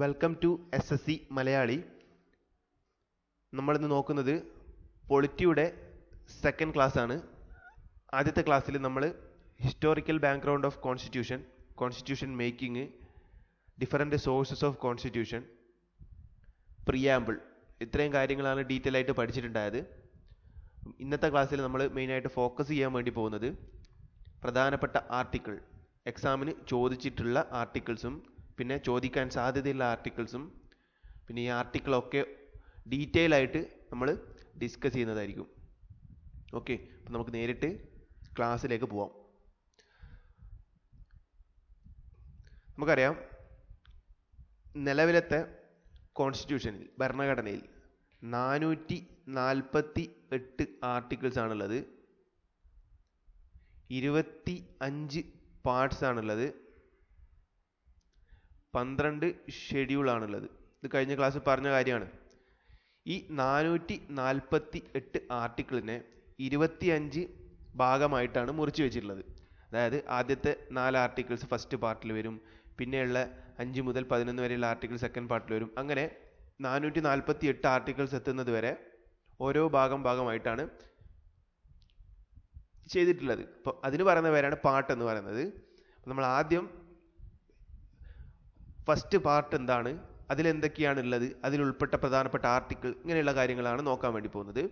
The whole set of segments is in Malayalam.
Welcome to SSC Malayali. നമ്മളിന്ന് നോക്കുന്നത് പൊളിറ്റിയുടെ സെക്കൻഡ് ക്ലാസ് ആണ്. ആദ്യത്തെ ക്ലാസ്സിൽ നമ്മൾ historical background of constitution, constitution making, different sources of constitution, preamble, ഇത്രയും കാര്യങ്ങളാണ് ഡീറ്റെയിൽ ആയിട്ട് പഠിച്ചിട്ടുണ്ടായത്. ഇന്നത്തെ ക്ലാസ്സിൽ നമ്മൾ മെയിനായിട്ട് ഫോക്കസ് ചെയ്യാൻ വേണ്ടി പോകുന്നത് പ്രധാനപ്പെട്ട ആർട്ടിക്കിൾ, എക്സാമിന് ചോദിച്ചിട്ടുള്ള ആർട്ടിക്കിൾസും പിന്നെ ചോദിക്കാൻ സാധ്യതയുള്ള ആർട്ടിക്കിൾസും പിന്നെ ഈ ആർട്ടിക്കിളൊക്കെ ഡീറ്റെയിൽ ആയിട്ട് നമ്മൾ ഡിസ്കസ് ചെയ്യുന്നതായിരിക്കും. ഓക്കെ, അപ്പം നമുക്ക് നേരിട്ട് ക്ലാസ്സിലേക്ക് പോവാം. നമുക്കറിയാം, നിലവിലത്തെ കോൺസ്റ്റിറ്റ്യൂഷനിൽ, ഭരണഘടനയിൽ 448 ആർട്ടിക്കിൾസ് ആണുള്ളത്, 25 പാർട്സ് ആണുള്ളത്, 12 ഷെഡ്യൂൾ ആണുള്ളത്. ഇത് കഴിഞ്ഞ ക്ലാസ്സിൽ പറഞ്ഞ കാര്യമാണ്. ഈ 448 ആർട്ടിക്കിളിനെ 25 ഭാഗമായിട്ടാണ് മുറിച്ച് വെച്ചിട്ടുള്ളത്. അതായത് ആദ്യത്തെ 4 ആർട്ടിക്കിൾസ് ഫസ്റ്റ് പാർട്ടിൽ വരും, പിന്നെയുള്ള 5 മുതൽ 11 വരെയുള്ള ആർട്ടിക്കിൾ സെക്കൻഡ് പാർട്ടിൽ വരും. അങ്ങനെ 448 ആർട്ടിക്കിൾസ് എത്തുന്നത് വരെ ഓരോ ഭാഗമായിട്ടാണ് ചെയ്തിട്ടുള്ളത്. അപ്പോൾ അതിന് പറയുന്ന പേരാണ് പാർട്ട് എന്ന് പറയുന്നത്. നമ്മൾ ആദ്യം ഫസ്റ്റ് പാർട്ട് എന്താണ്, അതിലെന്തൊക്കെയാണ് ഉള്ളത്, അതിൽ ഉൾപ്പെട്ട പ്രധാനപ്പെട്ട ആർട്ടിക്കിൾ, ഇങ്ങനെയുള്ള കാര്യങ്ങളാണ് നോക്കാൻ വേണ്ടി പോകുന്നത്.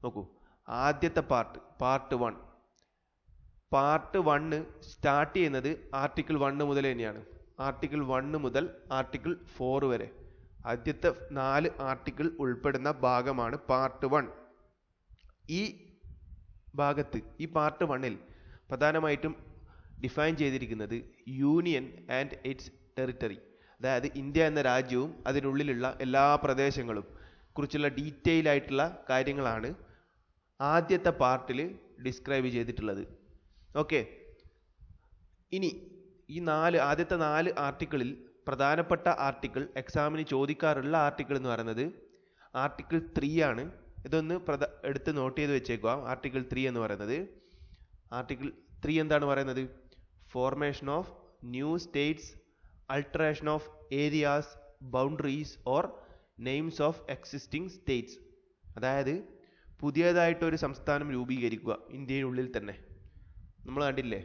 നോക്കൂ, ആദ്യത്തെ പാർട്ട് 1. പാർട്ട് 1 സ്റ്റാർട്ട് ചെയ്യുന്നത് ആർട്ടിക്കിൾ 1 മുതൽ തന്നെയാണ്. ആർട്ടിക്കിൾ 1 മുതൽ ആർട്ടിക്കിൾ 4 വരെ ആദ്യത്തെ 4 ആർട്ടിക്കിൾ ഉൾപ്പെടുന്ന ഭാഗമാണ് പാർട്ട് 1. ഈ ഭാഗത്ത്, ഈ പാർട്ട് 1-ൽ പ്രധാനമായിട്ടും ഡിഫൈൻ ചെയ്തിരിക്കുന്നത് യൂണിയൻ ആൻഡ് ഇറ്റ്സ് ടെറിട്ടറി, അതായത് ഇന്ത്യ എന്ന രാജ്യവും അതിനുള്ളിലുള്ള എല്ലാ പ്രദേശങ്ങളും കുറിച്ചുള്ള ഡീറ്റെയിൽ ആയിട്ടുള്ള കാര്യങ്ങളാണ് ആദ്യത്തെ പാർട്ടിൽ ഡിസ്ക്രൈബ് ചെയ്തിട്ടുള്ളത്. ഓക്കെ, ഇനി ഈ ആദ്യത്തെ 4 ആർട്ടിക്കിളിൽ പ്രധാനപ്പെട്ട ആർട്ടിക്കിൾ, എക്സാമിന് ചോദിക്കാറുള്ള ആർട്ടിക്കിൾ എന്ന് പറയുന്നത് ആർട്ടിക്കിൾ 3 ആണ്. ഇതൊന്ന് എടുത്ത് നോട്ട് ചെയ്ത് വെച്ചേക്കുക. ആർട്ടിക്കിൾ 3 എന്ന് പറയുന്നത്, ആർട്ടിക്കിൾ 3 എന്താണ് പറയുന്നത്? Formation of new States, alteration of areas, boundaries or names of existing states. അതായത് പുതിയതായിട്ടൊരു സംസ്ഥാനം രൂപീകരിക്കുക ഇന്ത്യയുള്ളിൽ തന്നെ. നമ്മൾ കണ്ടില്ലേ,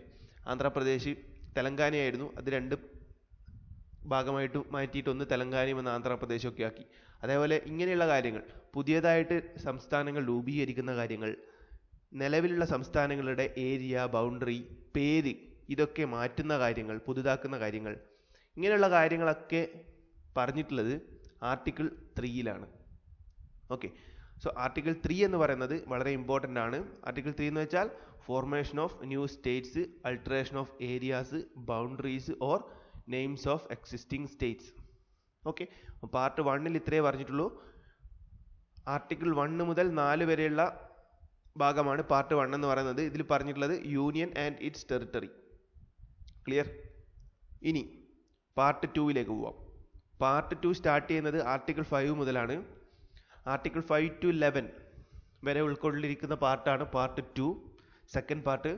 ആന്ധ്രാപ്രദേശ് തെലങ്കാനയായിരുന്നു, അത് 2 ഭാഗമായിട്ട് മാറ്റിയിട്ട് ഒന്ന് തെലങ്കാനയും ഒന്ന് ആന്ധ്രാപ്രദേശൊക്കെ ആക്കി. അതേപോലെ ഇങ്ങനെയുള്ള കാര്യങ്ങൾ, പുതിയതായിട്ട് സംസ്ഥാനങ്ങൾ രൂപീകരിക്കുന്ന കാര്യങ്ങൾ, നിലവിലുള്ള സംസ്ഥാനങ്ങളുടെ ഏരിയ, ബൗണ്ടറി, പേര്, ഇതൊക്കെ മാറ്റുന്ന കാര്യങ്ങൾ, പുതുതാക്കുന്ന കാര്യങ്ങൾ, ഇങ്ങനെയുള്ള കാര്യങ്ങളൊക്കെ പറഞ്ഞിട്ടുള്ളത് ആർട്ടിക്കിൾ 3-ലാണ്. ഓക്കെ, സോ ആർട്ടിക്കിൾ 3 എന്ന് പറയുന്നത് വളരെ ഇമ്പോർട്ടൻ്റ് ആണ്. ആർട്ടിക്കിൾ 3 എന്ന് വെച്ചാൽ formation of new states, alteration of areas, boundaries or names of existing states. Okay, part 1-ൽ ഇത്രയേ പറഞ്ഞിട്ടുള്ളൂ. ആർട്ടിക്കിൾ 1 മുതൽ 4 വരെയുള്ള ഭാഗമാണ് പാർട്ട് 1 എന്ന് പറയുന്നത്. ഇതിൽ പറഞ്ഞിട്ടുള്ളത് union and it's territory. Clear? ഇനി പാർട്ട് 2-ലേക്ക് പോവാം. പാർട്ട് 2 സ്റ്റാർട്ട് ചെയ്യുന്നത് ആർട്ടിക്കിൾ 5 മുതലാണ്. ആർട്ടിക്കിൾ 5 to 11 വരെ ഉൾക്കൊള്ളിരിക്കുന്ന പാർട്ടാണ് പാർട്ട് 2, സെക്കൻഡ് പാർട്ട്.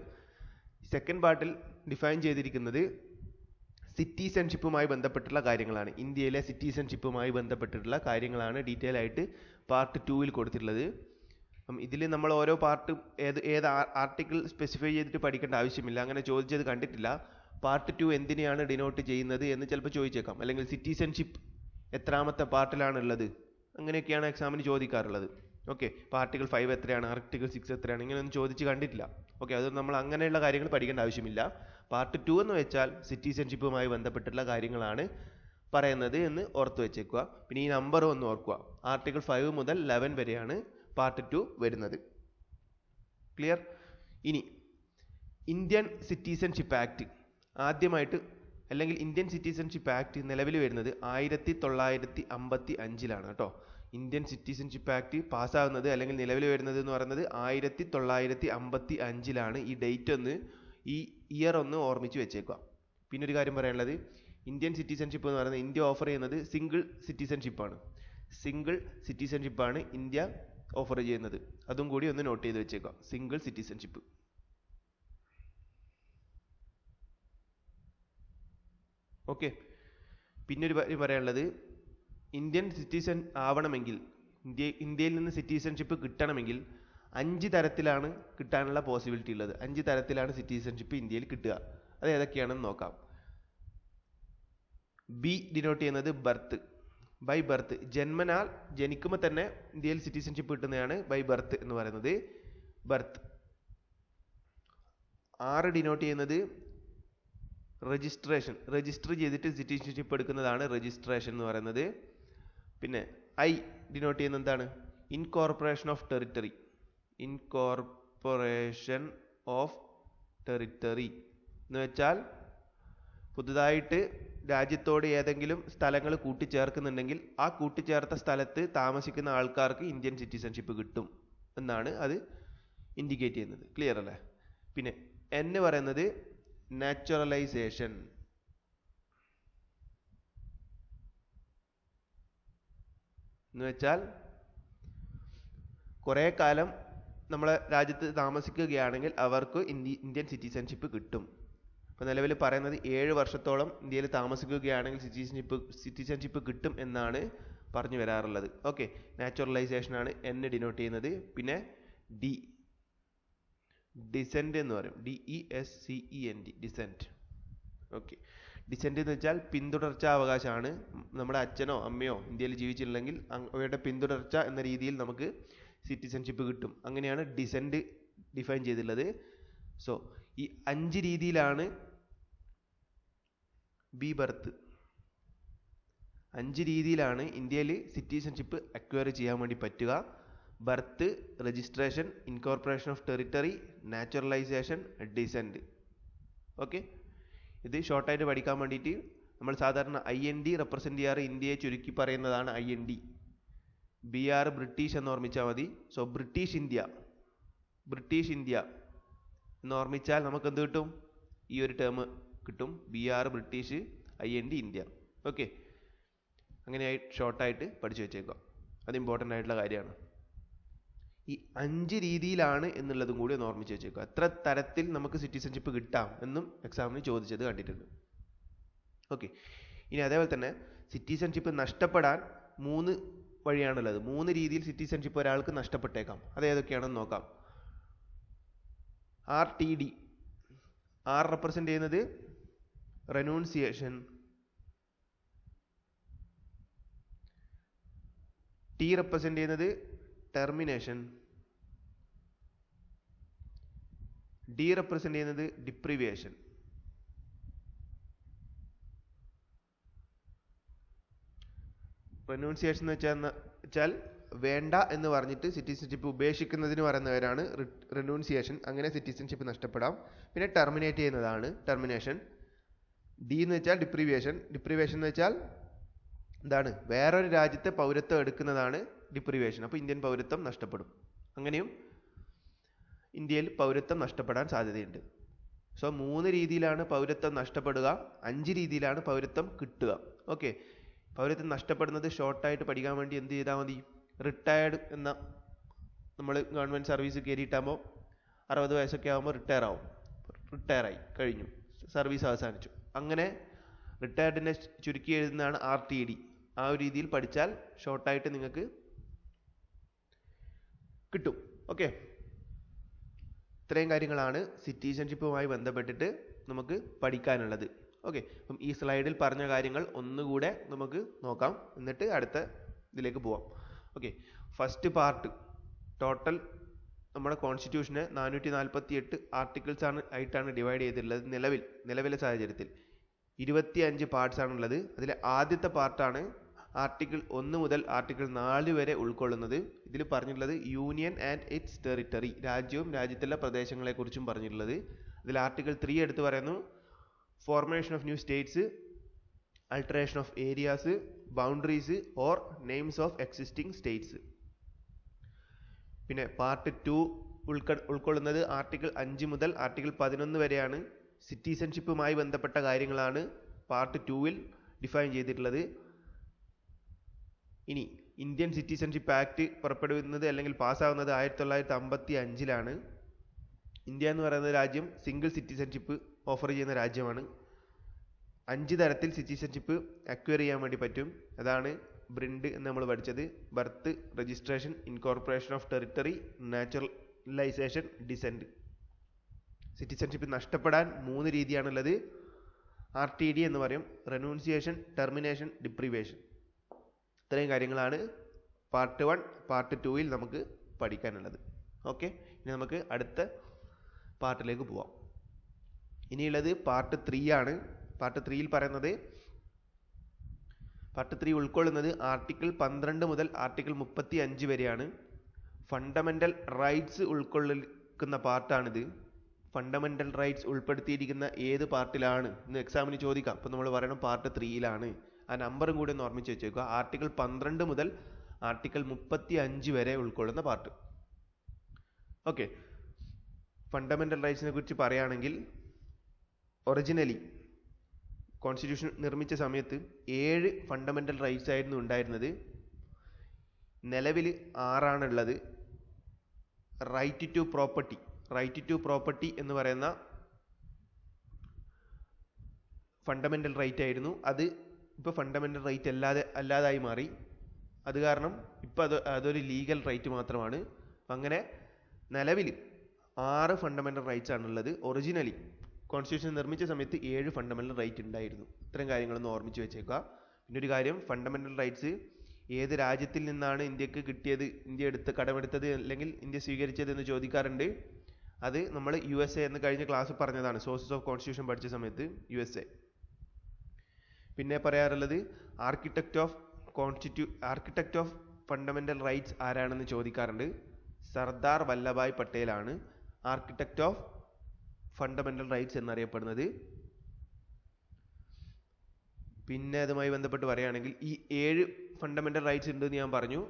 സെക്കൻഡ് പാർട്ടിൽ ഡിഫൈൻ ചെയ്തിരിക്കുന്നത് സിറ്റിസൺഷിപ്പുമായി ബന്ധപ്പെട്ടുള്ള കാര്യങ്ങളാണ്. ഇന്ത്യയിലെ സിറ്റിസൺഷിപ്പുമായി ബന്ധപ്പെട്ടിട്ടുള്ള കാര്യങ്ങളാണ് ഡീറ്റെയിൽ ആയിട്ട് പാർട്ട് 2-ൽ കൊടുത്തിട്ടുള്ളത്. ഇതിൽ നമ്മൾ ഓരോ പാർട്ടും ഏത് ആർട്ടിക്കിൾ സ്പെസിഫൈ ചെയ്തിട്ട് പഠിക്കേണ്ട ആവശ്യമില്ല, അങ്ങനെ ചോദിച്ചത് കണ്ടിട്ടില്ല. പാർട്ട് 2 എന്തിനെയാണ് ഡിനോട്ട് ചെയ്യുന്നത് എന്ന് ചിലപ്പോൾ ചോദിച്ചേക്കാം. അല്ലെങ്കിൽ സിറ്റിസൺഷിപ്പ് എത്രാമത്തെ പാർട്ടിലാണുള്ളത്, അങ്ങനെയൊക്കെയാണ് എക്സാമിന് ചോദിക്കാറുള്ളത്. ഓക്കെ, ആർട്ടിക്കിൾ 5 എത്രയാണ്, ആർട്ടിക്കിൾ 6 എത്രയാണ്, ഇങ്ങനെയൊന്നും ചോദിച്ച് കണ്ടിട്ടില്ല. ഓക്കെ, അത് നമ്മൾ അങ്ങനെയുള്ള കാര്യങ്ങൾ പഠിക്കേണ്ട ആവശ്യമില്ല. പാർട്ട് 2 എന്ന് വെച്ചാൽ സിറ്റിസൺഷിപ്പുമായി ബന്ധപ്പെട്ടുള്ള കാര്യങ്ങളാണ് പറയുന്നത് എന്ന് ഓർത്ത് വെച്ചേക്കുക. പിന്നെ ഈ നമ്പർ ഒന്ന് ഓർക്കുക, ആർട്ടിക്കിൾ 5 മുതൽ 11 വരെയാണ് പാർട്ട് 2 വരുന്നത്. ക്ലിയർ? ഇനി ഇന്ത്യൻ സിറ്റിസൺഷിപ്പ് ആക്ട് ആദ്യമായിട്ട്, അല്ലെങ്കിൽ ഇന്ത്യൻ സിറ്റിസൺഷിപ്പ് ആക്ട് നിലവിൽ വരുന്നത് 1955-ലാണ് കേട്ടോ. ഇന്ത്യൻ സിറ്റിസൺഷിപ്പ് ആക്ട് പാസ്സാകുന്നത് അല്ലെങ്കിൽ നിലവിൽ വരുന്നത് എന്ന് പറയുന്നത് 1955-ലാണ്. ഈ ഡേറ്റ് ഒന്ന്, ഈ ഇയർ ഒന്ന് ഓർമ്മിച്ച് വെച്ചേക്കുക. പിന്നെ ഒരു കാര്യം പറയാനുള്ളത്, ഇന്ത്യൻ സിറ്റിസൺഷിപ്പ് എന്ന് പറയുന്നത് ഇന്ത്യ ഓഫർ ചെയ്യുന്നത് സിംഗിൾ സിറ്റിസൺഷിപ്പാണ്. സിംഗിൾ സിറ്റിസൺഷിപ്പാണ് ഇന്ത്യ ഓഫർ ചെയ്യുന്നത്. അതും കൂടി ഒന്ന് നോട്ട് ചെയ്ത് വെച്ചേക്കുക, സിംഗിൾ സിറ്റിസൺഷിപ്പ്. ഓക്കെ, പിന്നെ ഒരു കാര്യം പറയാനുള്ളത്, ഇന്ത്യൻ സിറ്റിസൺ ആവണമെങ്കിൽ, ഇന്ത്യയിൽ നിന്ന് സിറ്റിസൺഷിപ്പ് കിട്ടണമെങ്കിൽ 5 തരത്തിലാണ് കിട്ടാനുള്ള പോസിബിലിറ്റി ഉള്ളത്. 5 തരത്തിലാണ് സിറ്റിസൺഷിപ്പ് ഇന്ത്യയിൽ കിട്ടുക. അത് ഏതൊക്കെയാണെന്ന് നോക്കാം. ബി ഡിനോട്ട് ചെയ്യുന്നത് ബർത്ത്, ബൈ ബർത്ത്, ജന്മനാൽ ജനിക്കുമ്പോൾ തന്നെ ഇന്ത്യയിൽ സിറ്റിസൺഷിപ്പ് കിട്ടുന്നതാണ് ബൈ ബർത്ത് എന്ന് പറയുന്നത്, ബർത്ത്. 6 ഡിനോട്ട് ചെയ്യുന്നത് രജിസ്ട്രേഷൻ, രജിസ്റ്റർ ചെയ്തിട്ട് സിറ്റിസൺഷിപ്പ് എടുക്കുന്നതാണ് രജിസ്ട്രേഷൻ എന്ന് പറയുന്നത്. പിന്നെ ഐ ഡിനോട്ട് ചെയ്യുന്നത് എന്താണ്? Incorporation of territory, incorporation of territory എന്ന് വെച്ചാൽ പുതുതായിട്ട് രാജ്യത്തോട് ഏതെങ്കിലും സ്ഥലങ്ങൾ കൂട്ടിച്ചേർക്കുന്നുണ്ടെങ്കിൽ ആ കൂട്ടിച്ചേർത്ത സ്ഥലത്ത് താമസിക്കുന്ന ആൾക്കാർക്ക് ഇന്ത്യൻ സിറ്റിസൺഷിപ്പ് കിട്ടും എന്നാണ് അത് ഇൻഡിക്കേറ്റ് ചെയ്യുന്നത്. ക്ലിയർ അല്ലേ? പിന്നെ എന്ന് പറയുന്നത് നാച്ചുറലൈസേഷൻ, എന്ന് വെച്ചാൽ കുറേ കാലം നമ്മളെ രാജ്യത്ത് താമസിക്കുകയാണെങ്കിൽ അവർക്ക് ഇന്ത്യൻ സിറ്റിസൺഷിപ്പ് കിട്ടും. ഇപ്പോൾ നിലവിൽ പറയുന്നത് 7 വർഷത്തോളം ഇന്ത്യയിൽ താമസിക്കുകയാണെങ്കിൽ സിറ്റിസൺഷിപ്പ് കിട്ടും എന്നാണ് പറഞ്ഞു വരാറുള്ളത്. ഓക്കെ, നാച്ചുറലൈസേഷൻ ആണ് എൻ ഡിനോട്ട് ചെയ്യുന്നത്. പിന്നെ ഡി, ഡിസെൻറ്റ് എന്ന് പറയും, DESCENT, ഡിസെൻറ്റ്. ഓക്കെ, ഡിസെൻറ്റ് എന്ന് വെച്ചാൽ പിന്തുടർച്ചാ അവകാശമാണ്. നമ്മുടെ അച്ഛനോ അമ്മയോ ഇന്ത്യയിൽ ജീവിച്ചിട്ടുണ്ടെങ്കിൽ അവരുടെ പിന്തുടർച്ച എന്ന രീതിയിൽ നമുക്ക് സിറ്റിസൺഷിപ്പ് കിട്ടും. അങ്ങനെയാണ് ഡിസെൻറ്റ് ഡിഫൈൻ ചെയ്തിട്ടുള്ളത്. സോ ഈ 5 രീതിയിലാണ് ബി ബർത്ത്, 5 രീതിയിലാണ് ഇന്ത്യയിൽ സിറ്റിസൺഷിപ്പ് അക്വയർ ചെയ്യാൻ വേണ്ടി പറ്റുക. Birth, registration, incorporation of territory, naturalisation, decent. Okay, ഇത് ഷോർട്ടായിട്ട് പഠിക്കാൻ വേണ്ടിയിട്ട് നമ്മൾ സാധാരണ IND റെപ്രസെൻ്റ് ചെയ്യാറ് ഇന്ത്യയെ ചുരുക്കി പറയുന്നതാണ് IND. BR ബ്രിട്ടീഷ് എന്ന് ഓർമ്മിച്ചാൽ മതി. So British India, British India എന്ന് ഓർമ്മിച്ചാൽ നമുക്ക് എന്ത് കിട്ടും? ഈ ഒരു ടേം കിട്ടും, BR British, IND India. Okay, അങ്ങനെയായി ഷോർട്ടായിട്ട് പഠിച്ചു വെച്ചേക്കുക. അത് ഇമ്പോർട്ടൻ്റ് ആയിട്ടുള്ള കാര്യമാണ്. ഈ 5 രീതിയിലാണ് എന്നുള്ളതും കൂടി ഒന്ന് ഓർമ്മിച്ച് വെച്ചേക്കുക. എത്ര തരത്തിൽ നമുക്ക് സിറ്റിസൺഷിപ്പ് കിട്ടാം എന്നും എക്സാമിന് ചോദിച്ചത് കണ്ടിട്ടുണ്ട്. ഓക്കെ, ഇനി അതേപോലെ തന്നെ സിറ്റിസൺഷിപ്പ് നഷ്ടപ്പെടാൻ 3 വഴിയാണുള്ളത്. 3 രീതിയിൽ സിറ്റിസൺഷിപ്പ് ഒരാൾക്ക് നഷ്ടപ്പെട്ടേക്കാം. അത് ഏതൊക്കെയാണെന്ന് നോക്കാം. RTD, R റെപ്രസെൻ്റ് ചെയ്യുന്നത് റെനൂൺസിയേഷൻ, T റെപ്രസെൻ്റ് ചെയ്യുന്നത് ടെർമിനേഷൻ, D റെപ്രസെൻ്റ് ചെയ്യുന്നത് ഡിപ്രിവേഷൻ. റെനൂൺസിയേഷൻ എന്ന് വെച്ചാൽ വേണ്ട എന്ന് പറഞ്ഞിട്ട് സിറ്റിസൺഷിപ്പ് ഉപേക്ഷിക്കുന്നതിന് പറയുന്നവരാണ് റെനൂൺസിയേഷൻ. അങ്ങനെ സിറ്റിസൺഷിപ്പ് നഷ്ടപ്പെടാം. പിന്നെ ടെർമിനേറ്റ് ചെയ്യുന്നതാണ് ടെർമിനേഷൻ. ഡി എന്ന് വെച്ചാൽ ഡിപ്രിവേഷൻ, ഡിപ്രിവേഷൻ എന്ന് വെച്ചാൽ എന്താണ്? വേറൊരു രാജ്യത്തെ പൗരത്വം എടുക്കുന്നതാണ് ഡിപ്രിവേഷൻ. അപ്പോൾ ഇന്ത്യൻ പൗരത്വം നഷ്ടപ്പെടും. അങ്ങനെയും ഇന്ത്യയിൽ പൗരത്വം നഷ്ടപ്പെടാൻ സാധ്യതയുണ്ട്. സോ 3 രീതിയിലാണ് പൗരത്വം നഷ്ടപ്പെടുക, 5 രീതിയിലാണ് പൗരത്വം കിട്ടുക. ഓക്കെ, പൗരത്വം നഷ്ടപ്പെടുന്നത് ഷോർട്ടായിട്ട് പഠിക്കാൻ വേണ്ടി എന്ത് ചെയ്താൽ മതി? റിട്ടയർഡ് എന്ന, നമ്മൾ ഗവൺമെൻറ് സർവീസ് കയറിയിട്ടാകുമ്പോൾ 60 വയസ്സൊക്കെ ആകുമ്പോൾ റിട്ടയർ ആവും. റിട്ടയറായി കഴിഞ്ഞു, സർവീസ് അവസാനിച്ചു. അങ്ങനെ റിട്ടയർഡിനെ ചുരുക്കി എഴുതുന്നതാണ് RTD. ആ ഒരു രീതിയിൽ പഠിച്ചാൽ ഷോർട്ടായിട്ട് നിങ്ങൾക്ക് കിട്ടും. ഓക്കെ, ഇത്രയും കാര്യങ്ങളാണ് സിറ്റിസൺഷിപ്പുമായി ബന്ധപ്പെട്ടിട്ട് നമുക്ക് പഠിക്കാനുള്ളത്. ഓക്കെ, അപ്പം ഈ സ്ലൈഡിൽ പറഞ്ഞ കാര്യങ്ങൾ ഒന്നുകൂടെ നമുക്ക് നോക്കാം, എന്നിട്ട് അടുത്ത ഇതിലേക്ക് പോവാം. ഓക്കെ, ഫസ്റ്റ് പാർട്ട് ടോട്ടൽ നമ്മുടെ കോൺസ്റ്റിറ്റ്യൂഷനെ 448 ആർട്ടിക്കിൾസ് ആയിട്ടാണ് ഡിവൈഡ് ചെയ്തിട്ടുള്ളത്. നിലവിലെ സാഹചര്യത്തിൽ 25 പാർട്സ് ആണുള്ളത്. അതിലെ ആദ്യത്തെ പാർട്ടാണ് ആർട്ടിക്കിൾ 1 മുതൽ ആർട്ടിക്കിൾ 4 വരെ ഉൾക്കൊള്ളുന്നത്. ഇതിൽ പറഞ്ഞിട്ടുള്ളത് യൂണിയൻ ആൻഡ് ഇറ്റ്സ് ടെറിട്ടറി, രാജ്യവും രാജ്യത്തുള്ള പ്രദേശങ്ങളെക്കുറിച്ചും പറഞ്ഞിട്ടുള്ളത്. അതിൽ ആർട്ടിക്കിൾ 3 എടുത്ത് പറയുന്നു formation of new States, alteration of areas, boundaries or names of existing states. പിന്നെ പാർട്ട് 2 ഉൾക്കൊള്ളുന്നത് ആർട്ടിക്കിൾ 5 മുതൽ ആർട്ടിക്കിൾ 11 വരെയാണ്. സിറ്റിസൺഷിപ്പുമായി ബന്ധപ്പെട്ട കാര്യങ്ങളാണ് പാർട്ട് 2-ൽ ഡിഫൈൻ ചെയ്തിട്ടുള്ളത്. ഇനി ഇന്ത്യൻ സിറ്റിസൺഷിപ്പ് ആക്ട് പുറപ്പെടുവിക്കുന്നത് അല്ലെങ്കിൽ പാസ്സാവുന്നത് 1955-ലാണ്. ഇന്ത്യ എന്ന് പറയുന്ന രാജ്യം സിംഗിൾ സിറ്റിസൺഷിപ്പ് ഓഫർ ചെയ്യുന്ന രാജ്യമാണ്. 5 തരത്തിൽ സിറ്റിസൺഷിപ്പ് അക്വയർ ചെയ്യാൻ വേണ്ടി പറ്റും. അതാണ് ബ്രിൻഡ് എന്ന് നമ്മൾ പഠിച്ചത്. Birth, registration, incorporation of territory, naturalisation, descend. Citizenship നഷ്ടപ്പെടാൻ 3 രീതിയാണുള്ളത്. RTD എന്ന് പറയും, റെനൂൺസിയേഷൻ, ടെർമിനേഷൻ, ഡിപ്രിവേഷൻ. ഇത്രയും കാര്യങ്ങളാണ് പാർട്ട് 1 പാർട്ട് 2 നമുക്ക് പഠിക്കാനുള്ളത്. ഓക്കെ, ഇനി നമുക്ക് അടുത്ത പാർട്ടിലേക്ക് പോവാം. ഇനിയുള്ളത് പാർട്ട് 3 ആണ്. പാർട്ട് 3 പറയുന്നത്, പാർട്ട് 3 ഉൾക്കൊള്ളുന്നത് ആർട്ടിക്കിൾ 12 മുതൽ ആർട്ടിക്കിൾ 35 വരെയാണ്. ഫണ്ടമെന്റൽ റൈറ്റ്സ് ഉൾക്കൊള്ളിക്കുന്ന പാർട്ടാണിത്. ഫണ്ടമെന്റൽ റൈറ്റ്സ് ഉൾപ്പെടുത്തിയിരിക്കുന്ന ഏത് പാർട്ടിലാണ് ഇന്ന് എക്സാമിന് ചോദിക്കാം. അപ്പോൾ നമ്മൾ പറയണം പാർട്ട് 3 ആ നമ്പറും കൂടി ഒന്ന് ഓർമ്മിച്ച് വെച്ചേക്കുക. ആർട്ടിക്കിൾ 12 മുതൽ ആർട്ടിക്കിൾ 35 വരെ ഉൾക്കൊള്ളുന്ന പാർട്ട്. ഓക്കെ, ഫണ്ടമെന്റൽ റൈറ്റ്സിനെ കുറിച്ച് പറയുകയാണെങ്കിൽ, ഒറിജിനലി കോൺസ്റ്റിറ്റ്യൂഷൻ നിർമ്മിച്ച സമയത്ത് 7 ഫണ്ടമെന്റൽ റൈറ്റ്സ് ആയിരുന്നു ഉണ്ടായിരുന്നത്. നിലവിൽ 6 right to property. Right to property എന്ന് പറയുന്ന ഫണ്ടമെന്റൽ റൈറ്റ് ആയിരുന്നു. അത് ഇപ്പോൾ ഫണ്ടമെന്റൽ റൈറ്റ് അല്ലാതായി മാറി. അത് കാരണം ഇപ്പോൾ അതൊരു ലീഗൽ റൈറ്റ് മാത്രമാണ്. അങ്ങനെ നിലവിൽ 6 ഫണ്ടമെന്റൽ റൈറ്റ്സ് ആണുള്ളത്. ഒറിജിനലി കോൺസ്റ്റിറ്റ്യൂഷൻ നിർമ്മിച്ച സമയത്ത് 7 ഫണ്ടമെന്റൽ റൈറ്റ് ഉണ്ടായിരുന്നു. ഇത്തരം കാര്യങ്ങളൊന്ന് ഓർമ്മിച്ച് വെച്ചേക്കുക. പിന്നെ ഒരു കാര്യം, ഫണ്ടമെന്റൽ റൈറ്റ്സ് ഏത് രാജ്യത്തിൽ നിന്നാണ് ഇന്ത്യക്ക് കിട്ടിയത്, ഇന്ത്യ കടമെടുത്തത് അല്ലെങ്കിൽ ഇന്ത്യ സ്വീകരിച്ചത് എന്ന് ചോദിക്കാറുണ്ട്. അത് നമ്മൾ USA എന്ന് കഴിഞ്ഞ ക്ലാസ് പറഞ്ഞതാണ്. സോഴ്സസ് ഓഫ് കോൺസ്റ്റിറ്റ്യൂഷൻ പഠിച്ച സമയത്ത് USA. പിന്നെ പറയാറുള്ളത്, ആർക്കിടെക്ട് ഓഫ് ഫണ്ടമെന്റൽ റൈറ്റ്സ് ആരാണെന്ന് ചോദിക്കാറുണ്ട്. സർദാർ വല്ലഭായ് പട്ടേലാണ് ആർക്കിടെക്ട് ഓഫ് ഫണ്ടമെന്റൽ റൈറ്റ്സ് എന്നറിയപ്പെടുന്നത്. പിന്നെ അതുമായി ബന്ധപ്പെട്ട് പറയുകയാണെങ്കിൽ, ഈ 7 ഫണ്ടമെന്റൽ റൈറ്റ്സ് ഉണ്ടെന്ന് ഞാൻ പറഞ്ഞു.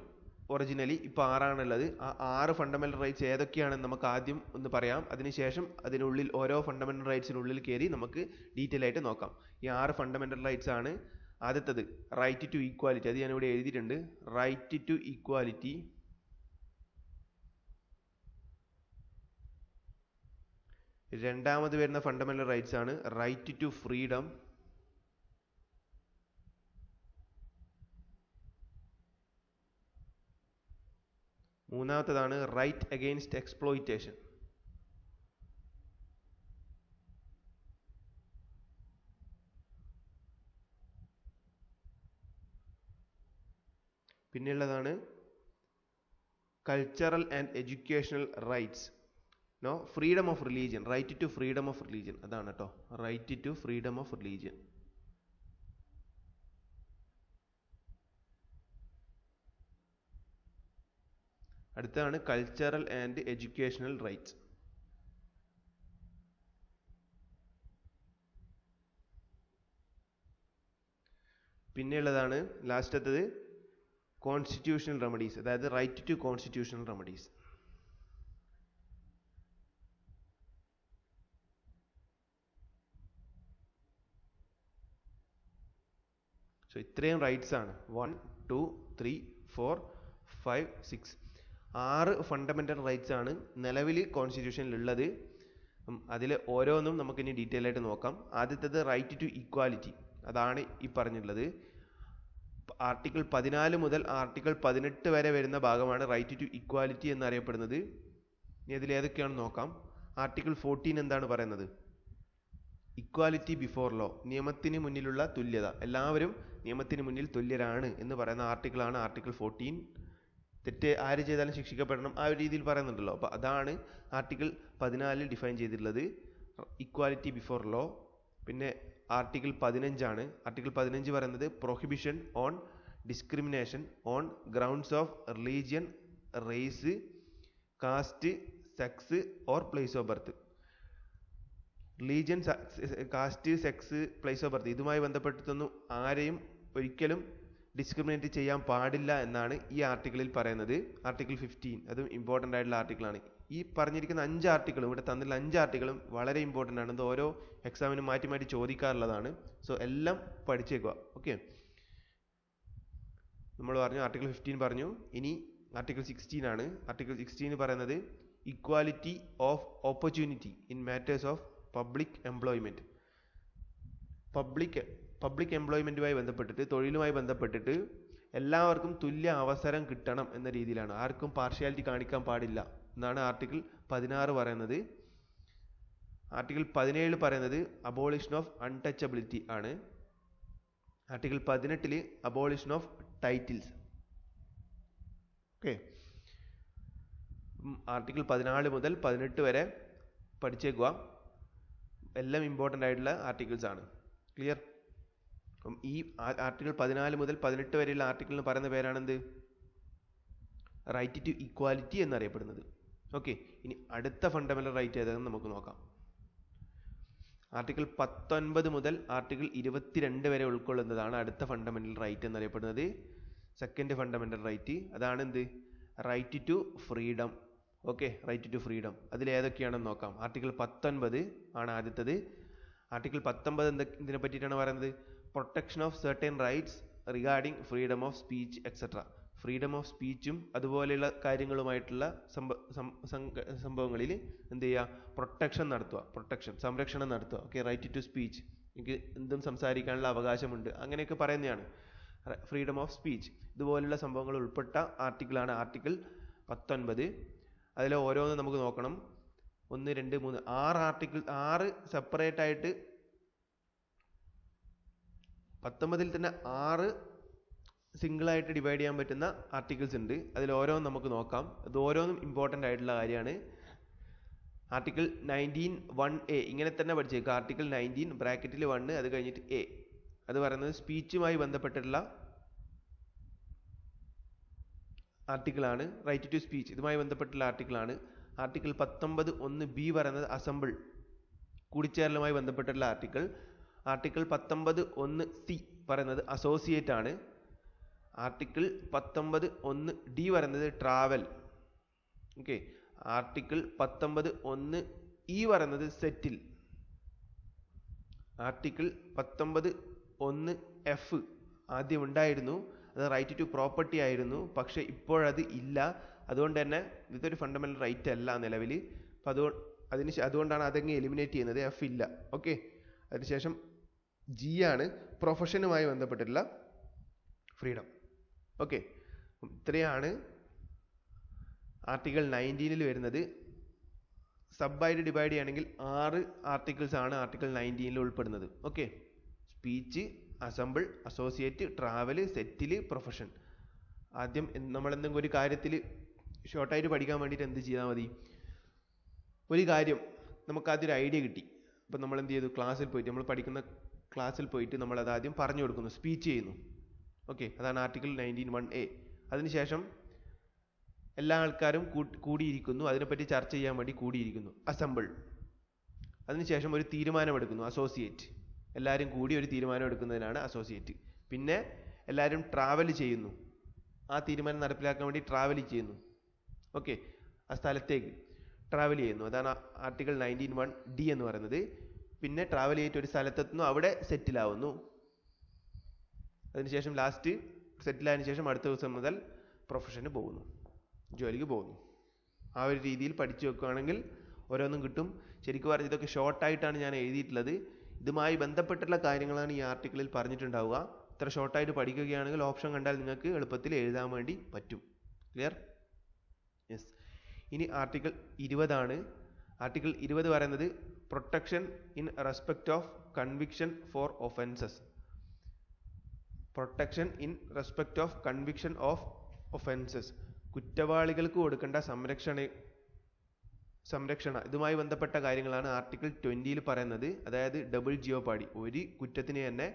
ഒറിജിനലി ഇപ്പോൾ 6 ആ 6 ഫണ്ടമെന്റൽ റൈറ്റ്സ് ഏതൊക്കെയാണെന്ന് നമുക്ക് ആദ്യം ഒന്ന് പറയാം. അതിനുശേഷം അതിനുള്ളിൽ ഓരോ ഫണ്ടമെന്റൽ റൈറ്റ്സിനുള്ളിൽ കയറി നമുക്ക് ഡീറ്റെയിൽ ആയിട്ട് നോക്കാം. ഈ 6 ഫണ്ടമെന്റൽ റൈറ്റ്സ് ആണ്. ആദ്യത്തത് റൈറ്റ് ടു ഈക്വാലിറ്റി. അത് ഞാനിവിടെ എഴുതിയിട്ടുണ്ട്. Right to equality. രണ്ടാമത് വരുന്ന ഫണ്ടമെന്റൽ റൈറ്റ്സ് ആണ് റൈറ്റ് ടു ഫ്രീഡം. മൂന്നാമത്തേതാണ് റൈറ്റ് അഗെയിൻസ്റ്റ് എക്സ്പ്ലോയിറ്റേഷൻ. പിന്നെയുള്ളതാണ് cultural and educational rights. Freedom of religion. Right to freedom of religion. അതാണ് കേട്ടോ, right to freedom of religion. അടുത്താണ് കൾച്ചറൽ ആൻഡ് എഡ്യൂക്കേഷണൽ റൈറ്റ്സ്. പിന്നെയുള്ളതാണ് ലാസ്റ്റത്തത് കോൺസ്റ്റിറ്റ്യൂഷണൽ റെമഡീസ്. അതായത് right to constitutional remedies. So ഇത്രയും റൈറ്റ്സ് ആണ്. 1 2 3 4 5 6 6 ഫണ്ടമെന്റൽ റൈറ്റ്സ് ആണ് നിലവിൽ കോൺസ്റ്റിറ്റ്യൂഷനിൽ ഉള്ളത്. അതിൽ ഓരോന്നും നമുക്ക് ഇനി ഡീറ്റെയിൽ ആയിട്ട് നോക്കാം. ആദ്യത്തേത് റൈറ്റ് ടു ഈക്വാലിറ്റി. അതാണ് ഈ പറഞ്ഞിട്ടുള്ളത്. ആർട്ടിക്കിൾ 14 മുതൽ ആർട്ടിക്കിൾ 18 വരെ വരുന്ന ഭാഗമാണ് റൈറ്റ് ടു ഈക്വാലിറ്റി എന്നറിയപ്പെടുന്നത്. ഇനി അതിൽ ഏതൊക്കെയാണെന്ന് നോക്കാം. ആർട്ടിക്കിൾ 14 എന്താണ് പറയുന്നത്? Equality before law. നിയമത്തിന് മുന്നിലുള്ള തുല്യത. എല്ലാവരും നിയമത്തിന് മുന്നിൽ തുല്യരാണ് എന്ന് പറയുന്ന ആർട്ടിക്കിളാണ് ആർട്ടിക്കിൾ 14. തെറ്റ് ആര് ചെയ്താലും ശിക്ഷിക്കപ്പെടണം, ആ ഒരു രീതിയിൽ പറയുന്നുണ്ടല്ലോ. അപ്പോൾ അതാണ് ആർട്ടിക്കിൾ 14 ഡിഫൈൻ ചെയ്തിട്ടുള്ളത്, ഇക്വാലിറ്റി ബിഫോർ ലോ. പിന്നെ ആർട്ടിക്കിൾ 15 ആണ്. ആർട്ടിക്കിൾ 15 പറയുന്നത് prohibition on discrimination on grounds of religion, race, caste, sex or place of birth. Religion, caste, sex, place of birth ഇതുമായി ബന്ധപ്പെട്ടൊന്നും ആരെയും ഒരിക്കലും ഡിസ്ക്രിമിനേറ്റ് ചെയ്യാൻ പാടില്ല എന്നാണ് ഈ ആർട്ടിക്കിളിൽ പറയുന്നത്. ആർട്ടിക്കിൾ 15 അതും ഇമ്പോർട്ടൻ്റ് ആയിട്ടുള്ള ആർട്ടിക്കിളാണ്. ഈ പറഞ്ഞിരിക്കുന്ന 5 ആർട്ടിക്കിളും ഇവിടെ തന്നിട്ടുള്ള 5 ആർട്ടിക്കിളും വളരെ ഇമ്പോർട്ടൻ്റ് ആണ്. ഇത് ഓരോ എക്സാമിനും മാറ്റി മാറ്റി ചോദിക്കാറുള്ളതാണ്. സോ എല്ലാം പഠിച്ചേക്കുക. ഓക്കെ, നമ്മൾ പറഞ്ഞു ആർട്ടിക്കിൾ 15 പറഞ്ഞു. ഇനി ആർട്ടിക്കിൾ 16 ആണ്. ആർട്ടിക്കിൾ 16 പറയുന്നത് equality of opportunity in matters of public employment. Public എംപ്ലോയ്മെൻറ്റുമായി ബന്ധപ്പെട്ടിട്ട്, തൊഴിലുമായി ബന്ധപ്പെട്ടിട്ട് എല്ലാവർക്കും തുല്യ അവസരം കിട്ടണം എന്ന രീതിയിലാണ്. ആർക്കും പാർഷ്യാലിറ്റി കാണിക്കാൻ പാടില്ല എന്നാണ് ആർട്ടിക്കിൾ 16 പറയുന്നത്. ആർട്ടിക്കിൾ 17 പറയുന്നത് അബോളിഷൻ ഓഫ് അൺടച്ചബിലിറ്റി ആണ്. Article 18 abolition of titles. Okay, article 14 മുതൽ 18 വരെ പഠിച്ചേക്കുക. എല്ലാം ഇമ്പോർട്ടൻ്റ് ആയിട്ടുള്ള ആർട്ടിക്കിൾസ് ആണ്. ക്ലിയർ? അപ്പം ഈ ആർട്ടിക്കിൾ 14 മുതൽ 18 വരെയുള്ള ആർട്ടിക്കിളിന് പറയുന്ന പേരാണെന്ത്? റൈറ്റ് ടു ഇക്വാലിറ്റി എന്നറിയപ്പെടുന്നത്. ഓക്കെ, ഇനി അടുത്ത ഫണ്ടമെന്റൽ റൈറ്റ് ഏതാണെന്ന് നമുക്ക് നോക്കാം. ആർട്ടിക്കിൾ 19 മുതൽ ആർട്ടിക്കിൾ 22 വരെ ഉൾക്കൊള്ളുന്നതാണ് അടുത്ത ഫണ്ടമെന്റൽ റൈറ്റ് എന്നറിയപ്പെടുന്നത്. സെക്കൻഡ് ഫണ്ടമെന്റൽ റൈറ്റ് അതാണ് എന്ത്? Right to freedom. Okay, right to freedom. അതിൽ ഏതൊക്കെയാണെന്ന് നോക്കാം. ആർട്ടിക്കിൾ 19 ആണ് ആദ്യത്തത്. ആർട്ടിക്കിൾ 19 ഇതിനെ പറ്റിയിട്ടാണ് പറയുന്നത്. Protection of certain rights regarding freedom of speech etcetera. Freedom of സ്പീച്ചും അതുപോലെയുള്ള കാര്യങ്ങളുമായിട്ടുള്ള സംഭവങ്ങളിൽ എന്ത് ചെയ്യുക? പ്രൊട്ടക്ഷൻ നടത്തുക, സംരക്ഷണം നടത്തുക. ഓക്കെ, റൈറ്റ് ടു സ്പീച്ച്, എനിക്ക് എന്തും സംസാരിക്കാനുള്ള അവകാശമുണ്ട്, അങ്ങനെയൊക്കെ പറയുന്നതാണ് ഫ്രീഡം ഓഫ് സ്പീച്ച്. ഇതുപോലുള്ള സംഭവങ്ങൾ ഉൾപ്പെട്ട ആർട്ടിക്കിളാണ് ആർട്ടിക്കിൾ 19. അതിൽ ഓരോന്നും നമുക്ക് നോക്കണം. 1, 2, 3, 6 ആർട്ടിക്കിൾ, 6 സെപ്പറേറ്റ് ആയിട്ട് 19 തന്നെ 6 സിംഗിളായിട്ട് ഡിവൈഡ് ചെയ്യാൻ പറ്റുന്ന ആർട്ടിക്കിൾസ് ഉണ്ട്. അതിൽ ഓരോന്നും നമുക്ക് നോക്കാം. ഇത് ഓരോന്നും ഇമ്പോർട്ടൻ്റ് ആയിട്ടുള്ള കാര്യമാണ്. ആർട്ടിക്കിൾ 19(1)(a) ഇങ്ങനെ തന്നെ പഠിച്ചേക്കുക. ആർട്ടിക്കിൾ 19 ബ്രാക്കറ്റിൽ 1, അത് കഴിഞ്ഞിട്ട് A. അത് പറയുന്നത് സ്പീച്ചുമായി ബന്ധപ്പെട്ടിട്ടുള്ള ആർട്ടിക്കിളാണ്. റൈറ്റ് ടു സ്പീച്ച് ഇതുമായി ബന്ധപ്പെട്ടുള്ള ആർട്ടിക്കിളാണ്. ആർട്ടിക്കിൾ 19(1)(b) പറയുന്നത് അസംബിൾ, കൂടിച്ചേരലുമായി ബന്ധപ്പെട്ടുള്ള ആർട്ടിക്കിൾ. ആർട്ടിക്കിൾ 19(1)(c) പറയുന്നത് അസോസിയേറ്റ് ആണ്. ആർട്ടിക്കിൾ 19(1)(d) പറയുന്നത് ട്രാവൽ. ഓക്കെ, ആർട്ടിക്കിൾ 19(1)(e) പറയുന്നത് സെറ്റിൽ. ആർട്ടിക്കിൾ 19(1)(f) ആദ്യം ഉണ്ടായിരുന്നു, അത് റൈറ്റ് ടു പ്രോപ്പർട്ടി ആയിരുന്നു. പക്ഷെ ഇപ്പോഴത് ഇല്ല. അതുകൊണ്ട് തന്നെ ഇതൊരു ഫണ്ടമെന്റൽ റൈറ്റ് അല്ല നിലവിൽ. അപ്പം അതുകൊണ്ടാണ് അതങ്ങ് എലിമിനേറ്റ് ചെയ്യുന്നത്. F ഇല്ല. ഓക്കെ, അതിനുശേഷം G ആണ് പ്രൊഫഷനുമായി ബന്ധപ്പെട്ടിട്ടുള്ള ഫ്രീഡം. ഓക്കെ, ഇത്രയാണ് ആർട്ടിക്കിൾ 19 വരുന്നത്. സബായിട്ട് ഡിവൈഡ് ചെയ്യുകയാണെങ്കിൽ 6 ആർട്ടിക്കിൾസ് ആണ് ആർട്ടിക്കിൾ 19 ഉൾപ്പെടുന്നത്. Okay, speech, assemble, associate, travel, settle, profession. ആദ്യം നമ്മൾ എന്തെങ്കിലും ഒരു കാര്യത്തിൽ ഷോർട്ടായിട്ട് പഠിക്കാൻ വേണ്ടിയിട്ട് എന്ത് ചെയ്താൽ മതി? ഒരു കാര്യം നമുക്ക് ആദ്യം ഒരു ഐഡിയ കിട്ടി. അപ്പം നമ്മൾ എന്ത് ചെയ്തു? ക്ലാസ്സിൽ പോയിട്ട്, നമ്മൾ പഠിക്കുന്ന ക്ലാസ്സിൽ പോയിട്ട് നമ്മൾ അത് ആദ്യം പറഞ്ഞു കൊടുക്കുന്നു, സ്പീച്ച് ചെയ്യുന്നു. ഓക്കെ, അതാണ് ആർട്ടിക്കിൾ 19(1)(a). അതിനുശേഷം എല്ലാ ആൾക്കാരും കൂടിയിരിക്കുന്നു, അതിനെപ്പറ്റി ചർച്ച ചെയ്യാൻ വേണ്ടി കൂടിയിരിക്കുന്നു, അസംബിൾ. അതിനുശേഷം ഒരു തീരുമാനമെടുക്കുന്നു, അസോസിയേറ്റ്. എല്ലാവരും കൂടി ഒരു തീരുമാനം എടുക്കുന്നതിനാണ് അസോസിയേറ്റ്. പിന്നെ എല്ലാവരും ട്രാവൽ ചെയ്യുന്നു, ആ തീരുമാനം നടപ്പിലാക്കാൻ വേണ്ടി ട്രാവൽ ചെയ്യുന്നു. ഓക്കെ, ആ സ്ഥലത്തേക്ക് ട്രാവൽ ചെയ്യുന്നു, അതാണ് ആർട്ടിക്കിൾ 19(1)(d) എന്ന് പറയുന്നത്. പിന്നെ ട്രാവൽ ചെയ്തിട്ട് ഒരു സ്ഥലത്തെത്തുന്നു, അവിടെ സെറ്റിലാവുന്നു. അതിനുശേഷം ലാസ്റ്റ് സെറ്റിലായതിനു ശേഷം അടുത്ത ദിവസം മുതൽ പ്രൊഫഷന് പോകുന്നു, ജോലിക്ക് പോകുന്നു. ആ ഒരു രീതിയിൽ പഠിച്ചു വെക്കുകയാണെങ്കിൽ ഓരോന്നും കിട്ടും. ശരിക്കും പറഞ്ഞാൽ ഇതൊക്കെ ഷോർട്ടായിട്ടാണ് ഞാൻ എഴുതിയിട്ടുള്ളത്. ഇതുമായി ബന്ധപ്പെട്ടുള്ള കാര്യങ്ങളാണ് ഈ ആർട്ടിക്കിളിൽ പറഞ്ഞിട്ടുണ്ടാവുക. ഇത്ര ഷോർട്ടായിട്ട് പഠിക്കുകയാണെങ്കിൽ ഓപ്ഷൻ കണ്ടാൽ നിങ്ങൾക്ക് എളുപ്പത്തിൽ എഴുതാൻ വേണ്ടി പറ്റും. ക്ലിയർ? യെസ്. ഇനി ആർട്ടിക്കിൾ 20 ആണ്. ആർട്ടിക്കിൾ 20 പറയുന്നത് protection in respect of conviction for offences. Protection in respect of conviction of offences. കുറ്റവാളികൾക്ക് കൊടുക്കേണ്ട സംരക്ഷണ ഇതുമായി ബന്ധപ്പെട്ട കാര്യങ്ങളാണ് ആർട്ടിക്കിൾ 20 പറയുന്നത്. അതായത് ഡബിൾ ജിയോപാഡി, ഒരു കുറ്റത്തിന് തന്നെ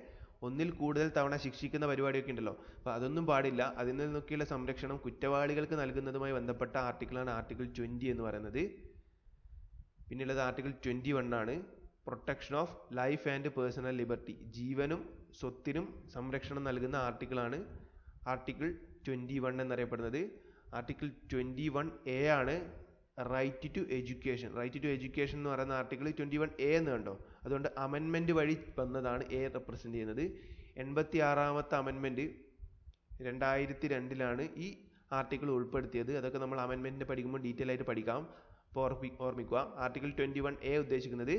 ഒന്നിൽ കൂടുതൽ തവണ ശിക്ഷിക്കുന്ന പരിപാടിയൊക്കെ ഉണ്ടല്ലോ, അപ്പോൾ അതൊന്നും പാടില്ല. അതിൽ നിന്നൊക്കെയുള്ള സംരക്ഷണം കുറ്റവാളികൾക്ക് നൽകുന്നതുമായി ബന്ധപ്പെട്ട ആർട്ടിക്കിളാണ് ആർട്ടിക്കിൾ 20 എന്ന് പറയുന്നത്. പിന്നെയുള്ളത് ആർട്ടിക്കിൾ 21 ആണ്. Protection of life and personal liberty, ജീവനും സ്വത്തിനും സംരക്ഷണം നൽകുന്ന ആർട്ടിക്കിളാണ് ആർട്ടിക്കിൾ 21 എന്നറിയപ്പെടുന്നത്. ആർട്ടിക്കിൾ 21(a) ആണ് right to education. Right to education എന്ന് പറയുന്ന ആർട്ടിക്കിൾ 21(a) എന്ന് കണ്ടോ, അതുകൊണ്ട് അമെൻമെൻറ്റ് വഴി വന്നതാണ് A റെപ്രസെൻറ്റ് ചെയ്യുന്നത്. 86ാമത്തെ അമെൻമെൻറ്റ് 2002 ഈ ആർട്ടിക്കിൾ ഉൾപ്പെടുത്തിയത്. അതൊക്കെ നമ്മൾ അമെൻമെൻറ്റിനെ പഠിക്കുമ്പോൾ ഡീറ്റെയിൽ ആയിട്ട് പഠിക്കാം. അപ്പോൾ ഓർമ്മിക്കുക, ആർട്ടിക്കിൾ 21(a) ഉദ്ദേശിക്കുന്നത്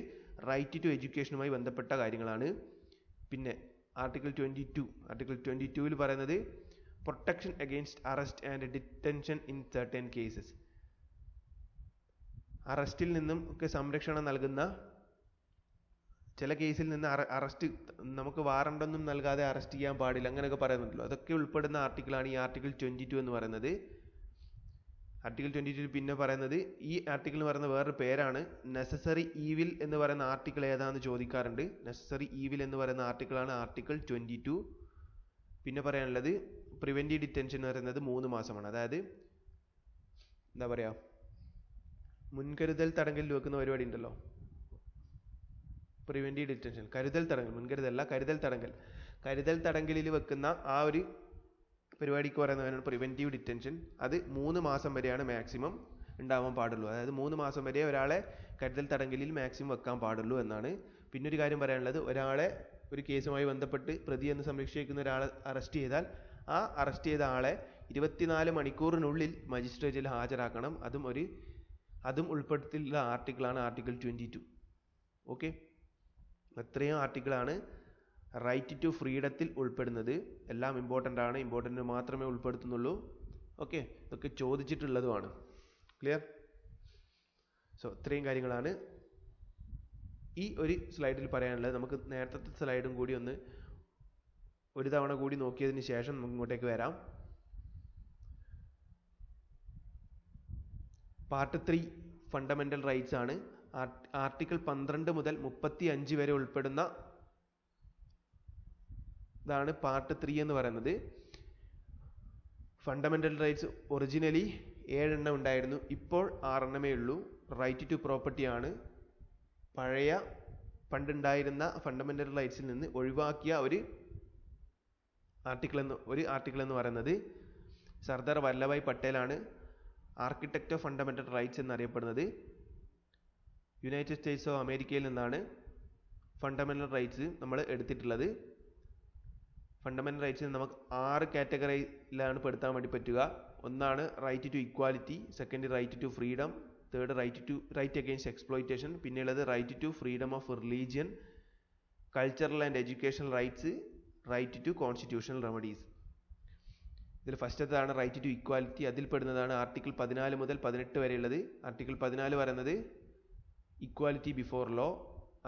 റൈറ്റ് ടു എഡ്യൂക്കേഷനുമായി ബന്ധപ്പെട്ട കാര്യങ്ങളാണ്. പിന്നെ ആർട്ടിക്കിൾ 22 പറയുന്നത് protection against arrest and detention in certain cases. അറസ്റ്റിൽ നിന്നും ഒക്കെ സംരക്ഷണം നൽകുന്ന ചില കേസിൽ നിന്ന് അറസ്റ്റ് നമുക്ക് വാറണ്ടൊന്നും നൽകാതെ അറസ്റ്റ് ചെയ്യാൻ പാടില്ല അങ്ങനെയൊക്കെ പറയുന്നുണ്ടല്ലോ. അതൊക്കെ ഉൾപ്പെടുന്ന ആർട്ടിക്കിളാണ് ഈ ആർട്ടിക്കിൾ 22 എന്ന് പറയുന്നത്. ആർട്ടിക്കിൾ 22 പിന്നെ പറയുന്നത്, ഈ ആർട്ടിക്കിൾ എന്ന് പറയുന്ന വേറൊരു പേരാണ് നെസസറി ഈവിൽ എന്ന് പറയുന്ന ആർട്ടിക്കിൾ ഏതാണെന്ന് ചോദിക്കാറുണ്ട്. നെസസറി ഈവിൽ എന്ന് പറയുന്ന ആർട്ടിക്കിളാണ് ആർട്ടിക്കിൾ 22. പിന്നെ പറയാനുള്ളത് പ്രിവെന്റീവ് ഡിറ്റൻഷൻ എന്ന് പറയുന്നത് 3 മാസമാണ്. അതായത് എന്താ പറയുക, മുൻകരുതൽ തടങ്കലിൽ വെക്കുന്ന പരിപാടി ഉണ്ടല്ലോ, പ്രിവെന്റീവ് ഡിറ്റൻഷൻ, കരുതൽ തടങ്കൽ, മുൻകരുതലല്ല കരുതൽ തടങ്കലിൽ വെക്കുന്ന ആ ഒരു പരിപാടിക്ക് പറയുന്നതാണ് പ്രിവെന്റീവ് ഡിറ്റൻഷൻ. അത് 3 മാസം വരെയാണ് മാക്സിമം ഉണ്ടാവാൻ പാടുള്ളൂ. അതായത് 3 മാസം വരെ ഒരാളെ കരുതൽ തടങ്കലിൽ മാക്സിമം വെക്കാൻ പാടുള്ളൂ എന്നാണ്. പിന്നെ ഒരു കാര്യം പറയാനുള്ളത്, ഒരാളെ ഒരു കേസുമായി ബന്ധപ്പെട്ട് പ്രതി എന്ന് സംരക്ഷിക്കുന്ന ഒരാളെ അറസ്റ്റ് ചെയ്താൽ ആ അറസ്റ്റ് ചെയ്ത ആളെ 24 മണിക്കൂറിനുള്ളിൽ മജിസ്ട്രേറ്റിൽ ഹാജരാക്കണം. അതും ഉൾപ്പെടുത്തിയുള്ള ആർട്ടിക്കിളാണ് ആർട്ടിക്കിൾ 22. ഓക്കെ, അത്രയും ആർട്ടിക്കിളാണ് റൈറ്റ് ടു ഫ്രീഡത്തിൽ ഉൾപ്പെടുന്നത്. എല്ലാം ഇമ്പോർട്ടൻ്റ് ആണ്, ഇമ്പോർട്ടൻ്റ് മാത്രമേ ഉൾപ്പെടുത്തുന്നുള്ളൂ. ഓക്കെ, ഇതൊക്കെ ചോദിച്ചിട്ടുള്ളതുമാണ്. ക്ലിയർ? സോ ഇത്രയും കാര്യങ്ങളാണ് ഈ ഒരു സ്ലൈഡിൽ പറയാനുള്ളത്. നമുക്ക് നേരത്തെ സ്ലൈഡും കൂടി ഒരു തവണ കൂടി നോക്കിയതിന് ശേഷം നമുക്ക് ഇങ്ങോട്ടേക്ക് വരാം. പാർട്ട് 3 ഫണ്ടമെന്റൽ റൈറ്റ്സ് ആണ്. ആർട്ടിക്കിൾ 12 മുതൽ 35 വരെ ഉൾപ്പെടുന്ന ഇതാണ് പാർട്ട് 3 എന്ന് പറയുന്നത്. ഫണ്ടമെന്റൽ റൈറ്റ്സ് ഒറിജിനലി 7 എണ്ണം ഉണ്ടായിരുന്നു, ഇപ്പോൾ 6 എണ്ണമേ ഉള്ളൂ. റൈറ്റ് ടു പ്രോപ്പർട്ടി ആണ് പഴയ പണ്ടുണ്ടായിരുന്ന ഫണ്ടമെന്റൽ റൈറ്റ്സിൽ നിന്ന് ഒഴിവാക്കിയ ഒരു ആർട്ടിക്കിൾ എന്ന് പറയുന്നത്. സർദാർ വല്ലഭായ് പട്ടേലാണ് ആർക്കിടെക്റ്റ് ഓഫ് ഫണ്ടമെന്റൽ റൈറ്റ്സ് എന്നറിയപ്പെടുന്നത്. യുണൈറ്റഡ് സ്റ്റേറ്റ്സ് ഓഫ് അമേരിക്കയിൽ നിന്നാണ് ഫണ്ടമെന്റൽ റൈറ്റ്സ് നമ്മൾ എടുത്തിട്ടുള്ളത്. ഫണ്ടമെന്റൽ റൈറ്റ്സിന് നമുക്ക് 6 കാറ്റഗറിയിലാണ് പെടുത്താൻ വേണ്ടി പറ്റുക. ഒന്നാണ് right to equality, second right to freedom, third right against exploitation, പിന്നെയുള്ളത് right to freedom of religion, cultural and educational rights, right to constitutional remedies. ഇതിൽ ഫസ്റ്റത്തേതാണ് റൈറ്റ് ടു ഇക്വാലിറ്റി. അതിൽ പെടുന്നതാണ് ആർട്ടിക്കിൾ 14 മുതൽ 18 വരെയുള്ളത്. ആർട്ടിക്കിൾ 14 പറയുന്നത് ഇക്വാലിറ്റി ബിഫോർ ലോ.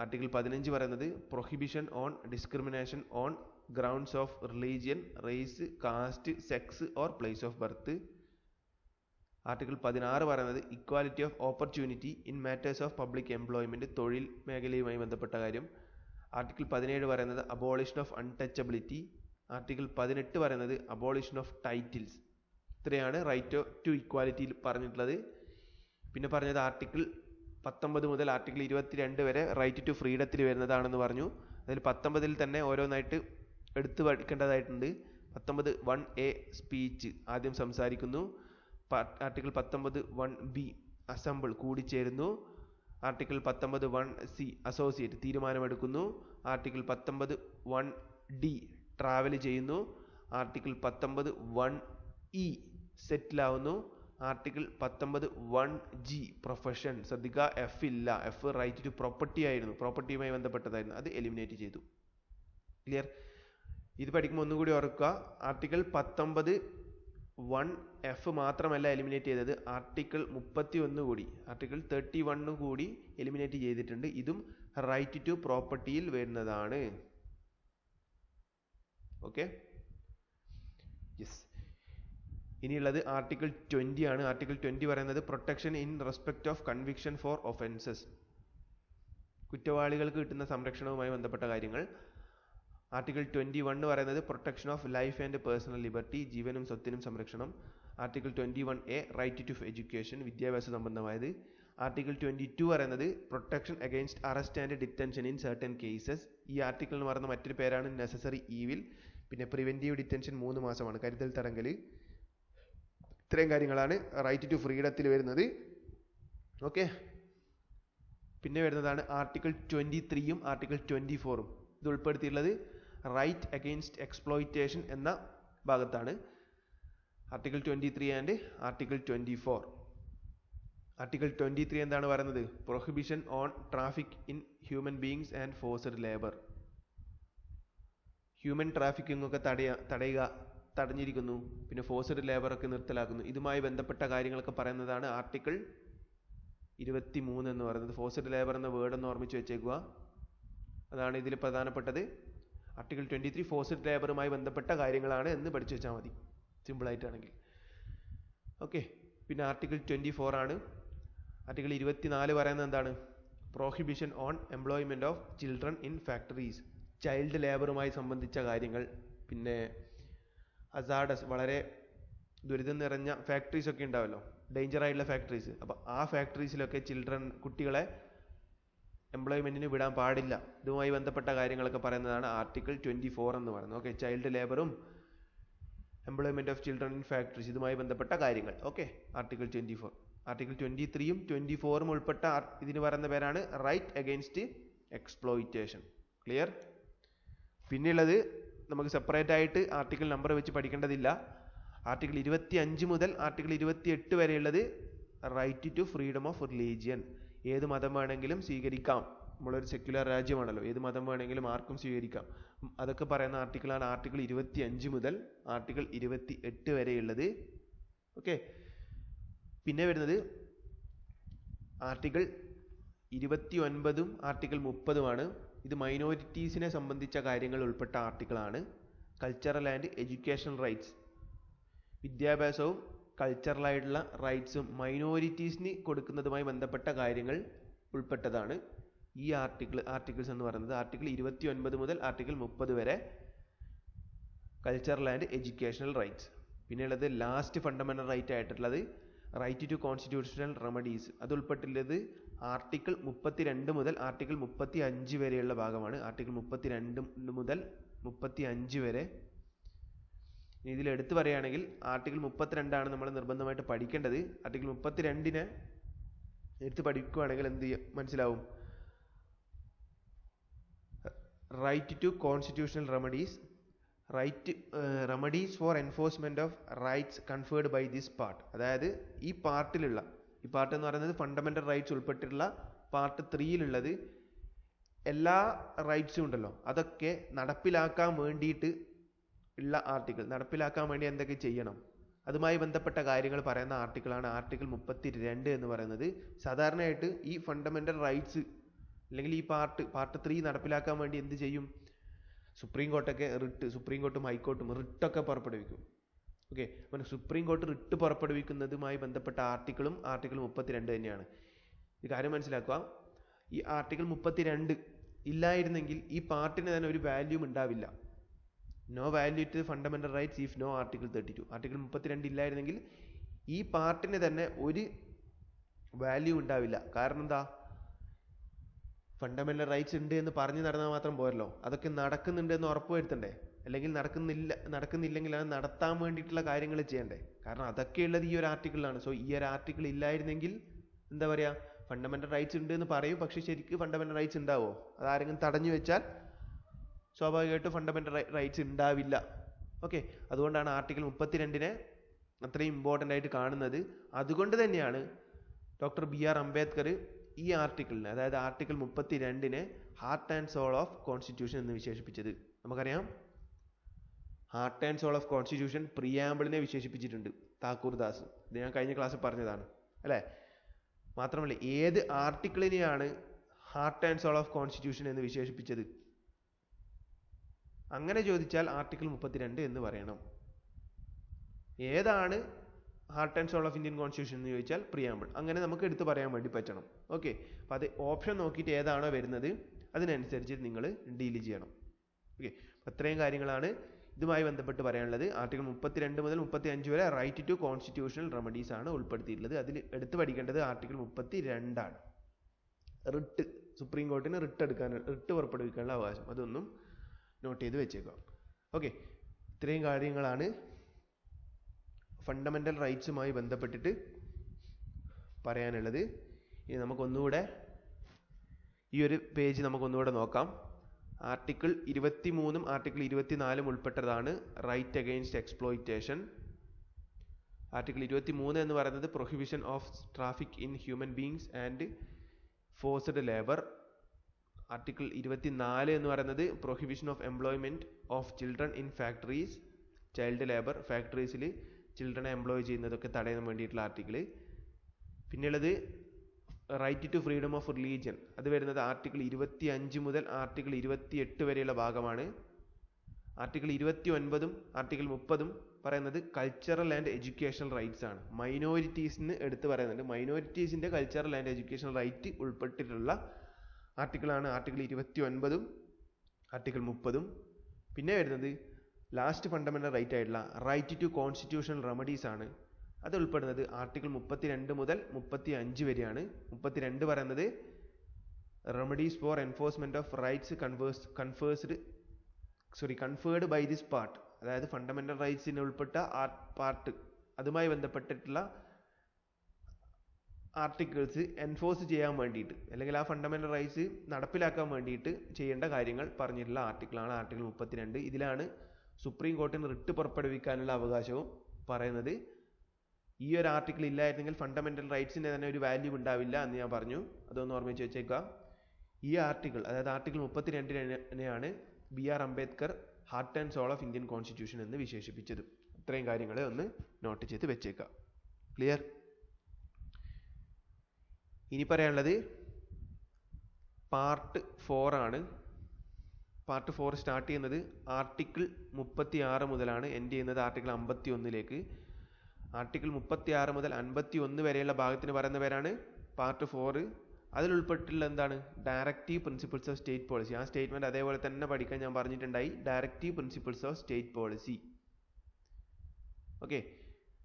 ആർട്ടിക്കിൾ 15 പറയുന്നത് prohibition on discrimination on grounds of religion, race, caste, sex or place of birth. Article 16 പറയുന്നത് equality of opportunity in matters of public employment, തൊഴിൽ മേഖലയുമായി ബന്ധപ്പെട്ട കാര്യം. ആർട്ടിക്കിൾ 17 പറയുന്നത് അബോളിഷൻ ഓഫ് അൺടച്ചബിലിറ്റി. ആർട്ടിക്കിൾ 18 പറയുന്നത് അബോളിഷൻ ഓഫ് ടൈറ്റിൽസ്. ഇത്രയാണ് റൈറ്റ് ടു ഇക്വാലിറ്റിയിൽ പറഞ്ഞിട്ടുള്ളത്. പിന്നെ പറഞ്ഞത് ആർട്ടിക്കിൾ 19 മുതൽ ആർട്ടിക്കിൾ 22 വരെ റൈറ്റ് ടു ഫ്രീഡത്തിൽ വരുന്നതാണെന്ന് പറഞ്ഞു. അതിൽ 19 തന്നെ ഓരോന്നായിട്ട് എടുത്തു പഠിക്കേണ്ടതായിട്ടുണ്ട്. 19(1)(a) സ്പീച്ച്, ആദ്യം സംസാരിക്കുന്നു. ആർട്ടിക്കിൾ 19(1)(b) അസംബിൾ, കൂടിച്ചേരുന്നു. ആർട്ടിക്കിൾ 19(1)(c) അസോസിയേറ്റ്, തീരുമാനമെടുക്കുന്നു. ആർട്ടിക്കിൾ 19(1)(d) ട്രാവൽ ചെയ്യുന്നു. ആർട്ടിക്കിൾ 19(1)(e) സെറ്റിൽ ആവുന്നു. ആർട്ടിക്കിൾ 19(1)(g) പ്രൊഫഷൻ, ശ്രദ്ധിക്കുക എഫ് ഇല്ല, എഫ് റൈറ്റ് ടു പ്രോപ്പർട്ടി ആയിരുന്നു, പ്രോപ്പർട്ടിയുമായി ബന്ധപ്പെട്ടതായിരുന്നു, അത് എലിമിനേറ്റ് ചെയ്തു. ക്ലിയർ? ഇത് പഠിക്കുമ്പോൾ ഒന്നുകൂടി ഓർക്കുക, ആർട്ടിക്കിൾ 19(1)(f) മാത്രമല്ല എലിമിനേറ്റ് ചെയ്തത്, ആർട്ടിക്കിൾ 31 കൂടി, ആർട്ടിക്കിൾ 31 കൂടി എലിമിനേറ്റ് ചെയ്തിട്ടുണ്ട്. ഇതും റൈറ്റ് ടു പ്രോപ്പർട്ടിയിൽ വരുന്നതാണ്. Okay, yes. ഇനിയുള്ളത് ആർട്ടിക്കിൾ 20 ആണ്. ആർട്ടിക്കിൾ 20 പറയുന്നത് protection in respect of conviction for offences, കുറ്റവാളികൾക്ക് കിട്ടുന്ന സംരക്ഷണവുമായി ബന്ധപ്പെട്ട കാര്യങ്ങൾ. ആർട്ടിക്കിൾ 21 പറയുന്നത് protection of life and personal liberty, ജീവനും സ്വത്തിനും സംരക്ഷണം. Article 21(a) right to education, വിദ്യാഭ്യാസ സംബന്ധമായത്. ആർട്ടിക്കിൾ 22 പറയുന്നത് protection against arrest and detention in certain cases. ഈ ആർട്ടിക്കിൾ എന്ന് പറയുന്ന മറ്റൊരു പേരാണ് നെസസറി ഈവിൽ. പിന്നെ പ്രിവെന്റീവ് ഡിറ്റൻഷൻ 3 മാസമാണ്, കരുതൽ തടങ്കൽ. ഇത്രയും കാര്യങ്ങളാണ് റൈറ്റ് ടു ഫ്രീഡത്തിൽ വരുന്നത്. ഓക്കെ, പിന്നെ വരുന്നതാണ് ആർട്ടിക്കിൾ 23 ആർട്ടിക്കിൾ 24. ഇത് ഉൾപ്പെടുത്തിയിട്ടുള്ളത് റൈറ്റ് അഗെയിൻസ്റ്റ് എക്സ്പ്ലോയിറ്റേഷൻ എന്ന ഭാഗത്താണ്. Article 23 and article 24. ആർട്ടിക്കിൾ 23 എന്താണ് പറയുന്നത്? Prohibition on traffic in human beings and forced labour. Human trafficking ഒക്കെ തടഞ്ഞിരിക്കുന്നു. പിന്നെ ഫോഴ്സ്ഡ് ലേബർ ഒക്കെ നിർത്തലാക്കുന്നു. ഇതുമായി ബന്ധപ്പെട്ട കാര്യങ്ങളൊക്കെ പറയുന്നതാണ് ആർട്ടിക്കിൾ 23 എന്ന് പറയുന്നത്. ഫോഴ്സ്ഡ് ലേബർ എന്ന വേർഡ് ഒന്ന് ഓർമ്മിച്ച് വെച്ചേക്കുക. അതാണ് ഇതിൽ പ്രധാനപ്പെട്ടത്. ആർട്ടിക്കിൾ 23 ഫോഴ്സ്ഡ് ലേബറുമായി ബന്ധപ്പെട്ട കാര്യങ്ങളാണ് എന്ന് പഠിച്ചു വെച്ചാൽ മതി, സിമ്പിളായിട്ടാണെങ്കിൽ. ഓക്കെ. പിന്നെ ആർട്ടിക്കിൾ 24 ആണ്. ആർട്ടിക്കിൾ 24 പറയുന്നത് എന്താണ്? Prohibition on employment of children in factories, child ലേബറുമായി സംബന്ധിച്ച കാര്യങ്ങൾ. പിന്നെ ഹസാർഡസ്, വളരെ ദുരിതം നിറഞ്ഞ ഫാക്ടറീസ് ഒക്കെ ഉണ്ടാവല്ലോ, ഡേഞ്ചർ ആയിട്ടുള്ള ഫാക്ടറീസ്. അപ്പോൾ ആ ഫാക്ടറീസിലൊക്കെ കുട്ടികളെ എംപ്ലോയ്മെൻറ്റിന് വിടാൻ പാടില്ല. ഇതുമായി ബന്ധപ്പെട്ട കാര്യങ്ങളൊക്കെ പറയുന്നതാണ് ആർട്ടിക്കിൾ 24 എന്ന് പറയുന്നത്. ഓക്കെ. ചൈൽഡ് ലേബറും employment of children in factories, ഇതുമായി ബന്ധപ്പെട്ട കാര്യങ്ങൾ. ഓക്കെ. ആർട്ടിക്കിൾ 24. ആർട്ടിക്കിൾ 23യും 24ഉം ഉൾപ്പെട്ട ഇതിന് പറയുന്ന പേരാണ് റൈറ്റ് അഗെയിൻസ്റ്റ് എക്സ്പ്ലോയിറ്റേഷൻ. ക്ലിയർ? പിന്നെയുള്ളത് നമുക്ക് സെപ്പറേറ്റ് ആയിട്ട് ആർട്ടിക്കിൾ നമ്പർ വെച്ച് പഠിക്കേണ്ടതില്ല. ആർട്ടിക്കിൾ 25 മുതൽ ആർട്ടിക്കിൾ 28 വരെയുള്ളത് right to freedom of religion. ഏത് മതം വേണമെങ്കിലും സ്വീകരിക്കാം. നമ്മളൊരു സെക്യുലർ രാജ്യമാണല്ലോ, ഏത് മതം വേണമെങ്കിലും ആർക്കും സ്വീകരിക്കാം. അതൊക്കെ പറയുന്ന ആർട്ടിക്കിളാണ് ആർട്ടിക്കിൾ 25 മുതൽ ആർട്ടിക്കിൾ 28 വരെയുള്ളത്. ഓക്കെ. പിന്നെ വരുന്നത് ആർട്ടിക്കിൾ 29ഉം ആർട്ടിക്കിൾ 30ഉമാണ്. ഇത് മൈനോറിറ്റീസിനെ സംബന്ധിച്ച കാര്യങ്ങൾ ഉൾപ്പെട്ട ആർട്ടിക്കിളാണ്. കൾച്ചറൽ ആൻഡ് എഡ്യൂക്കേഷണൽ റൈറ്റ്സ്, വിദ്യാഭ്യാസവും കൾച്ചറലായിട്ടുള്ള റൈറ്റ്സും മൈനോറിറ്റീസിന് കൊടുക്കുന്നതുമായി ബന്ധപ്പെട്ട കാര്യങ്ങൾ ഉൾപ്പെട്ടതാണ് ഈ ആർട്ടിക്കിൾസ് എന്ന് പറയുന്നത്. ആർട്ടിക്കിൾ 29 മുതൽ ആർട്ടിക്കിൾ 30 വരെ കൾച്ചറൽ ആൻഡ് എഡ്യൂക്കേഷണൽ റൈറ്റ്സ്. പിന്നെയുള്ളത് ലാസ്റ്റ് ഫണ്ടമെന്റൽ റൈറ്റ് ആയിട്ടുള്ളത് റൈറ്റ് ടു കോൺസ്റ്റിറ്റ്യൂഷണൽ റെമഡീസ്. അത് ഉൾപ്പെട്ടുള്ളത് ആർട്ടിക്കിൾ 32 മുതൽ ആർട്ടിക്കിൾ 35 വരെയുള്ള ഭാഗമാണ്. ആർട്ടിക്കിൾ 32 മുതൽ 35 വരെ. ഇതിൽ എടുത്തു പറയുകയാണെങ്കിൽ ആർട്ടിക്കിൾ 32 നമ്മൾ നിർബന്ധമായിട്ട് പഠിക്കേണ്ടത്. ആർട്ടിക്കിൾ 32 എടുത്ത് പഠിക്കുകയാണെങ്കിൽ എന്ത് മനസ്സിലാവും? Right to constitutional remedies, remedies for enforcement of rights conferred by this part. അതായത് ഈ പാർട്ട് എന്ന് പറയുന്നത് ഫണ്ടമെന്റൽ റൈറ്റ്സ് ഉൾപ്പെട്ടിട്ടുള്ള പാർട്ട് 3യിലുള്ളത് എല്ലാ റൈറ്റ്സും ഉണ്ടല്ലോ, അതൊക്കെ നടപ്പിലാക്കാൻ വേണ്ടിയിട്ട് ഉള്ള ആർട്ടിക്കിൾ. നടപ്പിലാക്കാൻ വേണ്ടി എന്തൊക്കെ ചെയ്യണം, അതുമായി ബന്ധപ്പെട്ട കാര്യങ്ങൾ പറയുന്ന ആർട്ടിക്കിളാണ് ആർട്ടിക്കിൾ 32 എന്ന് പറയുന്നത്. സാധാരണയായിട്ട് ഈ ഫണ്ടമെന്റൽ റൈറ്റ്സ് അല്ലെങ്കിൽ ഈ പാർട്ട് 3 നടപ്പിലാക്കാൻ വേണ്ടി എന്ത് ചെയ്യും? സുപ്രീം കോർട്ടും ഹൈക്കോർട്ടും റിട്ടൊക്കെ പുറപ്പെടുവിക്കും. ഓക്കെ. അപ്പോൾ സുപ്രീം കോർട്ട് റിട്ട് പുറപ്പെടുവിക്കുന്നതുമായി ബന്ധപ്പെട്ട ആർട്ടിക്കിളും ആർട്ടിക്കിൾ 32 തന്നെയാണ്. ഈ കാര്യം മനസ്സിലാക്കുക. ഈ ആർട്ടിക്കിൾ 32 ഇല്ലായിരുന്നെങ്കിൽ ഈ പാർട്ടിന് തന്നെ ഒരു വാല്യൂം ഉണ്ടാവില്ല. No value to fundamental rights if no article 32. Article 32 ഇല്ലായിരുന്നെങ്കിൽ ഈ പാർട്ടിന് തന്നെ ഒരു വാല്യൂ ഉണ്ടാവില്ല. കാരണം എന്താ? ഫണ്ടമെന്റൽ റൈറ്റ്സ് ഉണ്ട് എന്ന് പറഞ്ഞു നടന്നാൽ മാത്രം പോരല്ലോ, അതൊക്കെ നടക്കുന്നുണ്ട് എന്ന് ഉറപ്പുവരുത്തണ്ടേ? അല്ലെങ്കിൽ നടക്കുന്നില്ലെങ്കിൽ അത് നടത്താൻ വേണ്ടിയിട്ടുള്ള കാര്യങ്ങൾ ചെയ്യണ്ടേ? കാരണം അതൊക്കെ ഉള്ളത് ഈ ഒരു ആർട്ടിക്കിളിലാണ്. സോ ഈ ഒരു ആർട്ടിക്കിൾ ഇല്ലായിരുന്നെങ്കിൽ എന്താ പറയുക, ഫണ്ടമെന്റൽ റൈറ്റ്സ് ഉണ്ട് എന്ന് പറയും, പക്ഷെ ശരിക്കും ഫണ്ടമെന്റൽ റൈറ്റ്സ് ഉണ്ടാവോ? അതാരെങ്കിലും തടഞ്ഞു വെച്ചാൽ സ്വാഭാവികമായിട്ടും ഫണ്ടമെന്റൽ റൈറ്റ്സ് ഉണ്ടാവില്ല. ഓക്കെ. അതുകൊണ്ടാണ് ആർട്ടിക്കിൾ 32 അത്രയും ഇമ്പോർട്ടൻ്റ് ആയിട്ട് കാണുന്നത്. അതുകൊണ്ട് തന്നെയാണ് ഡോക്ടർ BR അംബേദ്കർ ഈ ആർട്ടിക്കിളിനെ, അതായത് article 32 heart and soul of constitution എന്ന് വിശേഷിപ്പിച്ചത്. നമുക്കറിയാം, heart and soul of constitution പ്രിയാമ്പിളിനെ വിശേഷിപ്പിച്ചിട്ടുണ്ട് താക്കൂർ ദാസ്. ഇത് ഞാൻ കഴിഞ്ഞ ക്ലാസ്സിൽ പറഞ്ഞതാണ് അല്ലേ? മാത്രമല്ല, ഏത് ആർട്ടിക്കിളിനെയാണ് heart and soul of constitution എന്ന് വിശേഷിപ്പിച്ചത്? അങ്ങനെ ചോദിച്ചാൽ ആർട്ടിക്കിൾ 32 എന്ന് പറയണം. ഏതാണ് heart and soul of Indian constitution എന്ന് ചോദിച്ചാൽ പ്രിയാമ്പിൾ. അങ്ങനെ നമുക്ക് എടുത്തു പറയാൻ വേണ്ടി പറ്റണം. ഓക്കെ. അപ്പോൾ അത് ഓപ്ഷൻ നോക്കിയിട്ട് ഏതാണോ വരുന്നത് അതിനനുസരിച്ച് നിങ്ങൾ ഡീൽ ചെയ്യണം. ഓക്കെ. അത്രയും കാര്യങ്ങളാണ് ഇതുമായി ബന്ധപ്പെട്ട് പറയാനുള്ളത്. ആർട്ടിക്കിൾ 32 മുതൽ 35 വരെ റൈറ്റ് ടു കോൺസ്റ്റിറ്റ്യൂഷണൽ റെമഡീസ് ആണ് ഉൾപ്പെടുത്തിയിട്ടുള്ളത്. അതിൽ എടുത്തു പഠിക്കേണ്ടത് ആർട്ടിക്കിൾ 32 ആണ്. റിട്ട്, സുപ്രീം കോർട്ടിന് റിട്ട് പുറപ്പെടുവിക്കാനുള്ള അവകാശം, അതൊന്നും നോട്ട് ചെയ്ത് വെച്ചേക്കാം. ഓക്കെ. ഇത്രയും കാര്യങ്ങളാണ് ഫണ്ടമെന്റൽ റൈറ്റ്സുമായി ബന്ധപ്പെട്ടിട്ട് പറയാനുള്ളത്. ഇനി നമുക്കൊന്നുകൂടെ ഈ ഒരു പേജ് നമുക്കൊന്നുകൂടെ നോക്കാം. ആർട്ടിക്കിൾ 23ഉം ആർട്ടിക്കിൾ 24ഉം ഉൾപ്പെട്ടതാണ് റൈറ്റ് അഗെയിൻസ്റ്റ് എക്സ്പ്ലോയിറ്റേഷൻ. ആർട്ടിക്കിൾ 23 എന്ന് പറയുന്നത് prohibition of traffic in human beings and forced labour. Article 24 എന്ന് പറയുന്നത് prohibition of employment of children in factories, child labour, ഫാക്ടറീസിൽ ചിൽഡ്രനെ എംപ്ലോയ് ചെയ്യുന്നതൊക്കെ തടയാൻ വേണ്ടിയിട്ടുള്ള ആർട്ടിക്കിൾ. പിന്നെയുള്ളത് right to freedom of religion, അത് വരുന്നത് ആർട്ടിക്കിൾ 25 മുതൽ ആർട്ടിക്കിൾ 28 വരെയുള്ള ഭാഗമാണ്. ആർട്ടിക്കിൾ 29ഉം ആർട്ടിക്കിൾ 30ഉം പറയുന്നത് കൾച്ചറൽ ആൻഡ് എഡ്യൂക്കേഷണൽ റൈറ്റ്സ് ആണ്. മൈനോറിറ്റീസിന് എടുത്ത് പറയുന്നുണ്ട്. മൈനോറിറ്റീസിൻ്റെ കൾച്ചറൽ ആൻഡ് എഡ്യൂക്കേഷണൽ റൈറ്റ് ഉൾപ്പെട്ടിട്ടുള്ള ആർട്ടിക്കിളാണ് ആർട്ടിക്കിൾ 29ഉം ആർട്ടിക്കിൾ 30ഉം. പിന്നെ വരുന്നത് ലാസ്റ്റ് ഫണ്ടമെൻ്റൽ റൈറ്റ് ആയിട്ടുള്ള റൈറ്റ് ടു കോൺസ്റ്റിറ്റ്യൂഷണൽ റെമഡീസ് ആണ്. അത് ഉൾപ്പെടുന്നത് ആർട്ടിക്കിൾ 32 മുതൽ 35 വരെയാണ്. 32 പറയുന്നത് remedies for enforcement of rights conferred by this part, അതായത് ഫണ്ടമെൻ്റൽ റൈറ്റ്സിന് ഉൾപ്പെട്ട പാർട്ട്, അതുമായി ബന്ധപ്പെട്ടിട്ടുള്ള ആർട്ടിക്കിൾസ് എൻഫോഴ്സ് ചെയ്യാൻ വേണ്ടിയിട്ട് അല്ലെങ്കിൽ ആ ഫണ്ടമെൻ്റൽ റൈറ്റ്സ് നടപ്പിലാക്കാൻ വേണ്ടിയിട്ട് ചെയ്യേണ്ട കാര്യങ്ങൾ പറഞ്ഞിട്ടുള്ള ആർട്ടിക്കിളാണ് ആർട്ടിക്കിൾ 32. ഇതിലാണ് സുപ്രീം കോർട്ടിന് റിട്ട് പുറപ്പെടുവിക്കാനുള്ള അവകാശവും പറയുന്നത്. ഈ ഒരു ആർട്ടിക്കിൾ ഇല്ലായിരുന്നെങ്കിൽ ഫണ്ടമെൻ്റൽ റൈറ്റ്സിന് തന്നെ ഒരു വാല്യൂ ഉണ്ടാവില്ല എന്ന് ഞാൻ പറഞ്ഞു. അതൊന്ന് ഓർമ്മിച്ച് വെച്ചേക്കാം. ഈ ആർട്ടിക്കിൾ, അതായത് ആർട്ടിക്കിൾ 32നെയാണ് BR Ambedkar heart and soul of Indian constitution എന്ന് വിശേഷിപ്പിച്ചത്. ഇത്രയും കാര്യങ്ങൾ ഒന്ന് നോട്ട് ചെയ്ത് വെച്ചേക്കാം. ക്ലിയർ? ഇനി പറയാനുള്ളത് പാർട്ട് 4 ആണ്. പാർട്ട് 4 സ്റ്റാർട്ട് ചെയ്യുന്നത് ആർട്ടിക്കിൾ 36 മുതലാണ്, എൻഡ് ചെയ്യുന്നത് ആർട്ടിക്കിൾ 51ലേക്ക്. ആർട്ടിക്കിൾ 36 മുതൽ 51 വരെയുള്ള ഭാഗത്തിന് പറയുന്ന പേരാണ് പാർട്ട് 4. അതിൽ ഉൾപ്പെട്ടിട്ടുള്ള എന്താണ്? Directive principles of state policy. ആ സ്റ്റേറ്റ്മെൻറ്റ് അതേപോലെ തന്നെ പഠിക്കാൻ ഞാൻ പറഞ്ഞിട്ടുണ്ടായി. Directive principles of state policy. Okay,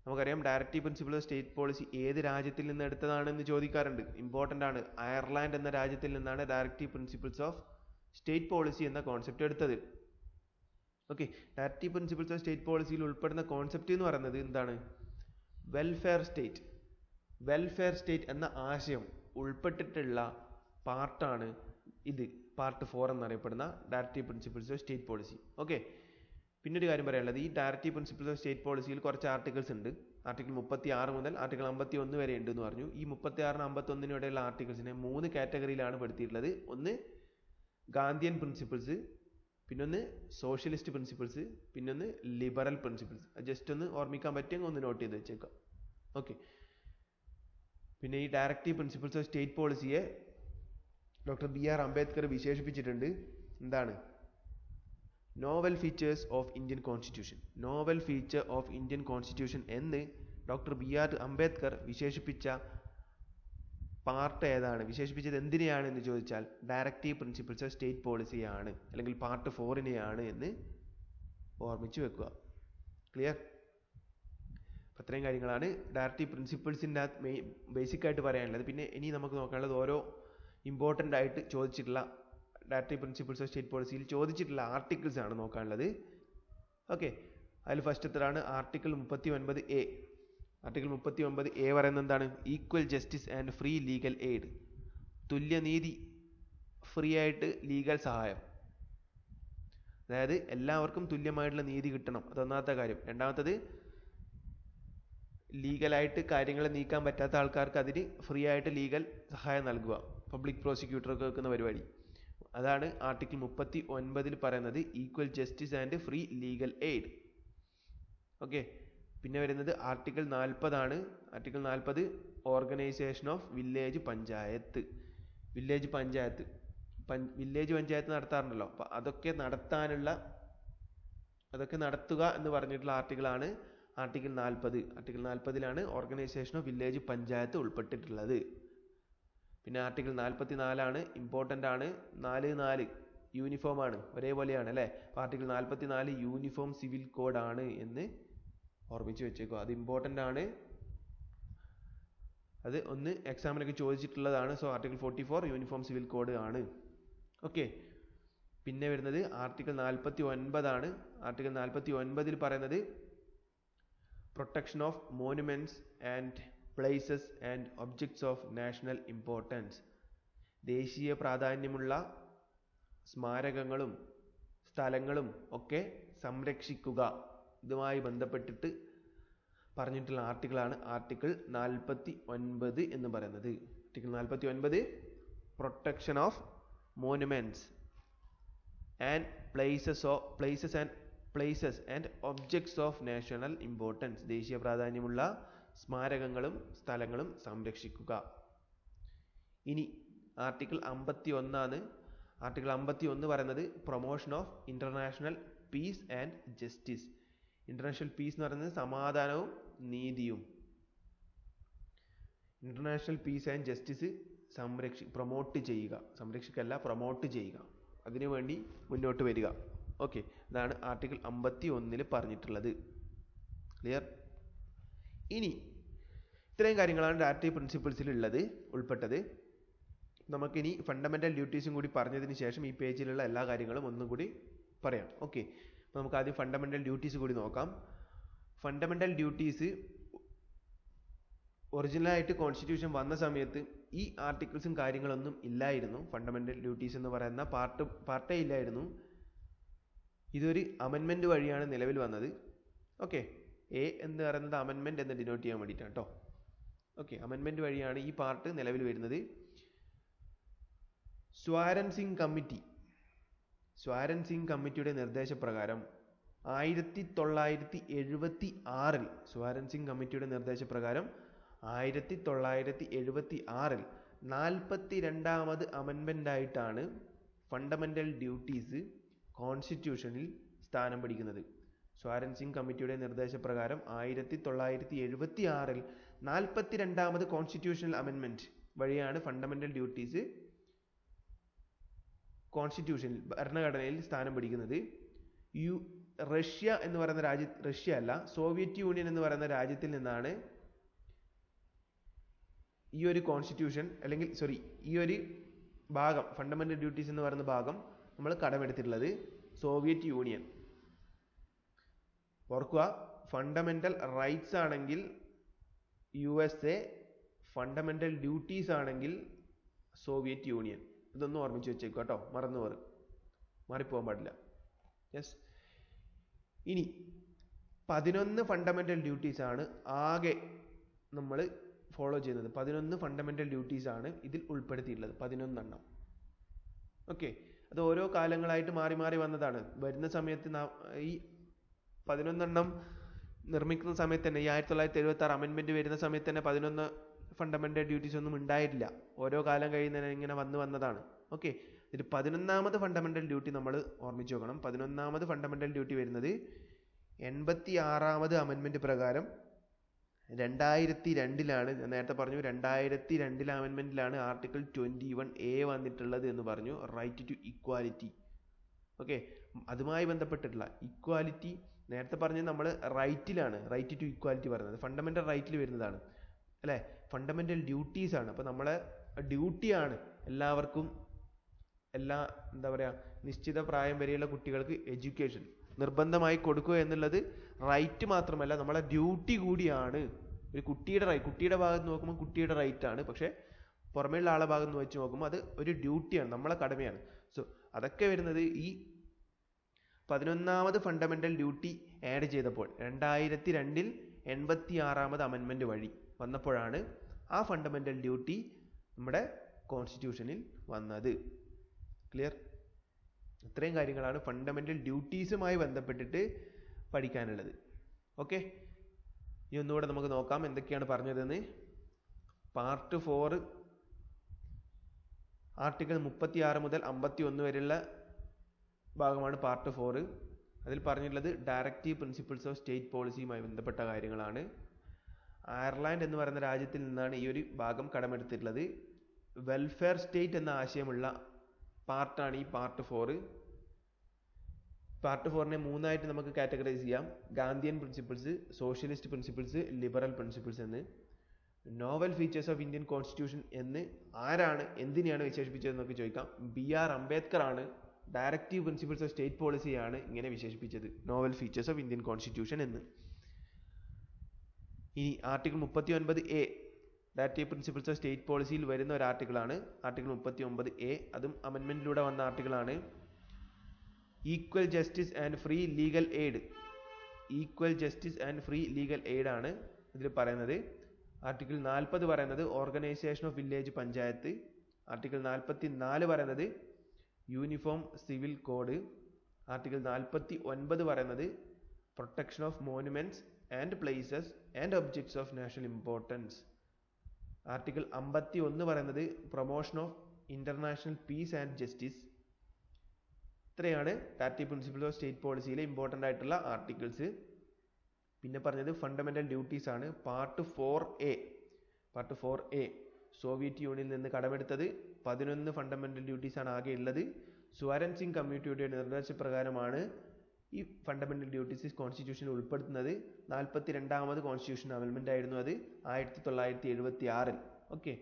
നമുക്കറിയാം directive principle of state policy ഏത് രാജ്യത്തിൽ നിന്ന് എടുത്തതാണെന്ന് ചോദിക്കാറുണ്ട്. ഇമ്പോർട്ടൻ്റ് ആണ്. അയർലാൻഡ് എന്ന രാജ്യത്തിൽ നിന്നാണ് directive principles of state policy എന്ന കോൺസെപ്റ്റ് എടുത്തത്. Okay, directive principles of state പോളിസിയിൽ ഉൾപ്പെടുന്ന കോൺസെപ്റ്റ് എന്ന് പറയുന്നത് എന്താണ്? Welfare state. വെൽഫെയർ സ്റ്റേറ്റ് എന്ന ആശയം ഉൾപ്പെട്ടിട്ടുള്ള പാർട്ടാണ് ഇത്, പാർട്ട് 4 എന്നറിയപ്പെടുന്ന directive principles of state policy. Okay, പിന്നെ ഒരു കാര്യം പറയാനുള്ളത്, ഈ ഡയറക്റ്റീവ് പ്രിൻസിപ്പിൾസ് ഓഫ് സ്റ്റേറ്റ് പോളിസിയിൽ കുറച്ച് ആർട്ടിക്കിൾസ് ഉണ്ട്. ആർട്ടിക്കിൾ 36 മുതൽ ആർട്ടിക്കിൾ 51 വരെ ഉണ്ട് എന്ന് പറഞ്ഞു. ഈ 36 51 ഇടയിലുള്ള ആർട്ടിക്കിൾസിനെ 3 കാറ്റഗറിയിലാണ് പെടുത്തിയിട്ടുള്ളത്. ഒന്ന് ഗാന്ധിയൻ പ്രിൻസിപ്പിൾസ്, പിന്നൊന്ന് സോഷ്യലിസ്റ്റ് പ്രിൻസിപ്പിൾസ്, പിന്നൊന്ന് ലിബറൽ പ്രിൻസിപ്പിൾസ്. ജസ്റ്റ് ഒന്ന് ഓർമ്മിക്കാൻ പറ്റുമെങ്കിൽ ഒന്ന് നോട്ട് ചെയ്ത് വെച്ചേക്കാം. ഓക്കെ, പിന്നെ ഈ ഡയറക്റ്റീവ് പ്രിൻസിപ്പിൾസ് ഓഫ് സ്റ്റേറ്റ് പോളിസിയെ ഡോക്ടർ BR അംബേദ്കർ വിശേഷിപ്പിച്ചിട്ടുണ്ട്. എന്താണ്? Novel features of Indian constitution. Novel feature of Indian constitution എന്ന് ഡോക്ടർ BR അംബേദ്കർ വിശേഷിപ്പിച്ച പാർട്ട് ഏതാണ്? വിശേഷിപ്പിച്ചത് എന്തിനെയാണ് എന്ന് ചോദിച്ചാൽ ഡയറക്റ്റീവ് പ്രിൻസിപ്പിൾസ് ഓഫ് സ്റ്റേറ്റ് പോളിസിയാണ്, അല്ലെങ്കിൽ പാർട്ട് 4നെയാണ് എന്ന് ഓർമ്മിച്ച് വെക്കുക. ക്ലിയർ? അത്രയും കാര്യങ്ങളാണ് ഡയറക്റ്റീവ് പ്രിൻസിപ്പിൾസിൻ്റെ ബേസിക് ആയിട്ട് പറയാനുള്ളത്. പിന്നെ ഇനി നമുക്ക് നോക്കാനുള്ളത് ഓരോ ഇമ്പോർട്ടൻ്റ് ആയിട്ട് ചോദിച്ചിട്ടുള്ള ഡയറക്റ്റീവ് പ്രിൻസിപ്പിൾസ് ഓഫ് സ്റ്റേറ്റ് പോളിസിയിൽ ചോദിച്ചിട്ടുള്ള ആർട്ടിക്കിൾസ് ആണ് നോക്കാനുള്ളത്. ഓക്കെ, അതിൽ ഫസ്റ്റത്തേതാണ് ആർട്ടിക്കിൾ 39A. ആർട്ടിക്കിൾ 39A പറയുന്നത് എന്താണ്? Equal justice and free legal aid. തുല്യനീതി, ഫ്രീ ആയിട്ട് ലീഗൽ സഹായം. അതായത് എല്ലാവർക്കും തുല്യമായിട്ടുള്ള നീതി കിട്ടണം, അതൊന്നാമത്തെ കാര്യം. രണ്ടാമത്തത് ലീഗലായിട്ട് കാര്യങ്ങൾ നീക്കാൻ പറ്റാത്ത ആൾക്കാർക്ക് അതിന് ഫ്രീ ആയിട്ട് ലീഗൽ സഹായം നൽകുക, പബ്ലിക് പ്രോസിക്യൂട്ടർക്ക് വെക്കുന്ന പരിപാടി. അതാണ് ആർട്ടിക്കിൾ 39 പറയുന്നത്, equal justice and free legal aid. Okay, പിന്നെ വരുന്നത് ആർട്ടിക്കിൾ 40 ആണ്. Article 40 organisation of village panchayat. Village panchayat നടത്താറുണ്ടല്ലോ, അപ്പോൾ അതൊക്കെ നടത്തുക എന്ന് പറഞ്ഞിട്ടുള്ള ആർട്ടിക്കിളാണ് ആർട്ടിക്കിൾ 40. ആർട്ടിക്കിൾ 40ലാണ് ഓർഗനൈസേഷൻ ഓഫ് വില്ലേജ് പഞ്ചായത്ത് ഉൾപ്പെട്ടിട്ടുള്ളത്. പിന്നെ ആർട്ടിക്കിൾ 44 ഇമ്പോർട്ടൻ്റ് ആണ്. 4 യൂണിഫോം ആണ്, ഒരേപോലെയാണ് അല്ലേ. അപ്പോൾ ആർട്ടിക്കിൾ 44 യൂണിഫോം സിവിൽ കോഡ് ആണ് എന്ന് ഓർമ്മിച്ച് വെച്ചേക്കുക. അത് ഇമ്പോർട്ടൻ്റ് ആണ്. അത് ഒന്ന് എക്സാമിനൊക്കെ ചോദിച്ചിട്ടുള്ളതാണ്. So article 44 uniform civil code ആണ്. ഓക്കെ, പിന്നെ വരുന്നത് ആർട്ടിക്കിൾ 49 ആണ്. ആർട്ടിക്കിൾ 49 പറയുന്നത് protection of monuments and places and objects of national importance. ദേശീയ പ്രാധാന്യമുള്ള സ്മാരകങ്ങളും സ്ഥലങ്ങളും ഒക്കെ സംരക്ഷിക്കുക. ഇതുമായി ബന്ധപ്പെട്ടിട്ട് പറഞ്ഞിട്ടുള്ള ആർട്ടിക്കിളാണ് ആർട്ടിക്കിൾ 49 എന്ന് പറയുന്നത്. Article 49 protection of monuments and places and objects of national importance. ദേശീയ പ്രാധാന്യമുള്ള സ്മാരകങ്ങളും സ്ഥലങ്ങളും സംരക്ഷിക്കുക. ഇനി ആർട്ടിക്കിൾ 51 ആർട്ടിക്കിൾ 51 പറയുന്നത് promotion of international peace and justice. International peace എന്ന് പറയുന്നത് സമാധാനവും നീതിയും. International peace and justice promote ചെയ്യുക, സംരക്ഷിക്കല്ല പ്രൊമോട്ട് ചെയ്യുക, അതിനുവേണ്ടി മുന്നോട്ട് വരിക. ഓക്കെ, ഇതാണ് ആർട്ടിക്കിൾ 51 പറഞ്ഞിട്ടുള്ളത്. ക്ലിയർ? ഇനി ഇത്രയും കാര്യങ്ങളാണ് ഡയറക്റ്റീവ് പ്രിൻസിപ്പിൾസിൽ ഉൾപ്പെട്ടത്. നമുക്കിനി ഫണ്ടമെന്റൽ ഡ്യൂട്ടീസും കൂടി പറഞ്ഞതിന് ശേഷം ഈ പേജിലുള്ള എല്ലാ കാര്യങ്ങളും ഒന്നും കൂടി പറയാം. ഓക്കെ, അപ്പോൾ നമുക്ക് ആദ്യം ഫണ്ടമെന്റൽ ഡ്യൂട്ടീസ് കൂടി നോക്കാം. ഫണ്ടമെന്റൽ ഡ്യൂട്ടീസ് ഒറിജിനലായിട്ട് കോൺസ്റ്റിറ്റ്യൂഷൻ വന്ന സമയത്ത് ഈ ആർട്ടിക്കിൾസും കാര്യങ്ങളൊന്നും ഇല്ലായിരുന്നു. ഫണ്ടമെന്റൽ ഡ്യൂട്ടീസ് എന്ന് പറയുന്ന പാർട്ടേ ഇല്ലായിരുന്നു. ഇതൊരു അമെൻമെന്റ് വഴിയാണ് നിലവിൽ വന്നത്. ഓക്കെ, എ എന്ന് പറയുന്നത് അമെൻമെന്റ് എന്ന് ഡിനോട്ട് ചെയ്യാൻ വേണ്ടിയിട്ടാണ് കേട്ടോ. ഓക്കെ, അമെൻമെന്റ് വഴിയാണ് ഈ പാർട്ട് നിലവിൽ വരുന്നത്. സ്വാരൻ സിംഗ് കമ്മിറ്റിയുടെ നിർദ്ദേശപ്രകാരം 1976 സ്വാരൻ സിംഗ് കമ്മിറ്റിയുടെ നിർദ്ദേശപ്രകാരം 1976 42ാമത് അമെൻമെന്റ് ആയിട്ടാണ് ഫണ്ടമെന്റൽ ഡ്യൂട്ടീസ് കോൺസ്റ്റിറ്റ്യൂഷനിൽ സ്ഥാനം പിടിക്കുന്നത്. സ്വാരൻ സിംഗ് കമ്മിറ്റിയുടെ നിർദ്ദേശപ്രകാരം 1976 42ാമത് കോൺസ്റ്റിറ്റ്യൂഷണൽ അമെൻമെന്റ് വഴിയാണ് ഫണ്ടമെന്റൽ ഡ്യൂട്ടീസ് കോൺസ്റ്റിറ്റ്യൂഷനിൽ ഭരണഘടനയിൽ സ്ഥാനം പിടിക്കുന്നത്. റഷ്യ എന്ന് പറയുന്ന റഷ്യ അല്ല, സോവിയറ്റ് യൂണിയൻ എന്ന് പറയുന്ന രാജ്യത്തിൽ നിന്നാണ് ഈ ഒരു കോൺസ്റ്റിറ്റ്യൂഷൻ അല്ലെങ്കിൽ ഈ ഒരു ഭാഗം ഫണ്ടമെന്റൽ ഡ്യൂട്ടീസ് എന്ന് പറയുന്ന ഭാഗം നമ്മൾ കടമെടുത്തിട്ടുള്ളത്. Soviet Union. ഓർക്കുക, ഫണ്ടമെന്റൽ റൈറ്റ്സ് ആണെങ്കിൽ USA, ഫണ്ടമെന്റൽ ഡ്യൂട്ടീസ് ആണെങ്കിൽ സോവിയറ്റ് യൂണിയൻ. ഇതൊന്നും ഓർമ്മിച്ച് വെച്ചേക്കുക കേട്ടോ, മാറിപ്പോകാൻ പാടില്ല. യെസ്. ഇനി 11 ഫണ്ടമെന്റൽ ഡ്യൂട്ടീസ് ആണ് ആകെ നമ്മൾ ഫോളോ ചെയ്യുന്നത്. 11 ഫണ്ടമെന്റൽ ഡ്യൂട്ടീസ് ആണ് ഇതിൽ ഉൾപ്പെടുത്തിയിട്ടുള്ളത്. 11 എണ്ണം. ഓക്കെ, അത് ഓരോ കാലങ്ങളായിട്ട് മാറി മാറി വന്നതാണ്. വരുന്ന സമയത്ത് ഈ 11 എണ്ണം നിർമ്മിക്കുന്ന സമയത്ത് തന്നെ, ഈ 1976 അമെൻമെന്റ് വരുന്ന സമയത്ത് തന്നെ 11 ഫണ്ടമെന്റൽ ഡ്യൂട്ടീസ് ഒന്നും ഉണ്ടായിട്ടില്ല. ഓരോ കാലം കഴിയുന്നതിന് ഇങ്ങനെ വന്നതാണ്. ഓക്കെ, ഇതിൽ 11ാമത് ഫണ്ടമെന്റൽ ഡ്യൂട്ടി നമ്മൾ ഓർമ്മിച്ച് നോക്കണം. 11ാമത് ഫണ്ടമെന്റൽ ഡ്യൂട്ടി വരുന്നത് 86ാമത് അമെൻമെന്റ് പ്രകാരം 2002 ഞാൻ നേരത്തെ പറഞ്ഞു. 2002 അമെൻമെന്റിലാണ് ആർട്ടിക്കിൾ 21A വന്നിട്ടുള്ളത് എന്ന് പറഞ്ഞു, റൈറ്റ് ടു ഇക്വാലിറ്റി. ഓക്കെ, അതുമായി ബന്ധപ്പെട്ടിട്ടുള്ള ഇക്വാലിറ്റി നേരത്തെ പറഞ്ഞത് നമ്മൾ റൈറ്റിലാണ്, റൈറ്റ് ടു ഇക്വാലിറ്റി പറയുന്നത് ഫണ്ടമെന്റൽ റൈറ്റിൽ വരുന്നതാണ് അല്ലേ. ഫണ്ടമെന്റൽ ഡ്യൂട്ടീസ് ആണ്. അപ്പോൾ നമ്മളെ ഡ്യൂട്ടിയാണ് എല്ലാവർക്കും, എന്താ പറയുക, നിശ്ചിത പ്രായം വരെയുള്ള കുട്ടികൾക്ക് എഡ്യൂക്കേഷൻ നിർബന്ധമായി കൊടുക്കുക എന്നുള്ളത് റൈറ്റ് മാത്രമല്ല, നമ്മളെ ഡ്യൂട്ടി കൂടിയാണ്. ഒരു കുട്ടിയുടെ ഭാഗത്ത് നോക്കുമ്പോൾ കുട്ടിയുടെ റൈറ്റ് ആണ്, പക്ഷെ പുറമേയുള്ള ആളെ ഭാഗത്ത് വെച്ച് നോക്കുമ്പോൾ അത് ഒരു ഡ്യൂട്ടിയാണ്, നമ്മളെ കടമയാണ്. സോ അതൊക്കെ വരുന്നത് ഈ 11ാമത് ഫണ്ടമെന്റൽ ഡ്യൂട്ടി ആഡ് ചെയ്തപ്പോൾ 2002 86ാമത് അമെൻമെന്റ് വഴി വന്നപ്പോഴാണ് ആ ഫണ്ടമെന്റൽ ഡ്യൂട്ടി നമ്മുടെ കോൺസ്റ്റിറ്റ്യൂഷനിൽ വന്നത്. ക്ലിയർ? ഇത്രയും കാര്യങ്ങളാണ് ഫണ്ടമെന്റൽ ഡ്യൂട്ടീസുമായി ബന്ധപ്പെട്ടിട്ട് പഠിക്കാനുള്ളത്. ഓക്കെ, ഇനി ഒന്നുകൂടെ നമുക്ക് നോക്കാം എന്തൊക്കെയാണ് പറഞ്ഞതെന്ന്. പാർട്ട് 4 ആർട്ടിക്കിൾ 36 മുതൽ 51 വരെയുള്ള ഭാഗമാണ് പാർട്ട് 4. അതിൽ പറഞ്ഞിട്ടുള്ളത് ഡയറക്റ്റീവ് പ്രിൻസിപ്പിൾസ് ഓഫ് സ്റ്റേറ്റ് പോളിസിയുമായി ബന്ധപ്പെട്ട കാര്യങ്ങളാണ്. അയർലാൻഡ് എന്ന് പറയുന്ന രാജ്യത്തിൽ നിന്നാണ് ഈ ഒരു ഭാഗം കടമെടുത്തിട്ടുള്ളത്. വെൽഫെയർ സ്റ്റേറ്റ് എന്ന ആശയമുള്ള പാർട്ടാണ് ഈ പാർട്ട് 4. പാർട്ട് 4നെ 3 ആയിട്ട് നമുക്ക് കാറ്റഗറൈസ് ചെയ്യാം. Gandhian principles, socialist principles, liberal principles എന്ന്. Novel features of Indian constitution എന്ന് എന്തിനെയാണ് വിശേഷിപ്പിച്ചതെന്നൊക്കെ ചോദിക്കാം. BR അംബേദ്കർ ആണ് ഡയറക്റ്റീവ് പ്രിൻസിപ്പിൾസ് ഓഫ് സ്റ്റേറ്റ് പോളിസിയാണ് ഇങ്ങനെ വിശേഷിപ്പിച്ചത്, novel features of Indian constitution എന്ന്. ഇനി article 39A directive principles of state പോളിസിയിൽ വരുന്ന ഒരു ആർട്ടിക്കിളാണ് ആർട്ടിക്കിൾ 39A. അതും അമെൻമെന്റിലൂടെ വന്ന ആർട്ടിക്കിളാണ്. Equal justice and free legal aid. Equal justice and free legal aid ആണ് ഇതിൽ പറയുന്നത്. ആർട്ടിക്കിൾ 40 പറയുന്നത് organisation of village panchayat. Article 44 പറയുന്നത് യൂണിഫോം സിവിൽ കോഡ്. ആർട്ടിക്കിൾ 49 പറയുന്നത് protection of monuments and places and objects of national importance. Article 51 പറയുന്നത് promotion of international peace and justice. ഇത്രയാണ് ഡയറക്റ്റീവ് പ്രിൻസിപ്പിൾസ് ഓഫ് സ്റ്റേറ്റ് പോളിസിയിലെ ഇമ്പോർട്ടൻ്റ് ആയിട്ടുള്ള ആർട്ടിക്കിൾസ്. പിന്നെ പറഞ്ഞത് ഫണ്ടമെന്റൽ ഡ്യൂട്ടീസ് ആണ്. പാർട്ട് 4A സോവിയറ്റ് യൂണിയനിൽ നിന്ന് കടമെടുത്തത് 11 ഫണ്ടമെന്റൽ ഡ്യൂട്ടീസ് ആണ് ആകെ ഉള്ളത്. സ്വരൻ സിംഗ് കമ്മിറ്റിയുടെ നിർദ്ദേശപ്രകാരമാണ് ഈ ഫണ്ടമെന്റൽ ഡ്യൂട്ടീസ് കോൺസ്റ്റിറ്റ്യൂഷനിൽ ഉൾപ്പെടുത്തുന്നത്. 42ാമത് കോൺസ്റ്റിറ്റ്യൂഷൻ അമെൻമെന്റ് ആയിരുന്നു അത് 1976. ഓക്കെ,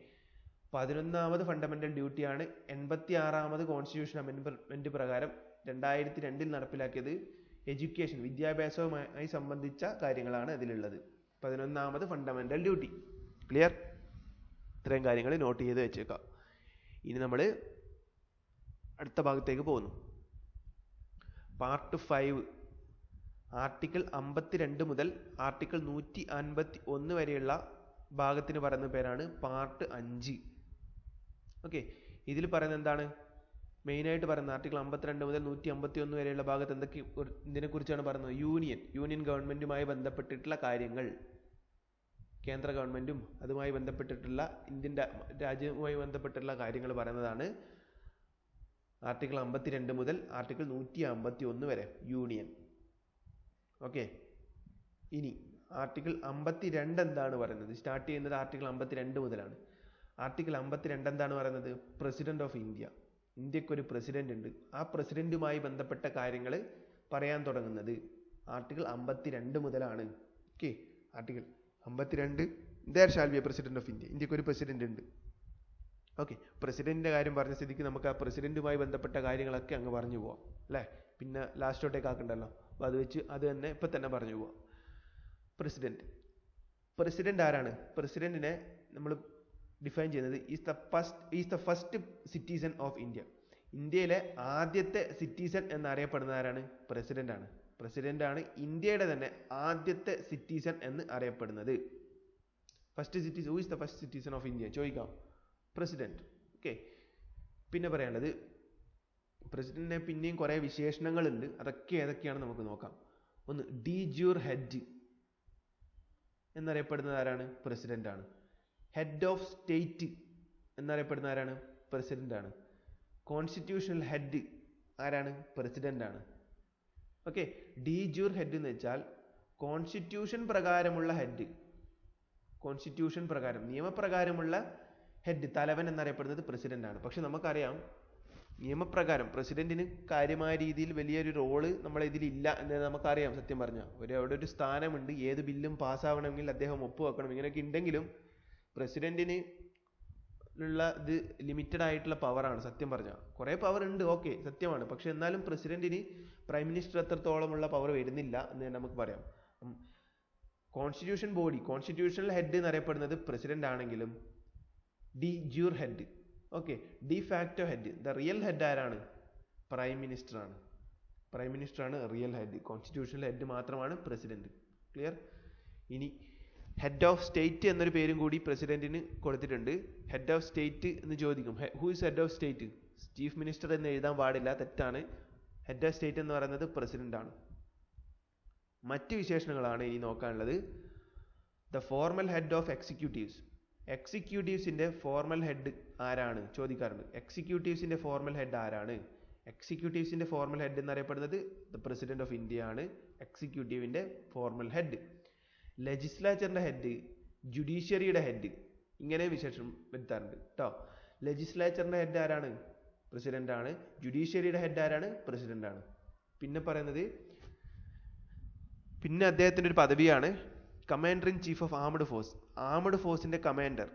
11ാമത് ഫണ്ടമെന്റൽ ഡ്യൂട്ടിയാണ് 86ാമത് കോൺസ്റ്റിറ്റ്യൂഷൻ അമെൻമെന്റ് പ്രകാരം 2002 നടപ്പിലാക്കിയത്. എഡ്യൂക്കേഷൻ, വിദ്യാഭ്യാസവുമായി സംബന്ധിച്ച കാര്യങ്ങളാണ് അതിലുള്ളത്. 11ാമത് ഫണ്ടമെന്റൽ ഡ്യൂട്ടി. ക്ലിയർ? ഇത്രയും കാര്യങ്ങൾ നോട്ട് ചെയ്ത് വെച്ചേക്കാം. ഇനി നമ്മൾ അടുത്ത ഭാഗത്തേക്ക് പോകുന്നു. പാർട്ട് 5 ആർട്ടിക്കിൾ 52 മുതൽ ആർട്ടിക്കിൾ 151 വരെയുള്ള ഭാഗത്തിന് പറയുന്ന പേരാണ് പാർട്ട് 5. ഓക്കെ, ഇതിൽ പറയുന്നത് എന്താണ്? മെയിനായിട്ട് പറയുന്നത് ആർട്ടിക്കിൾ 52 മുതൽ 151 വരെയുള്ള ഭാഗത്ത് ഇതിനെ കുറിച്ചാണ് പറയുന്നത്. യൂണിയൻ ഗവൺമെന്റുമായി ബന്ധപ്പെട്ടിട്ടുള്ള കാര്യങ്ങൾ, കേന്ദ്ര ഗവൺമെന്റും അതുമായി ബന്ധപ്പെട്ടിട്ടുള്ള ഇന്ത്യൻ രാജ്യവുമായി ബന്ധപ്പെട്ടിട്ടുള്ള കാര്യങ്ങൾ പറയുന്നതാണ് ആർട്ടിക്കിൾ 52 മുതൽ ആർട്ടിക്കിൾ 151 വരെ യൂണിയൻ. ഓക്കെ, ഇനി ആർട്ടിക്കിൾ 52 എന്താണ് പറയുന്നത്? സ്റ്റാർട്ട് ചെയ്യുന്നത് ആർട്ടിക്കിൾ 52 മുതലാണ്. ആർട്ടിക്കിൾ 52 എന്താണ് പറയുന്നത്? President of India. ഇന്ത്യക്കൊരു പ്രസിഡന്റ് ഉണ്ട്. ആ പ്രസിഡന്റുമായി ബന്ധപ്പെട്ട കാര്യങ്ങൾ പറയാൻ തുടങ്ങുന്നത് ആർട്ടിക്കിൾ 52 മുതലാണ്. Okay, article 52 there shall be a president of India. ഇന്ത്യക്കൊരു പ്രസിഡന്റ് ഉണ്ട്. ഓക്കെ, പ്രസിഡന്റിന്റെ കാര്യം പറഞ്ഞ സ്ഥിതിക്ക് നമുക്ക് ആ പ്രസിഡന്റുമായി ബന്ധപ്പെട്ട കാര്യങ്ങളൊക്കെ അങ്ങ് പറഞ്ഞു പോവാം അല്ലേ? പിന്നെ ലാസ്റ്റോട്ടേക്ക് ആക്കണ്ടല്ലോ. അപ്പോൾ അത് വെച്ച് അത് തന്നെ ഇപ്പം തന്നെ പറഞ്ഞു പോവാം. പ്രസിഡന്റ് ആരാണ്? പ്രസിഡന്റിനെ നമ്മൾ ഡിഫൈൻ ചെയ്യുന്നത് is the first citizen of India. ഇന്ത്യയിലെ ആദ്യത്തെ സിറ്റിസൺ എന്നറിയപ്പെടുന്ന ആരാണ്? പ്രസിഡന്റ് ആണ്. പ്രസിഡന്റ് ആണ് ഇന്ത്യയുടെ തന്നെ ആദ്യത്തെ സിറ്റിസൺ എന്ന് അറിയപ്പെടുന്നത്. First citizen, who is the first citizen of India ചോദിക്കാം, പ്രസിഡന്റ്. ഓക്കെ, പിന്നെ പറയാനുള്ളത് പ്രസിഡന്റിനെ പിന്നെയും കുറേ വിശേഷണങ്ങളുണ്ട്. അതൊക്കെ ഏതൊക്കെയാണ് നമുക്ക് നോക്കാം. ഒന്ന്, ഡി ജൂർ ഹെഡ് എന്നറിയപ്പെടുന്നത് ആരാണ്? പ്രസിഡന്റ് ആണ്. ഹെഡ് ഓഫ് സ്റ്റേറ്റ് എന്നറിയപ്പെടുന്ന ആരാണ്? പ്രസിഡന്റ് ആണ്. കോൺസ്റ്റിറ്റ്യൂഷണൽ ഹെഡ് ആരാണ്? പ്രസിഡന്റ് ആണ്. ഓക്കെ, ഡി ജൂർ ഹെഡ് എന്ന് വെച്ചാൽ കോൺസ്റ്റിറ്റ്യൂഷൻ പ്രകാരമുള്ള ഹെഡ്, കോൺസ്റ്റിറ്റ്യൂഷൻ പ്രകാരം നിയമപ്രകാരമുള്ള ഹെഡ്, തലവൻ എന്നറിയപ്പെടുന്നത് പ്രസിഡന്റ് ആണ്. പക്ഷെ നമുക്കറിയാം നിയമപ്രകാരം പ്രസിഡന്റിന് കാര്യമായ രീതിയിൽ വലിയൊരു റോള് നമ്മളെ ഇതിലില്ല എന്ന് നമുക്കറിയാം. സത്യം പറഞ്ഞാൽ അവിടെ ഒരു സ്ഥാനമുണ്ട്, ഏത് ബില്ലും പാസ്സാവണമെങ്കിൽ അദ്ദേഹം ഒപ്പുവെക്കണം, ഇങ്ങനെയൊക്കെ ഉണ്ടെങ്കിലും പ്രസിഡന്റിന് ഉള്ള ഇത് ലിമിറ്റഡ് ആയിട്ടുള്ള പവറാണ്. സത്യം പറഞ്ഞാൽ കുറേ പവർ ഉണ്ട്, ഓക്കെ, സത്യമാണ്. പക്ഷെ എന്നാലും പ്രസിഡന്റിന് പ്രൈം മിനിസ്റ്റർ എത്രത്തോളമുള്ള പവർ വരുന്നില്ല എന്ന് നമുക്ക് പറയാം. കോൺസ്റ്റിറ്റ്യൂഷൻ ബോഡി, കോൺസ്റ്റിറ്റ്യൂഷണൽ ഹെഡ് എന്നറിയപ്പെടുന്നത് പ്രസിഡന്റ് ആണെങ്കിലും de jure head, okay, de facto head, the real head ആരാണ്? പ്രൈം മിനിസ്റ്റർ ആണ്. പ്രൈം മിനിസ്റ്റർ ആണ് റിയൽ ഹെഡ്. കോൺസ്റ്റിറ്റ്യൂഷണൽ ഹെഡ് മാത്രമാണ് പ്രസിഡന്റ്. ക്ലിയർ? ഇനി ഹെഡ് ഓഫ് സ്റ്റേറ്റ് എന്നൊരു പേരും കൂടി പ്രസിഡന്റിന് കൊടുത്തിട്ടുണ്ട്. ഹെഡ് ഓഫ് സ്റ്റേറ്റ് എന്ന് ചോദിക്കും. Who is head of state? Chief minister എന്ന് എഴുതാൻ പാടില്ല, തെറ്റാണ്. ഹെഡ് ഓഫ് സ്റ്റേറ്റ് എന്ന് പറയുന്നത് പ്രസിഡന്റ് ആണ്. മറ്റ് വിശേഷണങ്ങളാണ് ഇനി നോക്കാനുള്ളത്. The formal head of executives. എക്സിക്യൂട്ടീവ്സിന്റെ ഫോർമൽ ഹെഡ് ആരാണ് ചോദിക്കാറുണ്ട്. എക്സിക്യൂട്ടീവ്സിന്റെ ഫോർമൽ ഹെഡ് ആരാണ്? എക്സിക്യൂട്ടീവ്സിന്റെ ഫോർമൽ ഹെഡ് എന്നറിയപ്പെടുന്നത് ദ പ്രസിഡന്റ് ഓഫ് ഇന്ത്യ ആണ് എക്സിക്യൂട്ടീവിന്റെ ഫോർമൽ ഹെഡ്. ലെജിസ്ലേച്ചറിന്റെ ഹെഡ്, ജുഡീഷ്യറിയുടെ ഹെഡ്, ഇങ്ങനെ വിശേഷം വരുത്താറുണ്ട് കേട്ടോ. ലെജിസ്ലേച്ചറിന്റെ ഹെഡ് ആരാണ്? പ്രസിഡന്റ് ആണ്. ജുഡീഷ്യറിയുടെ ഹെഡ് ആരാണ്? പ്രസിഡന്റ് ആണ്. പിന്നെ പറയുന്നത്, പിന്നെ അദ്ദേഹത്തിന്റെ ഒരു പദവിയാണ് commander in chief of armed force. Armed ഫോഴ്സിന്റെ കമാൻഡർ,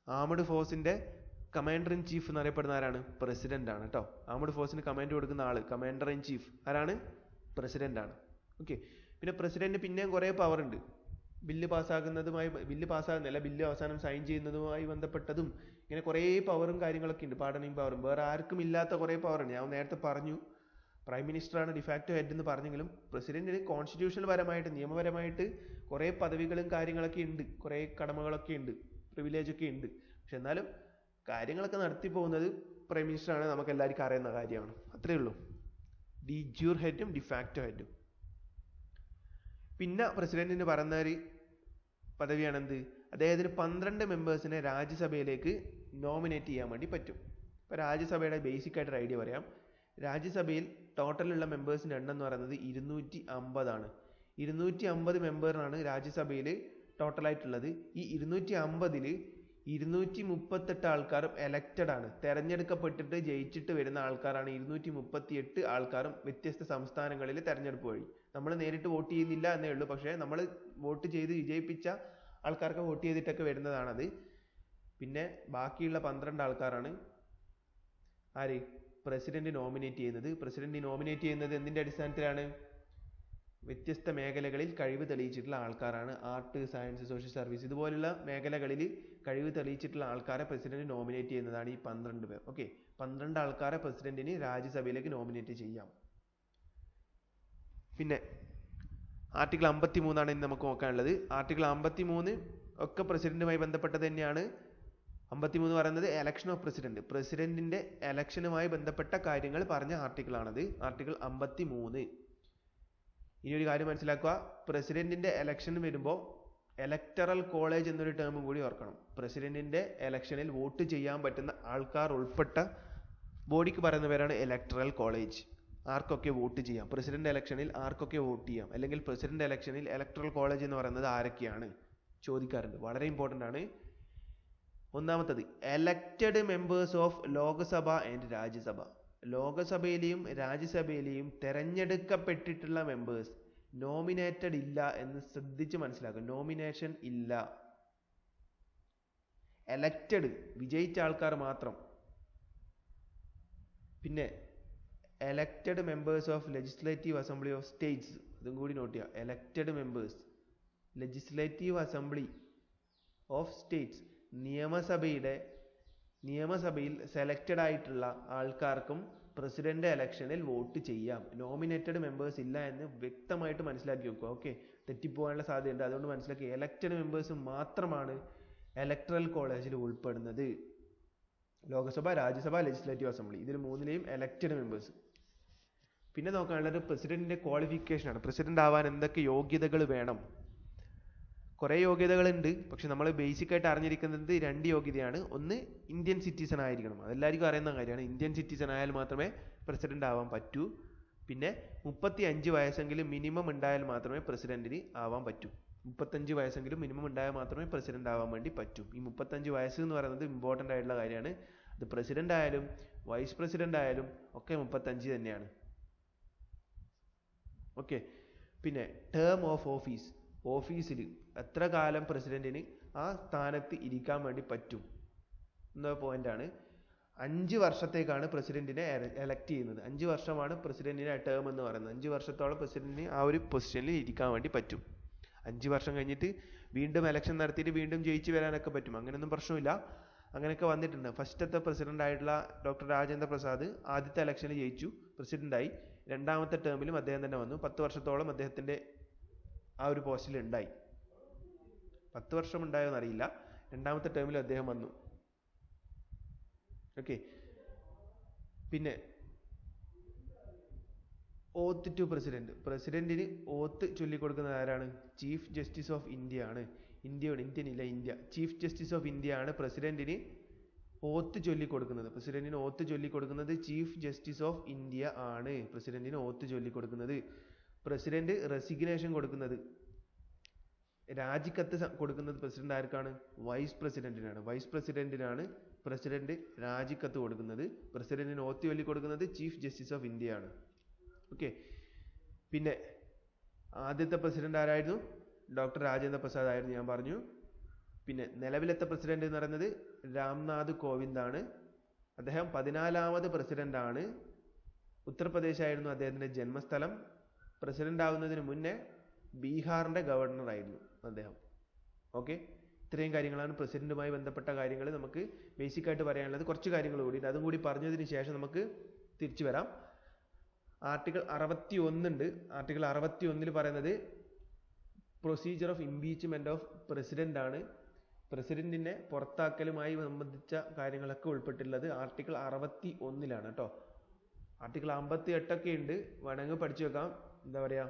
ആർമഡ് ഫോഴ്സിന്റെ കമാൻഡർ ഇൻ ചീഫ് എന്നറിയപ്പെടുന്ന ആരാണ്? പ്രസിഡന്റ് ആണ് കേട്ടോ. ആർമഡ് ഫോഴ്സിന് കമാൻഡ് കൊടുക്കുന്ന ആള് കമാൻഡർ ഇൻ ചീഫ് ആരാണ്? പ്രസിഡന്റ് ആണ്. ഓക്കെ, പിന്നെ പ്രസിഡന്റ് പിന്നെയും കുറേ പവർ ഉണ്ട്. ബില്ല് പാസ്സാകുന്നില്ല, ബില്ല് അവസാനം സൈൻ ചെയ്യുന്നതുമായി ബന്ധപ്പെട്ടതും ഇങ്ങനെ കുറേ പവറും കാര്യങ്ങളൊക്കെ ഉണ്ട്. പാർഡണിങ് പവറും വേറെ ആർക്കും ഇല്ലാത്ത കുറേ പവറുണ്ട്. ഞാൻ നേരത്തെ പറഞ്ഞു പ്രൈം മിനിസ്റ്ററാണ് ഡിഫാക്ടോ ഹെഡ് എന്ന് പറഞ്ഞെങ്കിലും പ്രസിഡന്റിന് കോൺസ്റ്റിറ്റ്യൂഷണൽ പരമായിട്ട് നിയമപരമായിട്ട് കുറേ പദവികളും കാര്യങ്ങളൊക്കെ ഉണ്ട്, കുറേ കടമകളൊക്കെ ഉണ്ട്, പ്രിവിലേജ് ഒക്കെ ഉണ്ട്. പക്ഷെ എന്നാലും കാര്യങ്ങളൊക്കെ നടത്തി പോകുന്നത് പ്രൈം മിനിസ്റ്റർ ആണ്, നമുക്ക് എല്ലാവർക്കും അറിയുന്ന കാര്യമാണ്. അത്രയേ ഉള്ളൂ. ഡി ജൂർ ഹെഡും ഡിഫാക്റ്റോ ഹെഡും. പിന്നെ പ്രസിഡന്റിന് പറയുന്ന ഒരു പദവിയാണ് എന്ത്, അദ്ദേഹത്തിന് 12 മെമ്പേഴ്സിനെ രാജ്യസഭയിലേക്ക് നോമിനേറ്റ് ചെയ്യാൻ വേണ്ടി പറ്റും. ഇപ്പോൾ രാജ്യസഭയുടെ ബേസിക് ആയിട്ടൊരു ഐഡിയ പറയാം. രാജ്യസഭയിൽ ടോട്ടലുള്ള മെമ്പേഴ്സിൻ്റെ എണ്ണം എന്ന് പറയുന്നത് 250 ആണ്. 250 മെമ്പറിനാണ് രാജ്യസഭയിൽ ടോട്ടലായിട്ടുള്ളത്. ഈ 250-ൽ 238 ആൾക്കാരും എലക്റ്റഡ് ആണ്, തെരഞ്ഞെടുക്കപ്പെട്ടിട്ട് ജയിച്ചിട്ട് വരുന്ന ആൾക്കാരാണ്. 238 ആൾക്കാരും വ്യത്യസ്ത സംസ്ഥാനങ്ങളിൽ തെരഞ്ഞെടുപ്പ് വഴി. നമ്മൾ നേരിട്ട് വോട്ട് ചെയ്യുന്നില്ല എന്നേ ഉള്ളൂ, പക്ഷേ നമ്മൾ വോട്ട് ചെയ്ത് വിജയിപ്പിച്ച ആൾക്കാർക്ക് വോട്ട് ചെയ്തിട്ടൊക്കെ വരുന്നതാണത്. പിന്നെ ബാക്കിയുള്ള 12 ആൾക്കാരാണ് ആര്, പ്രസിഡന്റ് നോമിനേറ്റ് ചെയ്യുന്നത്. പ്രസിഡന്റ് നോമിനേറ്റ് ചെയ്യുന്നത് എന്തിൻ്റെ അടിസ്ഥാനത്തിലാണ്? വ്യത്യസ്ത മേഖലകളിൽ കഴിവ് തെളിയിച്ചിട്ടുള്ള ആൾക്കാരാണ്. ആർട്ട്, സയൻസ്, സോഷ്യൽ സർവീസ് ഇതുപോലുള്ള മേഖലകളിൽ കഴിവ് തെളിയിച്ചിട്ടുള്ള ആൾക്കാരെ പ്രസിഡന്റ് നോമിനേറ്റ് ചെയ്യുന്നതാണ് ഈ 12 പേർ. ഓക്കെ, 12 ആൾക്കാരെ പ്രസിഡന്റിന് രാജ്യസഭയിലേക്ക് നോമിനേറ്റ് ചെയ്യാം. പിന്നെ ആർട്ടിക്കിൾ 53 ഇനി നമുക്ക് നോക്കാനുള്ളത്. ആർട്ടിക്കിൾ 53 ഒക്കെ പ്രസിഡന്റുമായി ബന്ധപ്പെട്ടത് തന്നെയാണ്. 53 പറയുന്നത് എലക്ഷൻ ഓഫ് പ്രസിഡന്റ്, പ്രസിഡന്റിന്റെ എലക്ഷനുമായി ബന്ധപ്പെട്ട കാര്യങ്ങൾ പറഞ്ഞ ആർട്ടിക്കിളാണത്. ആർട്ടിക്കിൾ 53. ഇനി ഒരു കാര്യം മനസ്സിലാക്കുക, പ്രസിഡന്റിന്റെ എലക്ഷൻ വരുമ്പോൾ ഇലക്ടറൽ കോളേജ് എന്നൊരു ടേമും കൂടി ഓർക്കണം. പ്രസിഡന്റിന്റെ എലക്ഷനിൽ വോട്ട് ചെയ്യാൻ പറ്റുന്ന ആൾക്കാർ ഉൾപ്പെട്ട ബോഡിക്ക് പറയുന്ന പേരാണ് ഇലക്ടറൽ കോളേജ്. ആർക്കൊക്കെ വോട്ട് ചെയ്യാം, പ്രസിഡന്റ് ഇലക്ഷനിൽ ആർക്കൊക്കെ വോട്ട് ചെയ്യാം, അല്ലെങ്കിൽ പ്രസിഡന്റ് ഇലക്ഷനിൽ ഇലക്ടറൽ കോളേജ് എന്ന് പറയുന്നത് ആരൊക്കെയാണ് ചോദിക്കാറുണ്ട്. വളരെ ഇമ്പോർട്ടൻ്റ് ആണ്. ഒന്നാമത്തത് elected members of Lok Sabha and Rajya Sabha. ലോകസഭയിലെയും രാജ്യസഭയിലെയും തെരഞ്ഞെടുക്കപ്പെട്ടിട്ടുള്ള മെമ്പേഴ്സ്. നോമിനേറ്റഡ് ഇല്ല എന്ന് ശ്രദ്ധിച്ച് മനസ്സിലാക്കുക. നോമിനേഷൻ ഇല്ല, എലക്റ്റഡ് വിജയിച്ച ആൾക്കാർ മാത്രം. പിന്നെ elected members of legislative assembly of States, ഇതും കൂടി നോട്ട് ചെയ്യുക. Elected members legislative assembly of States, നിയമസഭയിൽ സെലക്റ്റഡ് ആയിട്ടുള്ള ആൾക്കാർക്കും പ്രസിഡന്റ് ഇലക്ഷനിൽ വോട്ട് ചെയ്യാം. നോമിനേറ്റഡ് മെമ്പേഴ്സ് ഇല്ല എന്ന് വ്യക്തമായിട്ട് മനസ്സിലാക്കി വെക്കുക. ഓക്കെ, തെറ്റിപ്പോകാനുള്ള സാധ്യതയുണ്ട്, അതുകൊണ്ട് മനസ്സിലാക്കി. എലക്റ്റഡ് മെമ്പേഴ്സ് മാത്രമാണ് ഇലക്ടറൽ കോളേജിൽ ഉൾപ്പെടുന്നത്. ലോകസഭ, രാജ്യസഭ, ലെജിസ്ലേറ്റീവ് അസംബ്ലി, ഇതിൽ മൂന്നിലെയും എലക്റ്റഡ് മെമ്പേഴ്സ്. പിന്നെ നോക്കാനുള്ളത് പ്രസിഡന്റിന്റെ ക്വാളിഫിക്കേഷൻ ആണ്. പ്രസിഡന്റ് ആവാൻ എന്തൊക്കെ യോഗ്യതകൾ വേണം? കുറേ യോഗ്യതകളുണ്ട്, പക്ഷെ നമ്മൾ ബേസിക് ആയിട്ട് അറിഞ്ഞിരിക്കുന്നത് 2 യോഗ്യതയാണ്. ഒന്ന്, ഇന്ത്യൻ സിറ്റിസൺ ആയിരിക്കണം. അതെല്ലാവർക്കും അറിയുന്ന കാര്യമാണ്. ഇന്ത്യൻ സിറ്റിസൺ ആയാൽ മാത്രമേ പ്രസിഡന്റ് ആവാൻ പറ്റൂ. പിന്നെ 35 വയസ്സെങ്കിലും മിനിമം ഉണ്ടായാൽ മാത്രമേ പ്രസിഡന്റിന് ആവാൻ പറ്റൂ. 35 വയസ്സെങ്കിലും മിനിമം ഉണ്ടായാൽ മാത്രമേ പ്രസിഡന്റ് ആവാൻ വേണ്ടി പറ്റൂ. ഈ 35 വയസ്സ് എന്ന് പറയുന്നത് ഇമ്പോർട്ടൻ്റ് ആയിട്ടുള്ള കാര്യമാണ്. അത് പ്രസിഡന്റ് ആയാലും വൈസ് പ്രസിഡന്റ് ആയാലും ഒക്കെ 35 തന്നെയാണ്. ഓക്കെ, പിന്നെ ടേം ഓഫ് ഓഫീസ്, ഓഫീസിൽ എത്ര കാലം പ്രസിഡന്റിന് ആ സ്ഥാനത്ത് ഇരിക്കാൻ വേണ്ടി പറ്റും എന്ന പോയിന്റാണ്. 5 വർഷത്തേക്കാണ് പ്രസിഡന്റിനെ എലക്ട് ചെയ്യുന്നത്. 5 വർഷമാണ് പ്രസിഡന്റിന്റെ ടേം എന്ന് പറയുന്നത്. 5 വർഷത്തോളം പ്രസിഡന്റിന് ആ ഒരു പൊസിഷനിൽ ഇരിക്കാൻ വേണ്ടി പറ്റും. 5 വർഷം കഴിഞ്ഞിട്ട് വീണ്ടും എലക്ഷൻ നടത്തിയിട്ട് വീണ്ടും ജയിച്ചു വരാനൊക്കെ പറ്റും. അങ്ങനെയൊന്നും പ്രശ്നമില്ല. അങ്ങനെയൊക്കെ വന്നിട്ടുണ്ട്. ഫസ്റ്റത്തെ പ്രസിഡന്റ് ആയിട്ടുള്ള ഡോക്ടർ രാജേന്ദ്ര പ്രസാദ് ആദ്യത്തെ ഇലക്ഷനിൽ ജയിച്ചു, പ്രസിഡന്റായി. 2ാമത്തെ ടേമിലും അദ്ദേഹം തന്നെ വന്നു. 10 വർഷത്തോളം അദ്ദേഹത്തിന്റെ ആ ഒരു പോസ്റ്റിൽ ഉണ്ടായി. 10 വർഷം ഉണ്ടായോന്ന് അറിയില്ല. 2ാമത്തെ ടേമിൽ അദ്ദേഹം വന്നു. ഓക്കെ, പിന്നെ ഓത്ത് ടു പ്രസിഡന്റ്. പ്രസിഡന്റിന് ഓത്ത് ചൊല്ലിക്കൊടുക്കുന്നത് ആരാണ്? ചീഫ് ജസ്റ്റിസ് ഓഫ് ഇന്ത്യ ആണ്. India chief justice of India ആണ് പ്രസിഡന്റിന് ഓത്ത് ചൊല്ലിക്കൊടുക്കുന്നത്. ചീഫ് ജസ്റ്റിസ് ഓഫ് ഇന്ത്യ ആണ് പ്രസിഡന്റിന് ഓത്ത് ചൊല്ലിക്കൊടുക്കുന്നത്. പ്രസിഡന്റ് റെസിഗ്നേഷൻ കൊടുക്കുന്നത്, രാജിക്കത്ത് കൊടുക്കുന്നത് പ്രസിഡന്റ് ആർക്കാണ്? വൈസ് പ്രസിഡന്റിനാണ്. വൈസ് പ്രസിഡന്റിനാണ് പ്രസിഡന്റ് രാജിക്കത്ത് കൊടുക്കുന്നത്. പ്രസിഡന്റിന് ഓത്ത് ചൊല്ലിക്കൊടുക്കുന്നത് ചീഫ് ജസ്റ്റിസ് ഓഫ് ഇന്ത്യ ആണ്. ഓക്കെ, പിന്നെ ആദ്യത്തെ പ്രസിഡന്റ് ആരായിരുന്നു? ഡോക്ടർ രാജേന്ദ്ര പ്രസാദ് ആയിരുന്നു, ഞാൻ പറഞ്ഞു. പിന്നെ നിലവിലത്തെ പ്രസിഡന്റ് എന്ന് പറയുന്നത് രാംനാഥ് കോവിന്ദ് ആണ്. അദ്ദേഹം 14ാമത് പ്രസിഡന്റ് ആണ്. ഉത്തർപ്രദേശ് ആയിരുന്നു അദ്ദേഹത്തിന്റെ ജന്മസ്ഥലം. പ്രസിഡന്റ് ആവുന്നതിന് മുന്നേ ബീഹാറിന്റെ ഗവർണർ ആയിരുന്നു അദ്ദേഹം. ഓക്കെ, ഇത്രയും കാര്യങ്ങളാണ് പ്രസിഡന്റുമായി ബന്ധപ്പെട്ട കാര്യങ്ങൾ നമുക്ക് ബേസിക് ആയിട്ട് പറയാനുള്ളത്. കുറച്ച് കാര്യങ്ങൾ കൂടി, അതും കൂടി പറഞ്ഞതിന് ശേഷം നമുക്ക് തിരിച്ചു വരാം. ആർട്ടിക്കിൾ 61 ഉണ്ട്. ആർട്ടിക്കിൾ 61 പറയുന്നത് procedure of impeachment of president ആണ്. പ്രസിഡന്റിനെ പുറത്താക്കലുമായി സംബന്ധിച്ച കാര്യങ്ങളൊക്കെ ഉൾപ്പെട്ടുള്ളത് ആർട്ടിക്കിൾ 61 കേട്ടോ. ആർട്ടിക്കിൾ 58 ഉണ്ട്, വേണമെങ്കിൽ പഠിച്ചു വെക്കാം. എന്താ പറയുക,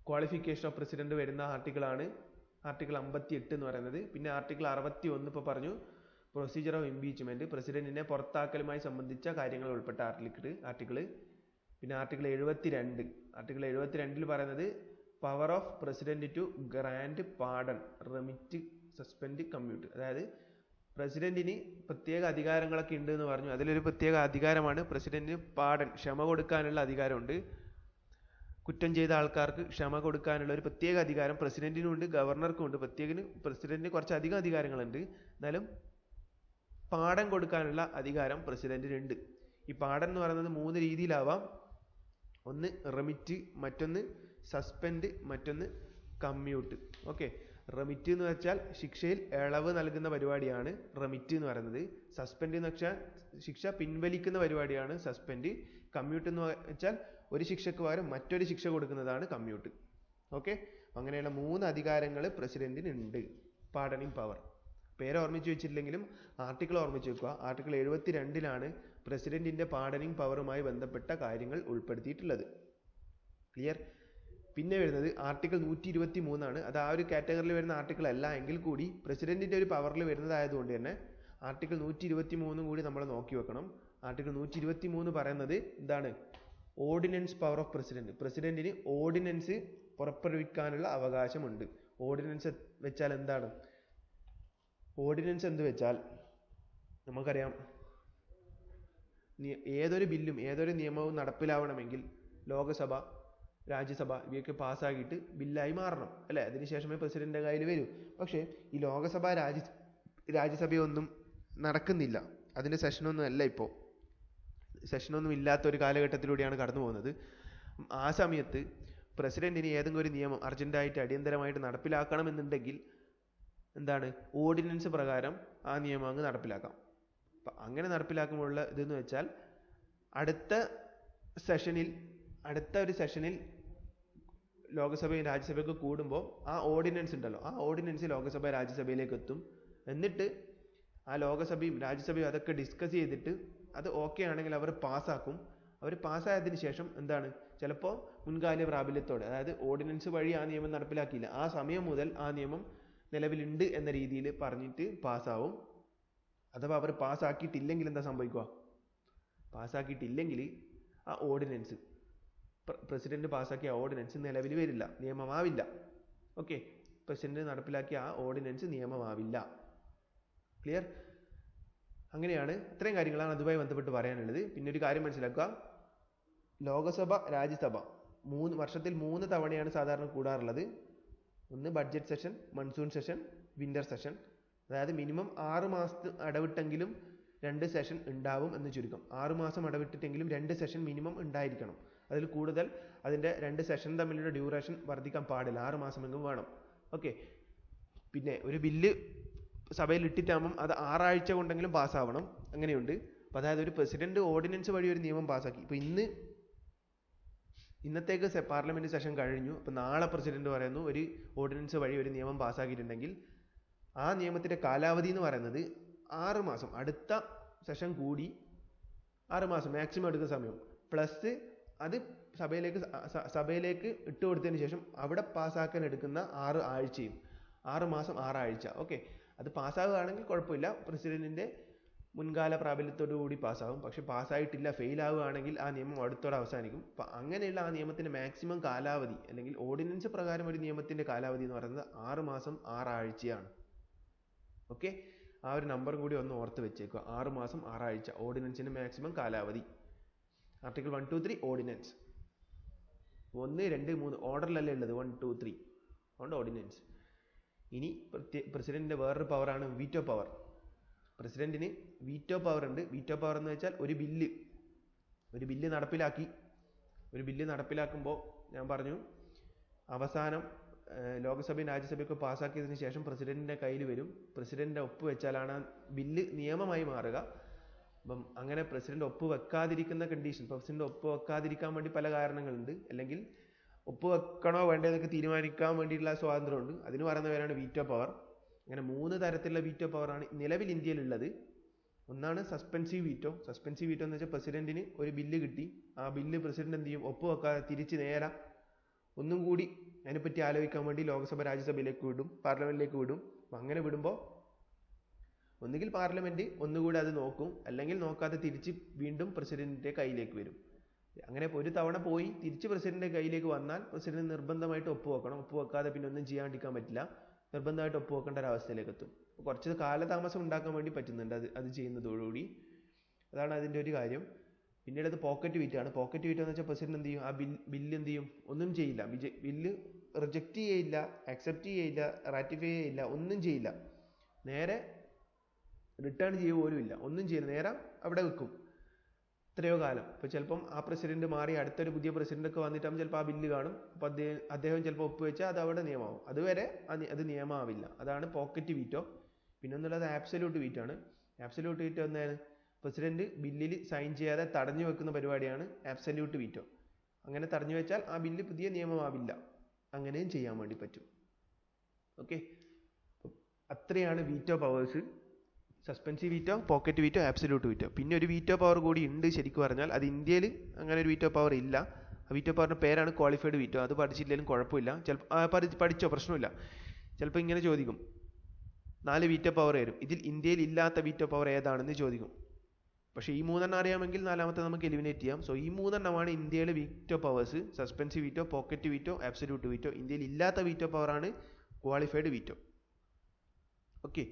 ക്വാളിഫിക്കേഷൻ ഓഫ് പ്രസിഡന്റ് വരുന്ന ആർട്ടിക്കിളാണ് ആർട്ടിക്കിൾ 58 എന്ന് പറയുന്നത്. പിന്നെ ആർട്ടിക്കിൾ 61 ഇപ്പോൾ പറഞ്ഞു, പ്രൊസീജിയർ ഓഫ് ഇംപീച്ച്മെന്റ്, പ്രസിഡന്റിനെ പുറത്താക്കലുമായി സംബന്ധിച്ച കാര്യങ്ങൾ ഉൾപ്പെട്ട ആർട്ടിക്കിൾ. പിന്നെ ആർട്ടിക്കിൾ 72, ആർട്ടിക്കിൾ 72 പറയുന്നത് power of president to grant pardon, remit, suspend, commute. അതായത് പ്രസിഡന്റിന് പ്രത്യേക അധികാരങ്ങളൊക്കെ ഉണ്ട് എന്ന് പറഞ്ഞു. അതിലൊരു പ്രത്യേക അധികാരമാണ് പ്രസിഡന്റിന് പാർഡൺ, ക്ഷമ കൊടുക്കാനുള്ള അധികാരമുണ്ട്. കുറ്റം ചെയ്ത ആൾക്കാർക്ക് ക്ഷമ കൊടുക്കാനുള്ള ഒരു പ്രത്യേക അധികാരം പ്രസിഡന്റിനും ഉണ്ട്, ഗവർണർക്കും ഉണ്ട്. പ്രസിഡന്റിന് കുറച്ചധികം അധികാരങ്ങളുണ്ട്, എന്നാലും പാഠം കൊടുക്കാനുള്ള അധികാരം പ്രസിഡന്റിനുണ്ട്. ഈ പാഠം എന്ന് പറയുന്നത് 3 രീതിയിലാവാം. ഒന്ന് റെമിറ്റ്, മറ്റൊന്ന് സസ്പെൻഡ്, മറ്റൊന്ന് കമ്മ്യൂട്ട്. ഓക്കെ, റെമിറ്റ് എന്ന് വെച്ചാൽ ശിക്ഷയിൽ ഇളവ് നൽകുന്ന പരിപാടിയാണ് റെമിറ്റ് എന്ന് പറയുന്നത്. സസ്പെൻഡ് എന്ന് വെച്ചാൽ ശിക്ഷ പിൻവലിക്കുന്ന പരിപാടിയാണ് സസ്പെൻഡ്. കമ്മ്യൂട്ട് എന്ന് വെച്ചാൽ ഒരു ശിക്ഷക്ക് പകരം മറ്റൊരു ശിക്ഷ കൊടുക്കുന്നതാണ് കമ്മ്യൂട്ട്. ഓക്കെ, അങ്ങനെയുള്ള 3 അധികാരങ്ങൾ പ്രസിഡന്റിന് ഉണ്ട്. പാർഡണിങ് പവർ പേര് ഓർമ്മിച്ച് വെച്ചിട്ടില്ലെങ്കിലും ആർട്ടിക്കിൾ ഓർമ്മിച്ച് വെക്കുക. ആർട്ടിക്കിൾ 72 പ്രസിഡന്റിന്റെ പാർഡണിങ് പവറുമായി ബന്ധപ്പെട്ട കാര്യങ്ങൾ ഉൾപ്പെടുത്തിയിട്ടുള്ളത്. ക്ലിയർ? പിന്നെ വരുന്നത് ആർട്ടിക്കിൾ 123 അത് ആ ഒരു കാറ്റഗറിയിൽ വരുന്ന ആർട്ടിക്കിൾ അല്ല എങ്കിൽ കൂടി പ്രസിഡന്റിന്റെ ഒരു പവറിൽ വരുന്നതായതുകൊണ്ട് തന്നെ ആർട്ടിക്കിൾ 123 കൂടി നമ്മൾ നോക്കി വെക്കണം. ആർട്ടിക്കിൾ 123 പറയുന്നത് എന്താണ്? Ordinance power of president. പ്രസിഡന്റിന് ഓർഡിനൻസ് പുറപ്പെടുവിക്കാനുള്ള അവകാശമുണ്ട്. ഓർഡിനൻസ് വെച്ചാൽ എന്താണ്? ഓർഡിനൻസ് എന്ന് വെച്ചാൽ നമുക്കറിയാം, ഏതൊരു ബില്ലും ഏതൊരു നിയമവും നടപ്പിലാവണമെങ്കിൽ ലോകസഭ, രാജ്യസഭ ഇവയൊക്കെ പാസ്സാക്കിയിട്ട് ബില്ലായി മാറണം അല്ലേ? അതിനുശേഷമേ പ്രസിഡന്റിന്റെ കയ്യിൽ വരൂ. പക്ഷേ ഈ ലോകസഭ, രാജ്യസഭയൊന്നും നടക്കുന്നില്ല. അതിന്റെ സെഷനൊന്നും അല്ല ഇപ്പോൾ. സെഷനൊന്നും ഇല്ലാത്ത ഒരു കാലഘട്ടത്തിലൂടെയാണ് കടന്നു പോകുന്നത്. ആ സമയത്ത് പ്രസിഡന്റിന് ഏതെങ്കിലും ഒരു നിയമം അർജന്റായിട്ട് അടിയന്തരമായിട്ട് നടപ്പിലാക്കണമെന്നുണ്ടെങ്കിൽ എന്താണ്? ഓർഡിനൻസ് പ്രകാരം ആ നിയമം അങ്ങ് നടപ്പിലാക്കാം. അപ്പം അങ്ങനെ നടപ്പിലാക്കുമ്പോഴുള്ള ഇതെന്ന് വെച്ചാൽ അടുത്ത ഒരു സെഷനിൽ ലോകസഭയും രാജ്യസഭയൊക്കെ കൂടുമ്പോൾ ആ ഓർഡിനൻസ് ഉണ്ടല്ലോ, ആ ഓർഡിനൻസ് ലോകസഭ രാജ്യസഭയിലേക്ക് എത്തും. എന്നിട്ട് ആ ലോകസഭയും രാജ്യസഭയും അതൊക്കെ ഡിസ്കസ് ചെയ്തിട്ട് അത് ഓക്കെ ആണെങ്കിൽ അവർ പാസ്സാക്കും. അവർ പാസ്സായതിനു ശേഷം എന്താണ്? ചിലപ്പോൾ മുൻകാല പ്രാബല്യത്തോടെ, അതായത് ഓർഡിനൻസ് വഴി ആ നിയമം നടപ്പിലാക്കിയില്ല, ആ സമയം മുതൽ ആ നിയമം നിലവിലുണ്ട് എന്ന രീതിയിൽ പറഞ്ഞിട്ട് പാസ്സാവും. അഥവാ അവർ പാസ്സാക്കിയിട്ടില്ലെങ്കിൽ എന്താ സംഭവിക്കുക? പാസ്സാക്കിയിട്ടില്ലെങ്കിൽ ആ ഓർഡിനൻസ്, പ്രസിഡന്റ് പാസ്സാക്കിയ ഓർഡിനൻസ് നിലവിൽ വരില്ല, നിയമമാവില്ല. ഓക്കെ, പ്രസിഡന്റ് നടപ്പിലാക്കിയ ആ ഓർഡിനൻസ് നിയമമാവില്ല. ക്ലിയർ? അങ്ങനെയാണ്. ഇത്രയും കാര്യങ്ങളാണ് അതുമായി ബന്ധപ്പെട്ട് പറയാനുള്ളത്. പിന്നെ ഒരു കാര്യം മനസ്സിലാക്കുക, ലോകസഭ, രാജ്യസഭ വർഷത്തിൽ 3 തവണയാണ് സാധാരണ കൂടാറുള്ളത്. ഒന്ന് budget session, monsoon session, winter session. അതായത് മിനിമം 6 മാസത്തെ ഇടവിട്ടെങ്കിലും 2 സെഷൻ ഉണ്ടാവും എന്ന് ചുരുക്കം. 6 മാസം ഇടവിട്ടിട്ടെങ്കിലും 2 സെഷൻ മിനിമം ഉണ്ടായിരിക്കണം. അതിൽ കൂടുതൽ അതിൻ്റെ 2 സെഷൻ തമ്മിലുള്ള ഡ്യൂറേഷൻ വർദ്ധിക്കാൻ പാടില്ല, 6 മാസമെങ്കിലും വേണം. ഓക്കെ, പിന്നെ ഒരു ബില്ല് സഭയിൽ ഇട്ടിട്ടാകുമ്പം അത് 6 ആഴ്ച കൊണ്ടെങ്കിലും പാസ്സാവണം, അങ്ങനെയുണ്ട്. അപ്പം അതായത് ഒരു പ്രസിഡന്റ് ഓർഡിനൻസ് വഴി ഒരു നിയമം പാസ്സാക്കി. ഇപ്പം ഇന്നത്തേക്ക് പാർലമെന്റ് സെഷൻ കഴിഞ്ഞു. അപ്പം നാളെ പ്രസിഡന്റ് പറയുന്നു ഒരു ഓർഡിനൻസ് വഴി ഒരു നിയമം പാസ്സാക്കിയിട്ടുണ്ടെങ്കിൽ ആ നിയമത്തിന്റെ കാലാവധി എന്ന് പറയുന്നത് 6 മാസം. അടുത്ത സെഷൻ കൂടി 6 മാസം മാക്സിമം എടുക്കുന്ന സമയം, പ്ലസ് അത് സഭയിലേക്ക് ഇട്ട് കൊടുത്തതിന് ശേഷം അവിടെ പാസ്സാക്കാൻ എടുക്കുന്ന 6 ആഴ്ചയും, 6 മാസം 6 ആഴ്ച. ഓക്കെ, അത് പാസ്സാവുകയാണെങ്കിൽ കുഴപ്പമില്ല, പ്രസിഡന്റിന്റെ മുൻകാല പ്രാബല്യത്തോടു കൂടി പാസ്സാകും. പക്ഷെ പാസ്സായിട്ടില്ല, ഫെയിൽ ആവുകയാണെങ്കിൽ ആ നിയമം അടുത്തോടെ അവസാനിക്കും. അപ്പം അങ്ങനെയുള്ള ആ നിയമത്തിന്റെ മാക്സിമം കാലാവധി, അല്ലെങ്കിൽ ഓർഡിനൻസ് പ്രകാരം ഒരു നിയമത്തിന്റെ കാലാവധി എന്ന് പറയുന്നത് 6 മാസം 6 ആഴ്ചയാണ്. ഓക്കെ, ആ ഒരു നമ്പറും കൂടി ഒന്ന് ഓർത്ത് വെച്ചേക്കുക. 6 മാസം 6 ആഴ്ച ഓർഡിനൻസിന്റെ മാക്സിമം കാലാവധി. Article 1, 2, 3 ordinance. 1, 2, 3 ഓർഡറിലല്ലേ ഉള്ളത്, 1, 2, 3 അതുകൊണ്ട് ഓർഡിനൻസ്. ഇനി പ്രസിഡന്റിന്റെ വേറൊരു പവറാണ് വീറ്റോ പവർ. പ്രസിഡന്റിന് വീറ്റോ പവർ ഉണ്ട്. വീറ്റോ പവർ എന്ന് വെച്ചാൽ ഒരു ബില്ല് നടപ്പിലാക്കുമ്പോൾ ഞാൻ പറഞ്ഞു അവസാനം ലോകസഭയും രാജ്യസഭയൊക്കെ പാസ്സാക്കിയതിനു ശേഷം പ്രസിഡന്റിന്റെ കയ്യിൽ വരും. പ്രസിഡന്റിന്റെ ഒപ്പ് വെച്ചാലാണ് ബില്ല് നിയമമായി മാറുക. അപ്പം അങ്ങനെ പ്രസിഡന്റ് ഒപ്പ് വെക്കാതിരിക്കുന്ന കണ്ടീഷൻ, പ്രസിഡന്റ് ഒപ്പ് വെക്കാതിരിക്കാൻ വേണ്ടി പല കാരണങ്ങളുണ്ട്, അല്ലെങ്കിൽ ഒപ്പ് വെക്കണോ വേണ്ടതെന്നൊക്കെ തീരുമാനിക്കാൻ വേണ്ടിയിട്ടുള്ള സ്വാതന്ത്ര്യമുണ്ട്. അതിന് പറയുന്ന പേരാണ് വീറ്റോ പവർ. അങ്ങനെ 3 തരത്തിലുള്ള വീറ്റോ പവറാണ് നിലവിൽ ഇന്ത്യയിലുള്ളത്. ഒന്നാണ് സസ്പെൻസീവ് വീറ്റോ. സസ്പെൻസീവ് വീറ്റോ എന്ന് വെച്ചാൽ പ്രസിഡന്റിന് ഒരു ബില്ല് കിട്ടി, ആ ബില്ല് പ്രസിഡന്റ് എന്ത് ചെയ്യും, ഒപ്പുവെക്കാതെ തിരിച്ച് നേരെ ഒന്നും കൂടി അതിനെപ്പറ്റി ആലോചിക്കാൻ വേണ്ടി ലോക്സഭ രാജ്യസഭയിലേക്ക് വിടും, പാർലമെന്റിലേക്ക് വിടും. അങ്ങനെ വിടുമ്പോൾ ഒന്നുകിൽ പാർലമെന്റ് ഒന്നുകൂടി അത് നോക്കും, അല്ലെങ്കിൽ നോക്കാതെ തിരിച്ച് വീണ്ടും പ്രസിഡന്റിന്റെ കയ്യിലേക്ക് വരും. അങ്ങനെ ഒരു തവണ പോയി തിരിച്ച് പ്രസിഡന്റിന്റെ കയ്യിലേക്ക് വന്നാൽ പ്രസിഡന്റ് നിർബന്ധമായിട്ട് ഒപ്പുവെക്കണം. ഒപ്പുവെക്കാതെ പിന്നെ ഒന്നും ചെയ്യാണ്ടിരിക്കാൻ പറ്റില്ല, നിർബന്ധമായിട്ട് ഒപ്പുവെക്കേണ്ട ഒരു അവസ്ഥയിലേക്ക് എത്തും. കുറച്ച് കാലതാമസം ഉണ്ടാക്കാൻ വേണ്ടി പറ്റുന്നുണ്ട് അത് ചെയ്യുന്നതോടുകൂടി. അതാണ് അതിൻ്റെ ഒരു കാര്യം. പിന്നീട് അത് പോക്കറ്റ് വീറ്റ് ആണ്. പോക്കറ്റ് വീറ്റ് എന്ന് വെച്ചാൽ പ്രസിഡന്റ് എന്ത് ചെയ്യും, ആ ബില്ല് എന്ത് ചെയ്യും, ഒന്നും ചെയ്യില്ല. ബില്ല് റിജക്റ്റ് ചെയ്യില്ല, അക്സെപ്റ്റ് ചെയ്യില്ല, റാറ്റിഫൈ ചെയ്യില്ല, ഒന്നും ചെയ്യില്ല. നേരെ റിട്ടേൺ ചെയ്യുക പോലും ഇല്ല, ഒന്നും ചെയ്യില്ല, നേരെ അവിടെ വെക്കും എത്രയോ കാലം. ഇപ്പോൾ ചിലപ്പം ആ പ്രസിഡന്റ് മാറി അടുത്തൊരു പുതിയ പ്രസിഡന്റ് ഒക്കെ വന്നിട്ടാകുമ്പോൾ ചിലപ്പോൾ ആ ബില്ല് കാണും. അപ്പോൾ അദ്ദേഹം ചിലപ്പോൾ ഒപ്പുവെച്ചാൽ അത് അവിടെ നിയമമാവും. അതുവരെ അത് നിയമമാവില്ല. അതാണ് പോക്കറ്റ് വീറ്റോ. പിന്നെ ഒന്നുള്ളത് ആബ്സല്യൂട്ട് വീറ്റോ ആണ്. ആബ്സല്യൂട്ട് വീറ്റോ എന്താണ്, പ്രസിഡന്റ് ബില്ലിൽ സൈൻ ചെയ്യാതെ തടഞ്ഞു വെക്കുന്ന പരിപാടിയാണ് ആബ്സല്യൂട്ട് വീറ്റോ. അങ്ങനെ തടഞ്ഞു വെച്ചാൽ ആ ബില്ല് പുതിയ നിയമമാവില്ല. അങ്ങനെയും ചെയ്യാൻ വേണ്ടി പറ്റും. ഓക്കെ, അത്രയാണ് veto powers. Suspensive veto, pocket veto, absolute veto. പിന്നെ ഒരു വീറ്റോ പവർ കൂടി ഉണ്ട് ശരിക്കും പറഞ്ഞാൽ. അത് ഇന്ത്യയിൽ അങ്ങനെ ഒരു വീറ്റോ പവർ ഇല്ല. ആ വീറ്റോ പവറിൻ്റെ പേരാണ് ക്വാളിഫൈഡ് വീറ്റോ. അത് പഠിച്ചില്ലെങ്കിലും കുഴപ്പമില്ല, ചിലപ്പോൾ പഠിച്ചോ പ്രശ്നമില്ല. ചിലപ്പോൾ ഇങ്ങനെ ചോദിക്കും, 4 വീറ്റോ പവർ വരും, ഇതിൽ ഇന്ത്യയിൽ ഇല്ലാത്ത വീറ്റോ പവർ ഏതാണെന്ന് ചോദിക്കും. പക്ഷേ ഈ 3 അറിയാമെങ്കിൽ 4ാമത്തെ നമുക്ക് എലിമിനേറ്റ് ചെയ്യാം. സോ ഈ 3 ഇന്ത്യയിലെ veto powers: suspensive veto, pocket veto, absolute veto. ഇന്ത്യയിൽ ഇല്ലാത്ത വീറ്റോ പവറാണ് ക്വാളിഫൈഡ് വീറ്റോ. ഓക്കെ,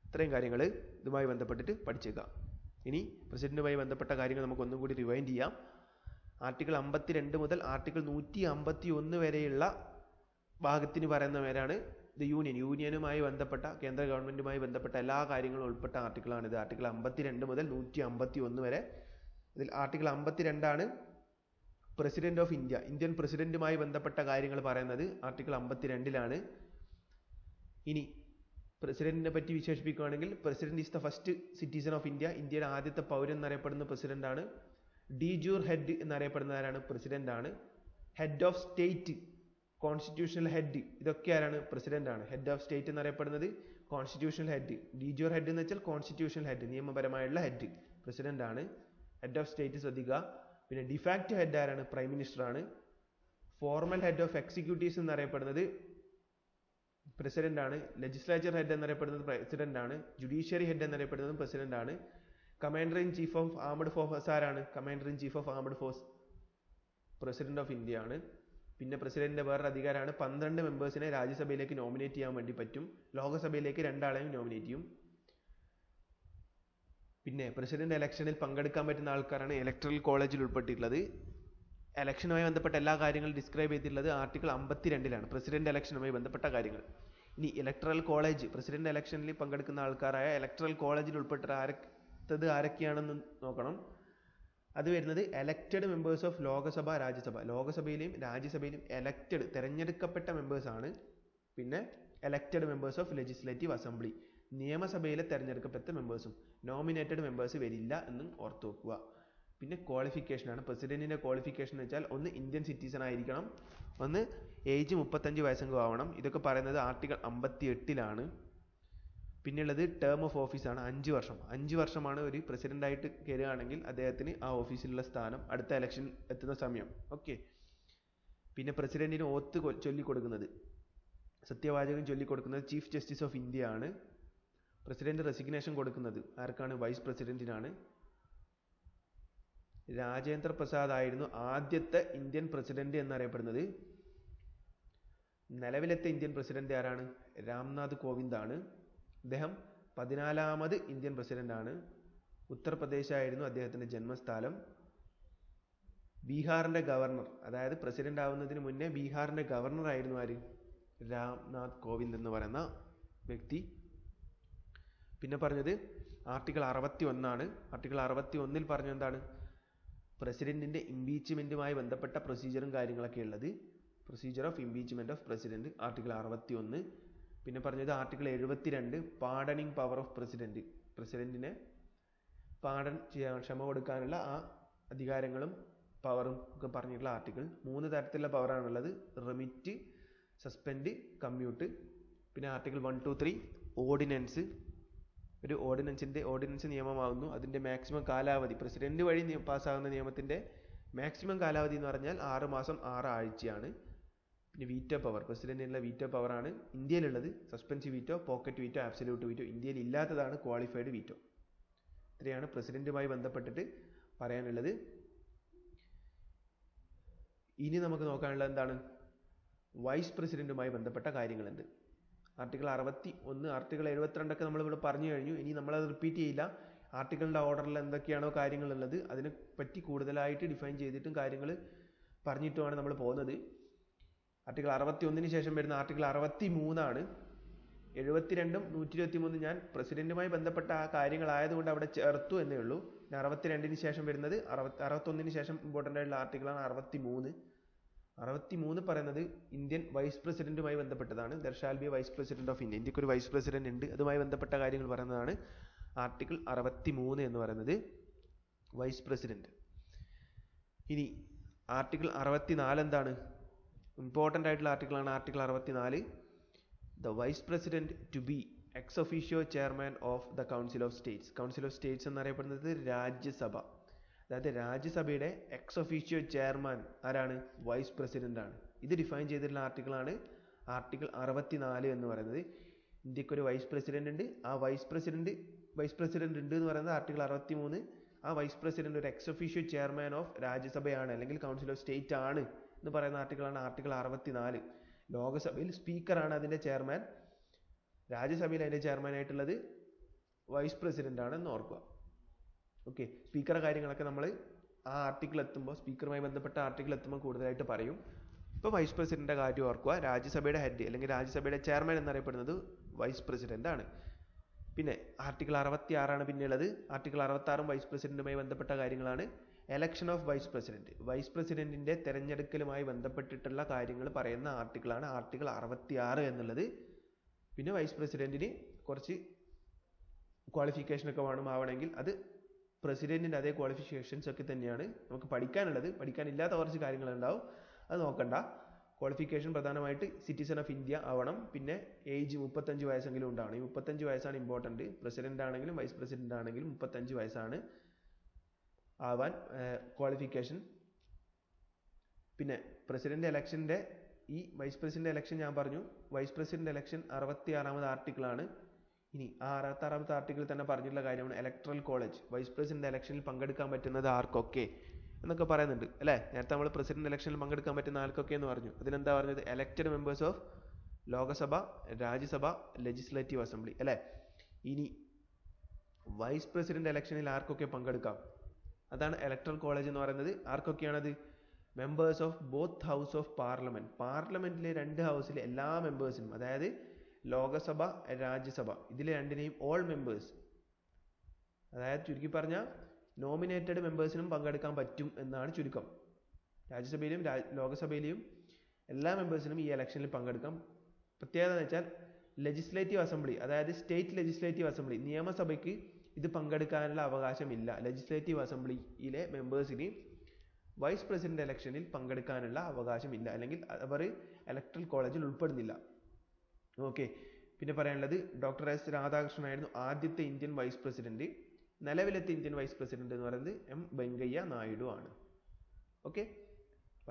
ഇത്രയും കാര്യങ്ങൾ ഇതുമായി ബന്ധപ്പെട്ടിട്ട് പഠിച്ചേക്കാം. ഇനി പ്രസിഡന്റുമായി ബന്ധപ്പെട്ട കാര്യങ്ങൾ നമുക്ക് ഒന്നും കൂടി റിവൈൻഡ് ചെയ്യാം. ആർട്ടിക്കിൾ 52 മുതൽ ആർട്ടിക്കിൾ 151 വരെയുള്ള ഭാഗത്തിന് പറയുന്ന പേരാണ് ദ യൂണിയൻ. യൂണിയനുമായി ബന്ധപ്പെട്ട, കേന്ദ്ര ഗവൺമെന്റുമായി ബന്ധപ്പെട്ട എല്ലാ കാര്യങ്ങളും ഉൾപ്പെട്ട ആർട്ടിക്കിളാണിത്. ആർട്ടിക്കിൾ 52 മുതൽ 151 വരെ. ഇതിൽ article 52 president of India, Indian പ്രസിഡന്റുമായി ബന്ധപ്പെട്ട കാര്യങ്ങൾ പറയുന്നത് ആർട്ടിക്കിൾ 52. ഇനി പ്രസിഡന്റിനെ പറ്റി വിശേഷിപ്പിക്കുകയാണെങ്കിൽ, president is the first citizen of India. ഇന്ത്യയുടെ ആദ്യത്തെ പൗരൻ എന്നറിയപ്പെടുന്ന പ്രസിഡന്റാണ്. ഡി ജൂർ ഹെഡ് എന്നറിയപ്പെടുന്നവരാണ് പ്രസിഡന്റ് ആണ്. Head of state, constitutional head, ഇതൊക്കെ ആരാണ്, പ്രസിഡന്റ് ആണ്. ഹെഡ് ഓഫ് സ്റ്റേറ്റ് എന്നറിയപ്പെടുന്നത് constitutional head. De jure head എന്ന് വെച്ചാൽ കോൺസ്റ്റിറ്റ്യൂഷണൽ ഹെഡ്, നിയമപരമായുള്ള ഹെഡ്, പ്രസിഡന്റ് ആണ്. ഹെഡ് ഓഫ് സ്റ്റേറ്റ് ശ്രദ്ധിക്കുക. പിന്നെ ഡിഫാക്ട് ഹെഡ് ആരാണ്, പ്രൈം മിനിസ്റ്റർ ആണ്. ഫോർമൽ ഹെഡ് ഓഫ് എക്സിക്യൂട്ടീവ്സ് എന്നറിയപ്പെടുന്നത് പ്രസിഡന്റ് ആണ്. ലെജിസ്ലേച്ചർ ഹെഡ് എന്നറിയപ്പെടുന്നത് പ്രസിഡന്റ് ആണ്. ജുഡീഷ്യറി ഹെഡ് എന്നറിയപ്പെടുന്നത് പ്രസിഡന്റ് ആണ്. Commander in chief of armed force ആരാണ്, commander in chief of armed force president of India ആണ്. പിന്നെ പ്രസിഡന്റിന്റെ വേറൊരു അധികാരമാണ് 12 മെമ്പേഴ്സിനെ രാജ്യസഭയിലേക്ക് നോമിനേറ്റ് ചെയ്യാൻ വേണ്ടി പറ്റും. ലോകസഭയിലേക്ക് 2 ആളെയും നോമിനേറ്റ് ചെയ്യും. പിന്നെ പ്രസിഡന്റ് ഇലക്ഷനിൽ പങ്കെടുക്കാൻ പറ്റുന്ന ആൾക്കാരാണ് ഇലക്ടറൽ കോളേജിൽ ഉൾപ്പെട്ടിട്ടുള്ളത്. ഇലക്ഷനുമായി ബന്ധപ്പെട്ട എല്ലാ കാര്യങ്ങളും ഡിസ്ക്രൈബ് ചെയ്തിട്ടുള്ളത് ആർട്ടിക്കിൾ 52 പ്രസിഡന്റ് ഇലക്ഷനുമായി ബന്ധപ്പെട്ട കാര്യങ്ങൾ. ഇനി ഇലക്ടറൽ കോളേജ്, പ്രസിഡന്റ് ഇലക്ഷനിൽ പങ്കെടുക്കുന്ന ആൾക്കാരായ ഇലക്ടറൽ കോളേജിൽ ഉൾപ്പെട്ട ആരൊക്കെയാണെന്ന് നോക്കണം. അത് വരുന്നത് elected members of Lok Sabha, Rajya Sabha. ലോകസഭയിലെയും രാജ്യസഭയിലും എലക്റ്റഡ്, തെരഞ്ഞെടുക്കപ്പെട്ട മെമ്പേഴ്സ് ആണ്. പിന്നെ elected members of legislative assembly, നിയമസഭയിലെ തെരഞ്ഞെടുക്കപ്പെട്ട മെമ്പേഴ്സും. നോമിനേറ്റഡ് മെമ്പേഴ്സ് വരില്ല എന്നും ഓർത്തു വെക്കുക. പിന്നെ ക്വാളിഫിക്കേഷൻ ആണ്. പ്രസിഡന്റിന്റെ ക്വാളിഫിക്കേഷൻ എന്ന് വെച്ചാൽ ഒന്ന് ഇന്ത്യൻ സിറ്റിസൺ ആയിരിക്കണം, ഒന്ന് ഏജ് 35 വയസ്സെങ്കിലും ആവണം. ഇതൊക്കെ പറയുന്നത് ആർട്ടിക്കിൾ 58. പിന്നെയുള്ളത് ടേം ഓഫ് ഓഫീസ് ആണ്, 5 വർഷം. 5 വർഷമാണ് ഒരു പ്രസിഡന്റ് ആയിട്ട് കയറുകയാണെങ്കിൽ അദ്ദേഹത്തിന് ആ ഓഫീസിലുള്ള സ്ഥാനം അടുത്ത ഇലക്ഷൻ എത്തുന്ന സമയം. ഓക്കെ. പിന്നെ പ്രസിഡന്റിന് ഓത്ത് ചൊല്ലിക്കൊടുക്കുന്നത്, സത്യവാചകം ചൊല്ലിക്കൊടുക്കുന്നത് ചീഫ് ജസ്റ്റിസ് ഓഫ് ഇന്ത്യ ആണ്. പ്രസിഡന്റ് റെസിഗ്നേഷൻ കൊടുക്കുന്നത് ആർക്കാണ്, വൈസ് പ്രസിഡന്റിനാണ്. രാജേന്ദ്ര പ്രസാദ് ആയിരുന്നു ആദ്യത്തെ ഇന്ത്യൻ പ്രസിഡന്റ് എന്നറിയപ്പെടുന്നത്. നിലവിലത്തെ ഇന്ത്യൻ പ്രസിഡന്റ് ആരാണ്, രാംനാഥ് കോവിന്ദ് ആണ്. അദ്ദേഹം 14ാമത് ഇന്ത്യൻ പ്രസിഡന്റ് ആണ്. ഉത്തർപ്രദേശ് ആയിരുന്നു അദ്ദേഹത്തിന്റെ ജന്മസ്ഥലം. ബീഹാറിന്റെ ഗവർണർ, അതായത് പ്രസിഡന്റ് ആവുന്നതിന് മുന്നേ ബീഹാറിന്റെ ഗവർണർ ആയിരുന്നു ആര്, രാംനാഥ് കോവിന്ദ് എന്ന് പറയുന്ന വ്യക്തി. പിന്നെ പറഞ്ഞത് ആർട്ടിക്കിൾ 61. ആർട്ടിക്കിൾ 61 പറഞ്ഞ എന്താണ്, പ്രസിഡന്റിന്റെ ഇംപീച്ച്മെന്റുമായി ബന്ധപ്പെട്ട പ്രൊസീജിയറും കാര്യങ്ങളൊക്കെ ഉള്ളത്. Procedure of impeachment of president, article 61. പിന്നെ പറഞ്ഞത് ആർട്ടിക്കിൾ 72, പാർഡണിങ് പവർ ഓഫ് പ്രസിഡന്റ്. പ്രസിഡന്റിനെ പാർഡൺ ചെയ്യാൻ, ക്ഷമ കൊടുക്കാനുള്ള ആ അധികാരങ്ങളും പവറും ഒക്കെ പറഞ്ഞിട്ടുള്ള ആർട്ടിക്കിൾ. 3 തരത്തിലുള്ള പവറാണുള്ളത്, റെമിറ്റ്, സസ്പെൻഡ്, കമ്മ്യൂട്ട്. പിന്നെ ആർട്ടിക്കിൾ 1, 2, 3 ഓർഡിനൻസ് ഓർഡിനൻസ് നിയമമാകുന്നു. അതിൻ്റെ മാക്സിമം കാലാവധി പ്രസിഡന്റ് വഴി പാസ്സാകുന്ന നിയമത്തിൻ്റെ മാക്സിമം കാലാവധി എന്ന് പറഞ്ഞാൽ 6 മാസം 6 ആഴ്ചയാണ്. പിന്നെ വീറ്റോ പവർ, പ്രസിഡന്റിനുള്ള വീറ്റോ പവറാണ് ഇന്ത്യയിലുള്ളത്. Suspensive veto, pocket veto, absolute veto. ഇന്ത്യയിൽ ഇല്ലാത്തതാണ് ക്വാളിഫൈഡ് വീറ്റോ. ഇത്രയാണ് പ്രസിഡന്റുമായി ബന്ധപ്പെട്ടിട്ട് പറയാനുള്ളത്. ഇനി നമുക്ക് നോക്കാനുള്ളത് എന്താണ്? വൈസ് പ്രസിഡന്റുമായി ബന്ധപ്പെട്ട കാര്യങ്ങളുണ്ട്. ആർട്ടിക്കിൾ 61, ആർട്ടിക്കിൾ 72 ഒക്കെ നമ്മളിവിടെ പറഞ്ഞു കഴിഞ്ഞു. ഇനി നമ്മളത് റിപ്പീറ്റ് ചെയ്യില്ല. ആർട്ടിക്കിളിൻ്റെ ഓർഡറിൽ എന്തൊക്കെയാണോ കാര്യങ്ങളുള്ളത് അതിനെ പറ്റി കൂടുതലായിട്ട് ഡിഫൈൻ ചെയ്തിട്ടും കാര്യങ്ങൾ പറഞ്ഞിട്ടുമാണ് നമ്മൾ പോകുന്നത്. ആർട്ടിക്കിൾ 61 ശേഷം വരുന്ന ആർട്ടിക്കിൾ 63 ആണ്. 72ഉം 123 ഞാൻ പ്രസിഡന്റുമായി ബന്ധപ്പെട്ട ആ കാര്യങ്ങളായതുകൊണ്ട് അവിടെ ചേർത്തു എന്നേ ഉള്ളൂ. 62 ശേഷം വരുന്നത് 61 ശേഷം ഇമ്പോർട്ടൻ്റ് ആയിട്ടുള്ള ആർട്ടിക്കിളാണ് 63. 63 പറയുന്നത് ഇന്ത്യൻ വൈസ് പ്രസിഡന്റുമായി ബന്ധപ്പെട്ടതാണ്. There shall be vice president of India. ഇന്ത്യക്ക് ഒരു വൈസ് പ്രസിഡന്റ് ഉണ്ട്. അതുമായി ബന്ധപ്പെട്ട കാര്യങ്ങൾ പറയുന്നതാണ് ആർട്ടിക്കിൾ 63 എന്ന് പറയുന്നത്, വൈസ് പ്രസിഡന്റ്. ഇനി ആർട്ടിക്കിൾ 64 എന്താണ്? ഇമ്പോർട്ടൻ്റ് ആയിട്ടുള്ള ആർട്ടിക്കിളാണ് article 64. The vice president to be ex officio chairman of the council of states. Council of states എന്നറിയപ്പെടുന്നത് രാജ്യസഭ. അതായത് രാജ്യസഭയുടെ എക്സ് ഒഫീഷ്യോ ചെയർമാൻ ആരാണ്? വൈസ് പ്രസിഡന്റ് ആണ്. ഇത് ഡിഫൈൻ ചെയ്തിട്ടുള്ള ആർട്ടിക്കിളാണ് ആർട്ടിക്കിൾ 64 എന്ന് പറയുന്നത്. ഇന്ത്യക്കൊരു വൈസ് പ്രസിഡന്റ് ഉണ്ട്. ആ വൈസ് പ്രസിഡന്റ് ഉണ്ട് എന്ന് പറയുന്നത് ആർട്ടിക്കിൾ 63. ആ വൈസ് പ്രസിഡന്റ് ഒരു എക്സ് ഒഫീഷ്യോ ചെയർമാൻ ഓഫ് രാജ്യസഭയാണ് അല്ലെങ്കിൽ കൗൺസിൽ ഓഫ് സ്റ്റേറ്റ് ആണ് എന്ന് പറയുന്ന ആർട്ടിക്കിളാണ് ആർട്ടിക്കിൾ 64. ലോകസഭയിൽ സ്പീക്കറാണ് അതിൻ്റെ ചെയർമാൻ. രാജ്യസഭയിൽ അതിൻ്റെ ചെയർമാനായിട്ടുള്ളത് വൈസ് പ്രസിഡന്റ് ആണെന്ന് ഓർക്കുക. ഓക്കെ, സ്പീക്കറുടെ കാര്യങ്ങളൊക്കെ നമ്മൾ ആ ആർട്ടിക്കിൾ എത്തുമ്പോൾ, സ്പീക്കറുമായി ബന്ധപ്പെട്ട ആർട്ടിക്കിൾ എത്തുമ്പോൾ കൂടുതലായിട്ട് പറയും. ഇപ്പോൾ വൈസ് പ്രസിഡന്റിന്റെ കാര്യം ഓർക്കുക. രാജ്യസഭയുടെ ഹെഡ് അല്ലെങ്കിൽ രാജ്യസഭയുടെ ചെയർമാൻ എന്നറിയപ്പെടുന്നത് വൈസ് പ്രസിഡന്റ് ആണ്. പിന്നെ ആർട്ടിക്കിൾ 66 ആണ് പിന്നെയുള്ളത്. ആർട്ടിക്കിൾ 66 വൈസ് പ്രസിഡന്റുമായി ബന്ധപ്പെട്ട കാര്യങ്ങളാണ്. Election of vice president, vice പ്രസിഡന്റിന്റെ തെരഞ്ഞെടുക്കലുമായി ബന്ധപ്പെട്ടിട്ടുള്ള കാര്യങ്ങൾ പറയുന്ന ആർട്ടിക്കിളാണ് ആർട്ടിക്കിൾ 66 എന്നുള്ളത്. പിന്നെ വൈസ് പ്രസിഡന്റിന് കുറച്ച് ക്വാളിഫിക്കേഷൻ ഒക്കെ ആവണമെങ്കിൽ അത് പ്രസിഡന്റിന്റെ അതേ ക്വാളിഫിക്കേഷൻസ് ഒക്കെ തന്നെയാണ് നമുക്ക് പഠിക്കാനുള്ളത്. പഠിക്കാനില്ലാത്ത കുറച്ച് കാര്യങ്ങളുണ്ടാവും, അത് നോക്കണ്ട. ക്വാളിഫിക്കേഷൻ പ്രധാനമായിട്ട് സിറ്റിസൺ ഓഫ് ഇന്ത്യ ആവണം. പിന്നെ ഏജ് 35 വയസ്സെങ്കിലും ഉണ്ടാവണം. ഈ 35 വയസ്സാണ് ഇമ്പോർട്ടൻറ്റ്. പ്രസിഡന്റ് ആണെങ്കിലും വൈസ് പ്രസിഡന്റ് ആണെങ്കിലും 35 വയസ്സാണ് ആവാൻ ക്വാളിഫിക്കേഷൻ. പിന്നെ പ്രസിഡന്റ് ഇലക്ഷൻ്റെ ഈ വൈസ് പ്രസിഡന്റ് ഇലക്ഷൻ ഞാൻ പറഞ്ഞു. വൈസ് പ്രസിഡന്റ് ഇലക്ഷൻ 66ാമത് ആർട്ടിക്കിളാണ്. ഇനി ആ 66ാമത്തെ ആർട്ടിക്കിൾ തന്നെ പറഞ്ഞിട്ടുള്ള കാര്യമാണ് ഇലക്ട്രൽ കോളേജ്. വൈസ് പ്രസിഡന്റ് ഇലക്ഷനിൽ പങ്കെടുക്കാൻ പറ്റുന്നത് ആർക്കൊക്കെ എന്നൊക്കെ പറയുന്നുണ്ട് അല്ലേ. നേരത്തെ നമ്മൾ പ്രസിഡന്റ് ഇലക്ഷനിൽ പങ്കെടുക്കാൻ പറ്റുന്ന ആൾക്കൊക്കെ എന്ന് പറഞ്ഞു. അതിനെന്താ പറഞ്ഞത്? Elected members of Lok Sabha, Rajya Sabha, legislative assembly അല്ലേ. ഇനി വൈസ് പ്രസിഡന്റ് ഇലക്ഷനിൽ ആർക്കൊക്കെ പങ്കെടുക്കാം? അതാണ് ഇലക്ട്രൽ കോളേജ് എന്ന് പറയുന്നത്. ആർക്കൊക്കെയാണത്? Members of both house of parliament. പാർലമെന്റിലെ 2 ഹൗസിലെ എല്ലാ മെമ്പേഴ്സിനും, അതായത് ലോകസഭ, രാജ്യസഭ, ഇതിലെ രണ്ടിനെയും ഓൾ മെമ്പേഴ്സ്, അതായത് ചുരുക്കി പറഞ്ഞാൽ നോമിനേറ്റഡ് മെമ്പേഴ്സിനും പങ്കെടുക്കാൻ പറ്റും എന്നാണ് ചുരുക്കം. രാജ്യസഭയിലും ലോകസഭയിലെയും എല്ലാ മെമ്പേഴ്സിനും ഈ ഇലക്ഷനിൽ പങ്കെടുക്കാം. പ്രത്യേകത എന്ന് വെച്ചാൽ ലെജിസ്ലേറ്റീവ് അസംബ്ലി, അതായത് സ്റ്റേറ്റ് ലെജിസ്ലേറ്റീവ് അസംബ്ലി, നിയമസഭയ്ക്ക് ഇത് പങ്കെടുക്കാനുള്ള അവകാശമില്ല. ലെജിസ്ലേറ്റീവ് അസംബ്ലിയിലെ മെമ്പേഴ്സിന് വൈസ് പ്രസിഡന്റ് ഇലക്ഷനിൽ പങ്കെടുക്കാനുള്ള അവകാശമില്ല, അല്ലെങ്കിൽ അവർ ഇലക്ട്രൽ കോളേജിൽ ഉൾപ്പെടുന്നില്ല. ഓക്കെ, പിന്നെ പറയാനുള്ളത് ഡോക്ടർ എസ് രാധാകൃഷ്ണനായിരുന്നു ആദ്യത്തെ ഇന്ത്യൻ വൈസ് പ്രസിഡന്റ്. നിലവിലത്തെ ഇന്ത്യൻ വൈസ് പ്രസിഡന്റ് എന്ന് പറയുന്നത് എം വെങ്കയ്യ നായിഡു ആണ്. ഓക്കെ,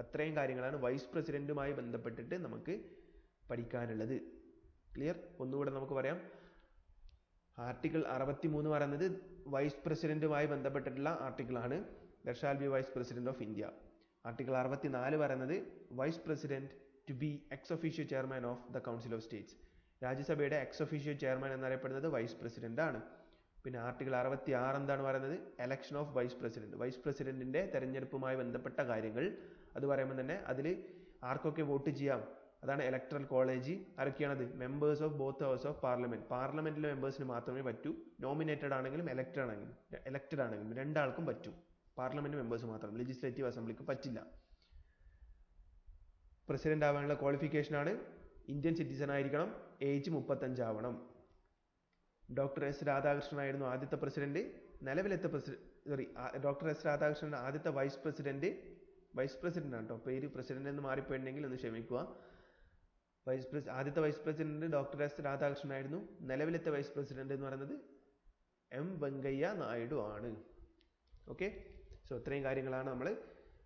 അത്രയും കാര്യങ്ങളാണ് വൈസ് പ്രസിഡന്റുമായി ബന്ധപ്പെട്ടിട്ട് നമുക്ക് പഠിക്കാനുള്ളത്. ക്ലിയർ? ഒന്നുകൂടെ നമുക്ക് പറയാം. ആർട്ടിക്കിൾ 63 പറയുന്നത് വൈസ് പ്രസിഡന്റുമായി ബന്ധപ്പെട്ടിട്ടുള്ള ആർട്ടിക്കിളാണ്. There shall be vice president of India. Article 64 പറയുന്നത് vice president to be ex officio chairman of the council of states. രാജ്യസഭയുടെ എക്സ് ഒഫീഷ്യോ ചെയർമാൻ എന്നറിയപ്പെടുന്നത് വൈസ് പ്രസിഡന്റ് ആണ്. പിന്നെ ആർട്ടിക്കിൾ 66 എന്താണ് പറയുന്നത്? Election of vice president, vice പ്രസിഡന്റിന്റെ തെരഞ്ഞെടുപ്പുമായി ബന്ധപ്പെട്ട കാര്യങ്ങൾ. അത് പറയുമ്പോൾ തന്നെ അതിൽ ആർക്കൊക്കെ വോട്ട് ചെയ്യാം? അതാണ് ഇലക്ട്രൽ കോളേജ്. ആരൊക്കെയാണത്? Members of both house of parliament. പാർലമെന്റിലെ മെമ്പേഴ്സിന് മാത്രമേ പറ്റൂ. നോമിനേറ്റഡ് ആണെങ്കിലും എലക്റ്റഡ് ആണെങ്കിലും രണ്ടാൾക്കും പറ്റും. പാർലമെന്റ് മെമ്പേഴ്സ് മാത്രം, ലെജിസ്ലേറ്റീവ് അസംബ്ലിക്ക് പറ്റില്ല. പ്രസിഡന്റ് ആവാനുള്ള ക്വാളിഫിക്കേഷൻ ആണ് ഇന്ത്യൻ സിറ്റിസൺ ആയിരിക്കണം, ഏജ് 35 ആവണം. ഡോക്ടർ എസ് രാധാകൃഷ്ണൻ ആയിരുന്നു ആദ്യത്തെ പ്രസിഡന്റ്. നിലവിലത്തെ ഡോക്ടർ എസ് രാധാകൃഷ്ണൻ ആദ്യത്തെ വൈസ് പ്രസിഡന്റ് ആണ് കേട്ടോ. പേര് പ്രസിഡന്റ് എന്ന് മാറിപ്പോയിട്ടുണ്ടെങ്കിൽ ഒന്ന് ക്ഷമിക്കുക. ആദ്യത്തെ vice president doctor S Radhakrishnan ആയിരുന്നു. നിലവിലത്തെ വൈസ് പ്രസിഡന്റ് എന്ന് പറയുന്നത് എം വെങ്കയ്യ നായിഡു ആണ്. ഓക്കെ, സോ ഇത്രയും കാര്യങ്ങളാണ് നമ്മൾ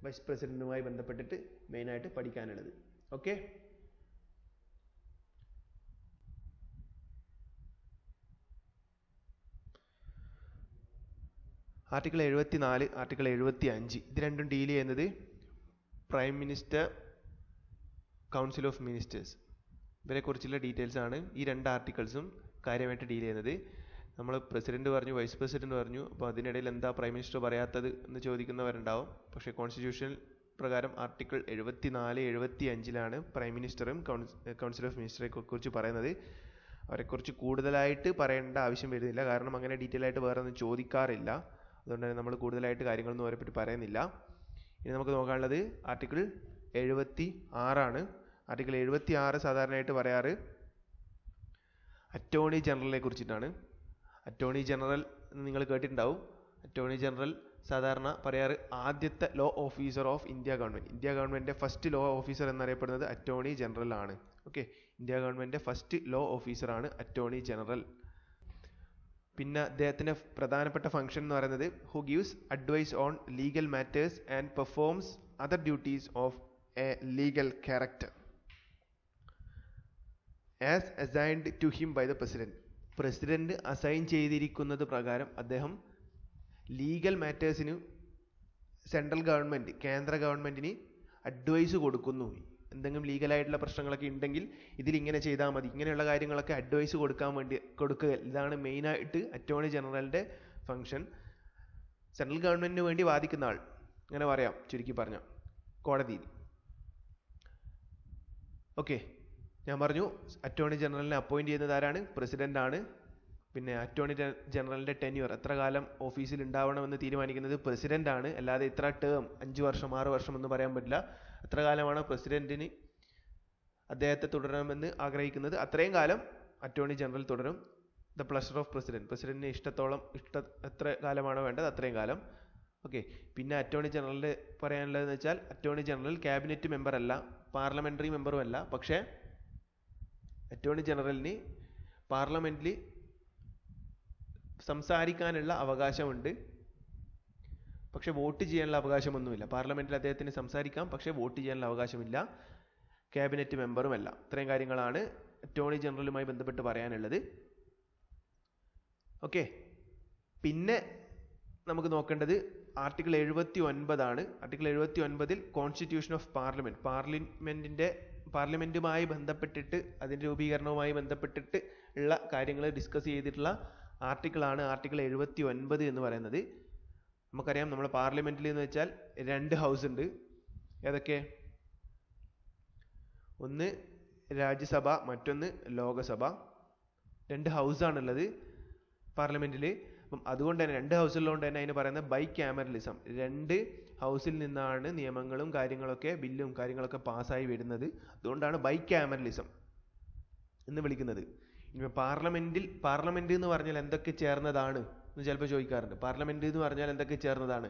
വൈസ് പ്രസിഡന്റുമായി ബന്ധപ്പെട്ടിട്ട് മെയിനായിട്ട് പഠിക്കാനുള്ളത്. ഓക്കെ, ആർട്ടിക്കിൾ 74, ആർട്ടിക്കിൾ 75 ഇത് രണ്ടും ഡീൽ ചെയ്യുന്നത് prime minister, council of ministers ഇവരെ കുറിച്ചുള്ള ഡീറ്റെയിൽസ് ആണ് ഈ രണ്ട് ആർട്ടിക്കിൾസും കാര്യമായിട്ട് ഡീൽ ചെയ്യുന്നത്. നമ്മൾ പ്രസിഡന്റ് പറഞ്ഞു, വൈസ് പ്രസിഡന്റ് പറഞ്ഞു, അപ്പോൾ അതിനിടയിൽ എന്താ പ്രൈം മിനിസ്റ്റർ പറയാത്തത് എന്ന് ചോദിക്കുന്നവരുണ്ടാവും. പക്ഷേ കോൺസ്റ്റിറ്റ്യൂഷൻ പ്രകാരം ആർട്ടിക്കിൾ 74, 75 പ്രൈം മിനിസ്റ്ററും കൗൺസിൽ ഓഫ് മിനിസ്റ്ററെ കുറിച്ച് പറയുന്നത്. അവരെക്കുറിച്ച് കൂടുതലായിട്ട് പറയേണ്ട ആവശ്യം വരുന്നില്ല, കാരണം അങ്ങനെ ഡീറ്റെയിൽ ആയിട്ട് വേറെ ഒന്നും ചോദിക്കാറില്ല. അതുകൊണ്ട് തന്നെ നമ്മൾ കൂടുതലായിട്ട് കാര്യങ്ങളൊന്നും അവരെപ്പറ്റി പറയുന്നില്ല. ഇനി നമുക്ക് നോക്കാനുള്ളത് ആർട്ടിക്കിൾ 76. ആർട്ടിക്കിൾ 76 സാധാരണയായിട്ട് പറയാറ് അറ്റോർണി ജനറലിനെ കുറിച്ചിട്ടാണ്. അറ്റോർണി ജനറൽ നിങ്ങൾ കേട്ടിട്ടുണ്ടാവും. അറ്റോർണി ജനറൽ സാധാരണ പറയാറ് ആദ്യത്തെ law officer of India government. India ഗവൺമെൻറ്റിൻ്റെ ഫസ്റ്റ് ലോ ഓഫീസർ എന്നറിയപ്പെടുന്നത് അറ്റോർണി ജനറൽ ആണ്. ഓക്കെ, ഇന്ത്യ ഗവൺമെൻറ്റിൻ്റെ ഫസ്റ്റ് ലോ ഓഫീസറാണ് അറ്റോർണി ജനറൽ. പിന്നെ അദ്ദേഹത്തിൻ്റെ പ്രധാനപ്പെട്ട ഫംഗ്ഷൻ എന്ന് പറയുന്നത് who gives advice on legal matters and performs other duties of a legal character as assigned to him by the president. President assign ചെയ്തിരിക്കുന്നത് പ്രകാരം അദ്ദേഹം ലീഗൽ മാറ്റേഴ്സിന് സെൻട്രൽ ഗവൺമെൻറ്, കേന്ദ്ര ഗവൺമെൻറ്റിന് അഡ്വൈസ് കൊടുക്കുന്നു. എന്തെങ്കിലും ലീഗലായിട്ടുള്ള പ്രശ്നങ്ങളൊക്കെ ഉണ്ടെങ്കിൽ ഇതിലിങ്ങനെ ചെയ്താൽ മതി, ഇങ്ങനെയുള്ള കാര്യങ്ങളൊക്കെ അഡ്വൈസ് കൊടുക്കുക. ഇതാണ് മെയിനായിട്ട് അറ്റോർണി ജനറലിൻ്റെ ഫംഗ്ഷൻ. സെൻട്രൽ ഗവൺമെൻറ്റിന് വേണ്ടി വാദിക്കുന്ന ആൾ, അങ്ങനെ പറയാം ചുരുക്കി പറഞ്ഞാൽ, കോടതിയിൽ. ഓക്കെ, ഞാൻ പറഞ്ഞു അറ്റോർണി ജനറലിനെ അപ്പോയിൻറ്റ് ചെയ്യുന്നത് ആരാണ്? പ്രസിഡന്റ് ആണ്. പിന്നെ അറ്റോർണി ജനറലിൻ്റെ ടെന്യൂർ, എത്ര കാലം ഓഫീസിൽ ഉണ്ടാവണമെന്ന് തീരുമാനിക്കുന്നത് പ്രസിഡന്റ് ആണ്. അല്ലാതെ ഇത്ര ടേം, 5 വർഷം 6 വർഷം എന്ന് പറയാൻ പറ്റില്ല. എത്ര കാലമാണ് പ്രസിഡന്റിന് അദ്ദേഹത്തെ തുടരണമെന്ന് ആഗ്രഹിക്കുന്നത് അത്രയും കാലം അറ്റോർണി ജനറൽ തുടരും. ദ പ്ലഷർ ഓഫ് പ്രസിഡന്റ്, പ്രസിഡന്റിന് എത്ര കാലമാണോ വേണ്ടത് അത്രയും കാലം. ഓക്കെ, പിന്നെ അറ്റോർണി ജനറലിൻ്റെ പറയാനുള്ളതെന്ന് വെച്ചാൽ അറ്റോർണി ജനറൽ ക്യാബിനറ്റ് മെമ്പർ അല്ല, പാർലമെന്ററി മെമ്പറും അല്ല. പക്ഷേ അറ്റോർണി ജനറലിന് പാർലമെന്റിൽ സംസാരിക്കാനുള്ള അവകാശമുണ്ട്, പക്ഷെ വോട്ട് ചെയ്യാനുള്ള അവകാശമൊന്നുമില്ല. പാർലമെന്റിൽ അദ്ദേഹത്തിന് സംസാരിക്കാം, പക്ഷെ വോട്ട് ചെയ്യാനുള്ള അവകാശമില്ല. ക്യാബിനറ്റ് മെമ്പറുമല്ല. ഇത്രയും കാര്യങ്ങളാണ് അറ്റോർണി ജനറലുമായി ബന്ധപ്പെട്ട് പറയാനുള്ളത്. ഓക്കെ, പിന്നെ നമുക്ക് നോക്കേണ്ടത് article 79 article 79 constitution of parliament, പാർലമെന്റുമായി ബന്ധപ്പെട്ടിട്ട് അതിൻ്റെ രൂപീകരണവുമായി ബന്ധപ്പെട്ടിട്ട് ഉള്ള കാര്യങ്ങൾ ഡിസ്കസ് ചെയ്തിട്ടുള്ള ആർട്ടിക്കിളാണ് ആർട്ടിക്കിൾ 79 എന്ന് പറയുന്നത്. നമുക്കറിയാം നമ്മുടെ പാർലമെന്റിൽ എന്ന് വെച്ചാൽ 2 ഹൗസ് ഉണ്ട്. ഏതൊക്കെ? ഒന്ന് രാജ്യസഭ, മറ്റൊന്ന് ലോകസഭ. 2 ഹൗസാണുള്ളത് പാർലമെന്റിൽ. അപ്പം അതുകൊണ്ട് തന്നെ 2 ഹൗസുള്ളതുകൊണ്ട് തന്നെ അതിന് പറയുന്നത് ബൈ ക്യാമറലിസം. 2 ഹൗസിൽ നിന്നാണ് നിയമങ്ങളും കാര്യങ്ങളൊക്കെ, ബില്ലും കാര്യങ്ങളൊക്കെ പാസ്സായി വരുന്നത്. അതുകൊണ്ടാണ് ബൈ ക്യാമറലിസം എന്ന് വിളിക്കുന്നത്. ഇനി പാർലമെന്റ് എന്ന് പറഞ്ഞാൽ എന്തൊക്കെ ചേർന്നതാണ് എന്ന് ചിലപ്പോൾ ചോദിക്കാറുണ്ട്. പാർലമെന്റ് എന്ന് പറഞ്ഞാൽ എന്തൊക്കെ ചേർന്നതാണ്?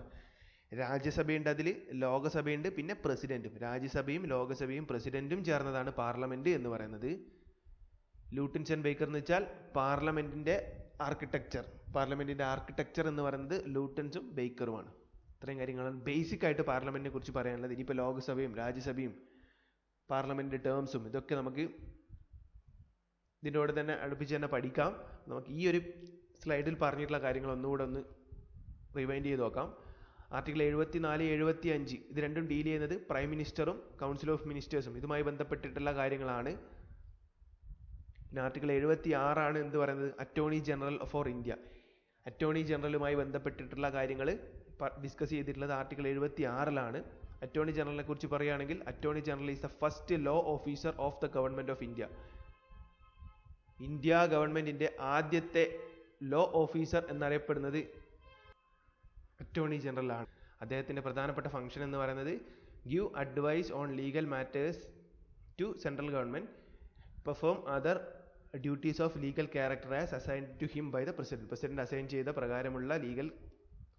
രാജ്യസഭയുണ്ട്, അതിൽ ലോകസഭയുണ്ട്, പിന്നെ പ്രസിഡന്റും. രാജ്യസഭയും ലോകസഭയും പ്രസിഡന്റും ചേർന്നതാണ് പാർലമെന്റ് എന്ന് പറയുന്നത്. ലൂട്ടൻസ് ബേക്കർ എന്ന് വെച്ചാൽ പാർലമെന്റിന്റെ ആർക്കിടെക്ചർ എന്ന് പറയുന്നത് ലൂട്ടൻസും ബേക്കറുമാണ്. ഇത്രയും കാര്യങ്ങളാണ് ബേസിക് ആയിട്ട് പാർലമെന്റിനെ കുറിച്ച് പറയാനുള്ളത്. ഇനിയിപ്പോൾ ലോകസഭയും രാജ്യസഭയും പാർലമെന്റ് ടേംസും ഇതൊക്കെ നമുക്ക് ഇതിൻ്റെ കൂടെ തന്നെ അടുപ്പിച്ച് തന്നെ പഠിക്കാം. നമുക്ക് ഈ ഒരു സ്ലൈഡിൽ പറഞ്ഞിട്ടുള്ള കാര്യങ്ങൾ ഒന്നുകൂടെ ഒന്ന് റിവൈൻഡ് ചെയ്ത് നോക്കാം. ആർട്ടിക്കിൾ 74, 75 ഇത് രണ്ടും ഡീൽ ചെയ്യുന്നത് പ്രൈം മിനിസ്റ്ററും കൗൺസിൽ ഓഫ് മിനിസ്റ്റേഴ്സും ഇതുമായി ബന്ധപ്പെട്ടിട്ടുള്ള കാര്യങ്ങളാണ്. പിന്നെ ആർട്ടിക്കിൾ 76 എന്ത് പറയുന്നത്? Attorney general for India. Attorney ജനറലുമായി ബന്ധപ്പെട്ടിട്ടുള്ള കാര്യങ്ങൾ ഡിസ്കസ് ചെയ്തിട്ടുള്ളത് ആർട്ടിക്കിൾ 76. അറ്റോർണി ജനറലിനെ കുറിച്ച് പറയുകയാണെങ്കിൽ attorney general is the first law officer of the government of India. India ഗവൺമെന്റിന്റെ ആദ്യത്തെ ലോ ഓഫീസർ എന്നറിയപ്പെടുന്നത് അറ്റോർണി ജനറൽ ആണ്. അദ്ദേഹത്തിന്റെ പ്രധാനപ്പെട്ട ഫംഗ്ഷൻ എന്ന് പറയുന്നത് give advice on legal matters to central government, perform other duties of legal character as assigned to him by the president. President assign ചെയ്ത പ്രകാരമുള്ള ലീഗൽ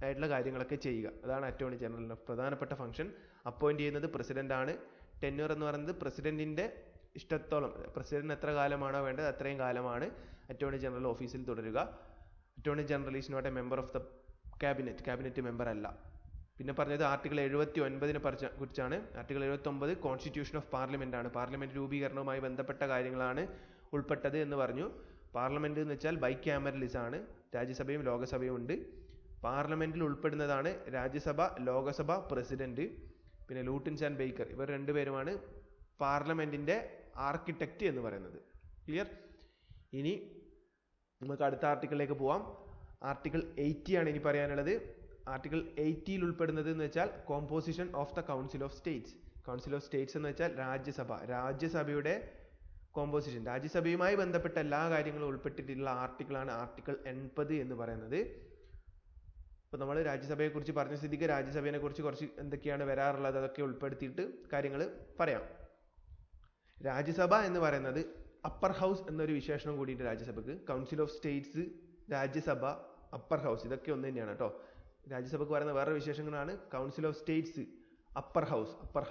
ആയിട്ടുള്ള കാര്യങ്ങളൊക്കെ ചെയ്യുക. അതാണ് അറ്റോർണി ജനറലിന്റെ പ്രധാനപ്പെട്ട ഫംഗ്ഷൻ. അപ്പോയിന്റ് ചെയ്യുന്നത് പ്രസിഡന്റ് ആണ്. ടെന്യൂർ എന്ന് പറയുന്നത് പ്രസിഡന്റിന്റെ ഇഷ്ടത്തോളം പ്രസിഡന്റ് എത്ര കാലമാണോ വേണ്ടത് അത്രയും കാലമാണ് അറ്റോർണി ജനറൽ ഓഫീസിൽ തുടരുക. Attorney general is not a member of the cabinet member അല്ല. പിന്നെ പറഞ്ഞത് ആർട്ടിക്കിൾ 79 കുറിച്ചാണ്. ആർട്ടിക്കിൾ 79 കോൺസ്റ്റിറ്റ്യൂഷൻ ഓഫ് പാർലമെന്റ് ആണ്. പാർലമെന്റ് രൂപീകരണവുമായി ബന്ധപ്പെട്ട കാര്യങ്ങളാണ് ഉൾപ്പെട്ടത് എന്ന് പറഞ്ഞു. പാർലമെന്റ് എന്ന് വെച്ചാൽ ബൈക്യാമറലിസം ആണ്. രാജ്യസഭയും ലോകസഭയും ഉണ്ട്. പാർലമെന്റിൽ ഉൾപ്പെടുന്നതാണ് രാജ്യസഭ, ലോകസഭ, പ്രസിഡന്റ്. പിന്നെ ലൂട്ടൻസ് ആൻഡ് ബേക്കർ ഇവർ രണ്ടുപേരുമാണ് പാർലമെന്റിന്റെ ആർക്കിടെക്റ്റ് എന്ന് പറയുന്നത്. ക്ലിയർ? ഇനി നമുക്ക് അടുത്ത ആർട്ടിക്കിളിലേക്ക് പോവാം. ആർട്ടിക്കിൾ 80 ആണ് ഇനി പറയാനുള്ളത്. ആർട്ടിക്കിൾ 80 ഉൾപ്പെടുന്നത് എന്ന് വെച്ചാൽ composition of the council of states. Council of States എന്ന് വെച്ചാൽ രാജ്യസഭയുടെ കോമ്പോസിഷൻ, രാജ്യസഭയുമായി ബന്ധപ്പെട്ട എല്ലാ കാര്യങ്ങളും ഉൾപ്പെട്ടിട്ടുള്ള ആർട്ടിക്കിളാണ് ആർട്ടിക്കിൾ 80 എന്ന് പറയുന്നത്. അപ്പോൾ നമ്മൾ രാജ്യസഭയെ കുറിച്ച് പറഞ്ഞ സ്ഥിതിക്ക് രാജ്യസഭയെ കുറിച്ച് കുറച്ച് എന്തൊക്കെയാണ് വരാറുള്ളത് അതൊക്കെ ഉൾപ്പെടുത്തിയിട്ട് കാര്യങ്ങൾ പറയാം. രാജ്യസഭ എന്ന് പറയുന്നത് അപ്പർ ഹൗസ് എന്നൊരു വിശേഷണം കൂടിയിട്ട് രാജ്യസഭക്ക്. Council of states, Rajya Sabha, upper house ഇതൊക്കെ ഒന്ന് തന്നെയാണ് കേട്ടോ. രാജ്യസഭക്ക് പറയുന്ന വേറെ വിശേഷങ്ങളാണ് council of states, upper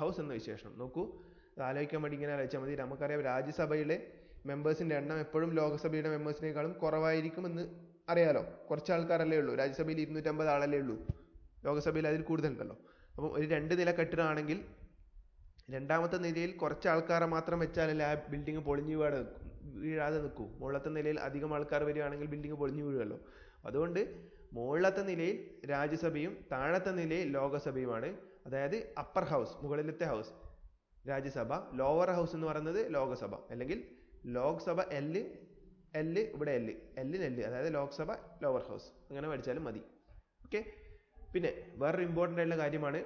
house എന്ന വിശേഷണം. നോക്കൂ, ആലോചിക്കാൻ വേണ്ടി ഇങ്ങനെ ആലോചിച്ചാൽ മതി. നമുക്കറിയാം രാജ്യസഭയിലെ മെമ്പേഴ്സിന്റെ എണ്ണം എപ്പോഴും ലോകസഭയുടെ മെമ്പേഴ്സിനേക്കാളും കുറവായിരിക്കും എന്ന് അറിയാലോ. കുറച്ച് ആൾക്കാരല്ലേ ഉള്ളൂ. രാജ്യസഭയിൽ 250 ആളല്ലേ ഉള്ളൂ, ലോകസഭയിൽ അതിൽ കൂടുതലുണ്ടല്ലോ. അപ്പം ഒരു 2 നില കെട്ടിടമാണെങ്കിൽ രണ്ടാമത്തെ നിലയിൽ കുറച്ച് ആൾക്കാരെ മാത്രം വെച്ചാലല്ലേ ആ ബിൽഡിംഗ് പൊളിഞ്ഞു വീഴാതെ നിൽക്കൂ. മുകളിലത്തെ നിലയിൽ അധികം ആൾക്കാർ വരികയാണെങ്കിൽ ബിൽഡിംഗ് പൊളിഞ്ഞു വീഴുമല്ലോ. അതുകൊണ്ട് മുകളിലത്തെ നിലയിൽ രാജ്യസഭയും താഴത്തെ നിലയിൽ ലോകസഭയുമാണ്. അതായത് അപ്പർ ഹൗസ് മുകളിലത്തെ ഹൗസ് രാജ്യസഭ, ലോവർ ഹൗസ് എന്ന് പറയുന്നത് ലോകസഭ, അല്ലെങ്കിൽ ലോക്സഭ എൽ ഇവിടെ എല്ലിന് അതായത് ലോക്സഭ ലോവർ ഹൗസ്, അങ്ങനെ പഠിച്ചാലും മതി. ഓക്കെ. പിന്നെ വേറൊരു ഇമ്പോർട്ടൻ്റ് ആയിട്ടുള്ള കാര്യമാണ്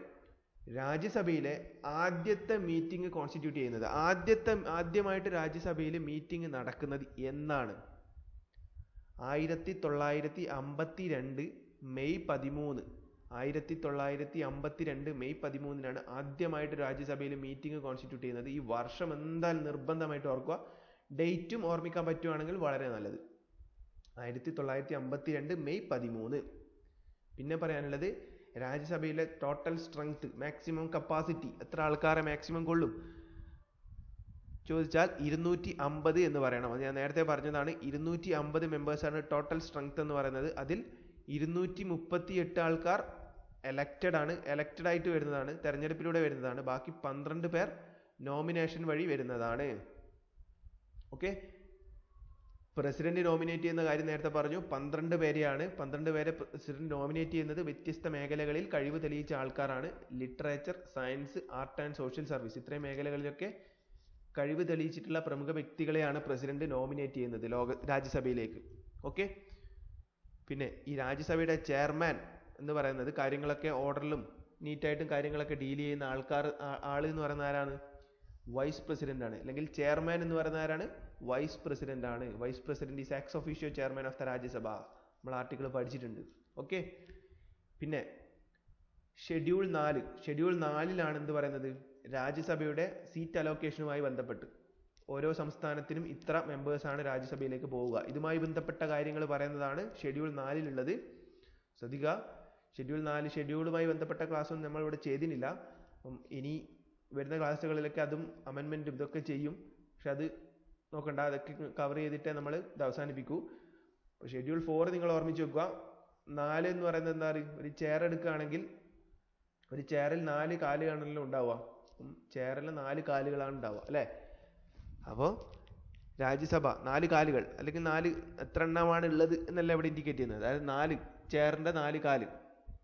രാജ്യസഭയിലെ ആദ്യത്തെ മീറ്റിംഗ് കോൺസ്റ്റിറ്റ്യൂട്ട് ചെയ്യുന്നത്. ആദ്യമായിട്ട് രാജ്യസഭയിൽ മീറ്റിംഗ് നടക്കുന്നത് എന്നാണ്? 1952 മെയ് 13. 1952 മെയ് 13 ആദ്യമായിട്ട് രാജ്യസഭയിൽ മീറ്റിംഗ് കോൺസ്റ്റിറ്റ്യൂട്ട് ചെയ്യുന്നത്. ഈ വർഷം എന്തായാലും നിർബന്ധമായിട്ട് ഓർക്കുക. ഡേറ്റും ഓർമ്മിക്കാൻ പറ്റുവാണെങ്കിൽ വളരെ നല്ലത്. 1952 മെയ് 13. പിന്നെ പറയാനുള്ളത് രാജ്യസഭയിലെ ടോട്ടൽ സ്ട്രെങ്ത്, മാക്സിമം കപ്പാസിറ്റി എത്ര ആൾക്കാരെ മാക്സിമം കൊള്ളും ചോദിച്ചാൽ 250 എന്ന് പറയണം. അത് ഞാൻ നേരത്തെ പറഞ്ഞതാണ്. 250 മെമ്പേഴ്സാണ് ടോട്ടൽ സ്ട്രെങ്ത് എന്ന് പറയുന്നത്. അതിൽ 238 ആൾക്കാർ എലക്റ്റഡ് ആയിട്ട് വരുന്നതാണ്, തെരഞ്ഞെടുപ്പിലൂടെ വരുന്നതാണ്. ബാക്കി 12 പേർ നോമിനേഷൻ വഴി വരുന്നതാണ്. ഓക്കെ. പ്രസിഡന്റ് നോമിനേറ്റ് ചെയ്യുന്ന കാര്യം നേരത്തെ പറഞ്ഞു. 12 പേരെയാണ്. 12 പേരെ പ്രസിഡന്റ് നോമിനേറ്റ് ചെയ്യുന്നത് വ്യത്യസ്ത മേഖലകളിൽ കഴിവ് തെളിയിച്ച ആൾക്കാരാണ്. Literature, science, art and social service ഇത്രയും മേഖലകളിലൊക്കെ കഴിവ് തെളിയിച്ചിട്ടുള്ള പ്രമുഖ വ്യക്തികളെയാണ് പ്രസിഡന്റ് നോമിനേറ്റ് ചെയ്യുന്നത് രാജ്യസഭയിലേക്ക്. ഓക്കെ. പിന്നെ ഈ രാജ്യസഭയുടെ ചെയർമാൻ എന്ന് പറയുന്നത് കാര്യങ്ങളൊക്കെ ഓർഡറിലും നീറ്റായിട്ടും കാര്യങ്ങളൊക്കെ ഡീൽ ചെയ്യുന്ന ആള് എന്ന് പറയുന്ന ആരാണ്? വൈസ് പ്രസിഡന്റ് ആണ്. അല്ലെങ്കിൽ ചെയർമാൻ എന്ന് പറയുന്ന ആരാണ്? വൈസ് പ്രസിഡന്റ് ആണ്. Vice president is ex officio chairman of the Rajya Sabha. നമ്മൾ ആർട്ടിക്കിൾ പഠിച്ചിട്ടുണ്ട്. ഓക്കെ. പിന്നെ ഷെഡ്യൂൾ 4 എന്ത് പറയുന്നത്? രാജ്യസഭയുടെ സീറ്റ് അലോക്കേഷനുമായി ബന്ധപ്പെട്ട് ഓരോ സംസ്ഥാനത്തിനും ഇത്ര മെമ്പേഴ്സാണ് രാജ്യസഭയിലേക്ക് പോവുക. ഇതുമായി ബന്ധപ്പെട്ട കാര്യങ്ങൾ പറയുന്നതാണ് ഷെഡ്യൂൾ 4 ശ്രദ്ധിക്കുക. ഷെഡ്യൂളുമായി ബന്ധപ്പെട്ട ക്ലാസ്സൊന്നും നമ്മൾ ഇവിടെ ചെയ്തിട്ടില്ല. ഇനി വരുന്ന ക്ലാസ്സുകളിലൊക്കെ അതും അമെൻമെന്റും ഇതൊക്കെ ചെയ്യും. പക്ഷെ അത് നോക്കണ്ട, അതൊക്കെ കവർ ചെയ്തിട്ടേ നമ്മൾ ഇത് അവസാനിപ്പിക്കൂ. ഷെഡ്യൂൾ 4 നിങ്ങൾ ഓർമ്മിച്ച് വെക്കുക. 4 എന്ന് പറയുന്നത് എന്താ പറയുക? ഒരു ചെയർ എടുക്കുകയാണെങ്കിൽ ഒരു ചെയറിൽ 4 കാലുകളാണല്ലോ ഉണ്ടാവുക. ചെയറിൽ 4 കാലുകളാണ് ഉണ്ടാവുക അല്ലേ? അപ്പോൾ രാജ്യസഭ 4 കാലുകൾ അല്ലെങ്കിൽ 4 എത്ര എണ്ണമാണ് ഉള്ളത് എന്നല്ല ഇവിടെ ഇൻഡിക്കേറ്റ് ചെയ്യുന്നത്. അതായത് 4 ചെയറിന്റെ 4 കാല്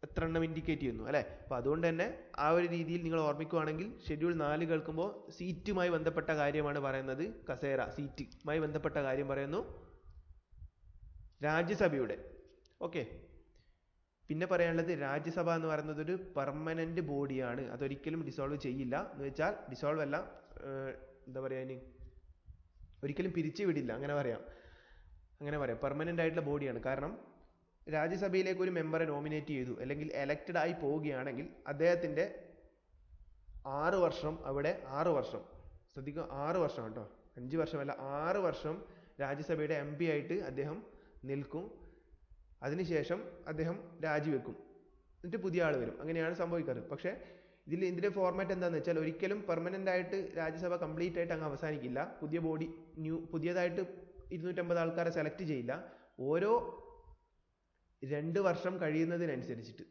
എത്ര എണ്ണം ഇൻഡിക്കേറ്റ് ചെയ്യുന്നു അല്ലേ? അപ്പൊ അതുകൊണ്ട് തന്നെ ആ ഒരു രീതിയിൽ നിങ്ങൾ ഓർമ്മിക്കുകയാണെങ്കിൽ ഷെഡ്യൂൾ 4 കേൾക്കുമ്പോൾ സീറ്റുമായി ബന്ധപ്പെട്ട കാര്യമാണ് പറയുന്നത്. കസേര, സീറ്റുമായി ബന്ധപ്പെട്ട കാര്യം പറയുന്നു രാജ്യസഭയുടെ. ഓക്കെ. പിന്നെ പറയാനുള്ളത് രാജ്യസഭ എന്ന് പറയുന്നത് ഒരു പെർമനന്റ് ബോഡിയാണ്. അതൊരിക്കലും ഡിസോൾവ് ചെയ്യില്ല. എന്ന് വെച്ചാൽ ഡിസോൾവ് അല്ല, എന്താ പറയുക, ഒരിക്കലും പിരിച്ചു വിടില്ല, അങ്ങനെ പറയാം. പെർമനന്റ് ആയിട്ടുള്ള ബോഡിയാണ്. കാരണം രാജ്യസഭയിലേക്ക് ഒരു മെമ്പറെ നോമിനേറ്റ് ചെയ്തു അല്ലെങ്കിൽ എലക്റ്റഡ് ആയി പോവുകയാണെങ്കിൽ അദ്ദേഹത്തിന്റെ 6 വർഷം അവിടെ 6 വർഷം, ശ്രദ്ധിക്കുക, 6 വർഷം കേട്ടോ, 5 വർഷമല്ല, 6 വർഷം രാജ്യസഭയുടെ MP ആയിട്ട് അദ്ദേഹം നിൽക്കും. അതിനുശേഷം അദ്ദേഹം രാജിവെക്കും, എന്നിട്ട് പുതിയ ആൾ വരും. അങ്ങനെയാണ് സംഭവിക്കാറ്. പക്ഷെ ഇതിന്റെ ഫോർമാറ്റ് എന്താണെന്ന് വെച്ചാൽ ഒരിക്കലും പെർമനന്റ് ആയിട്ട് രാജ്യസഭ കംപ്ലീറ്റ് ആയിട്ട് അങ്ങ് അവസാനിക്കില്ല. പുതിയ ബോഡി പുതിയതായിട്ട് 250 ആൾക്കാരെ സെലക്ട് ചെയ്യില്ല. ഓരോ 2 വർഷം കഴിയുന്നതിനനുസരിച്ചിട്ട്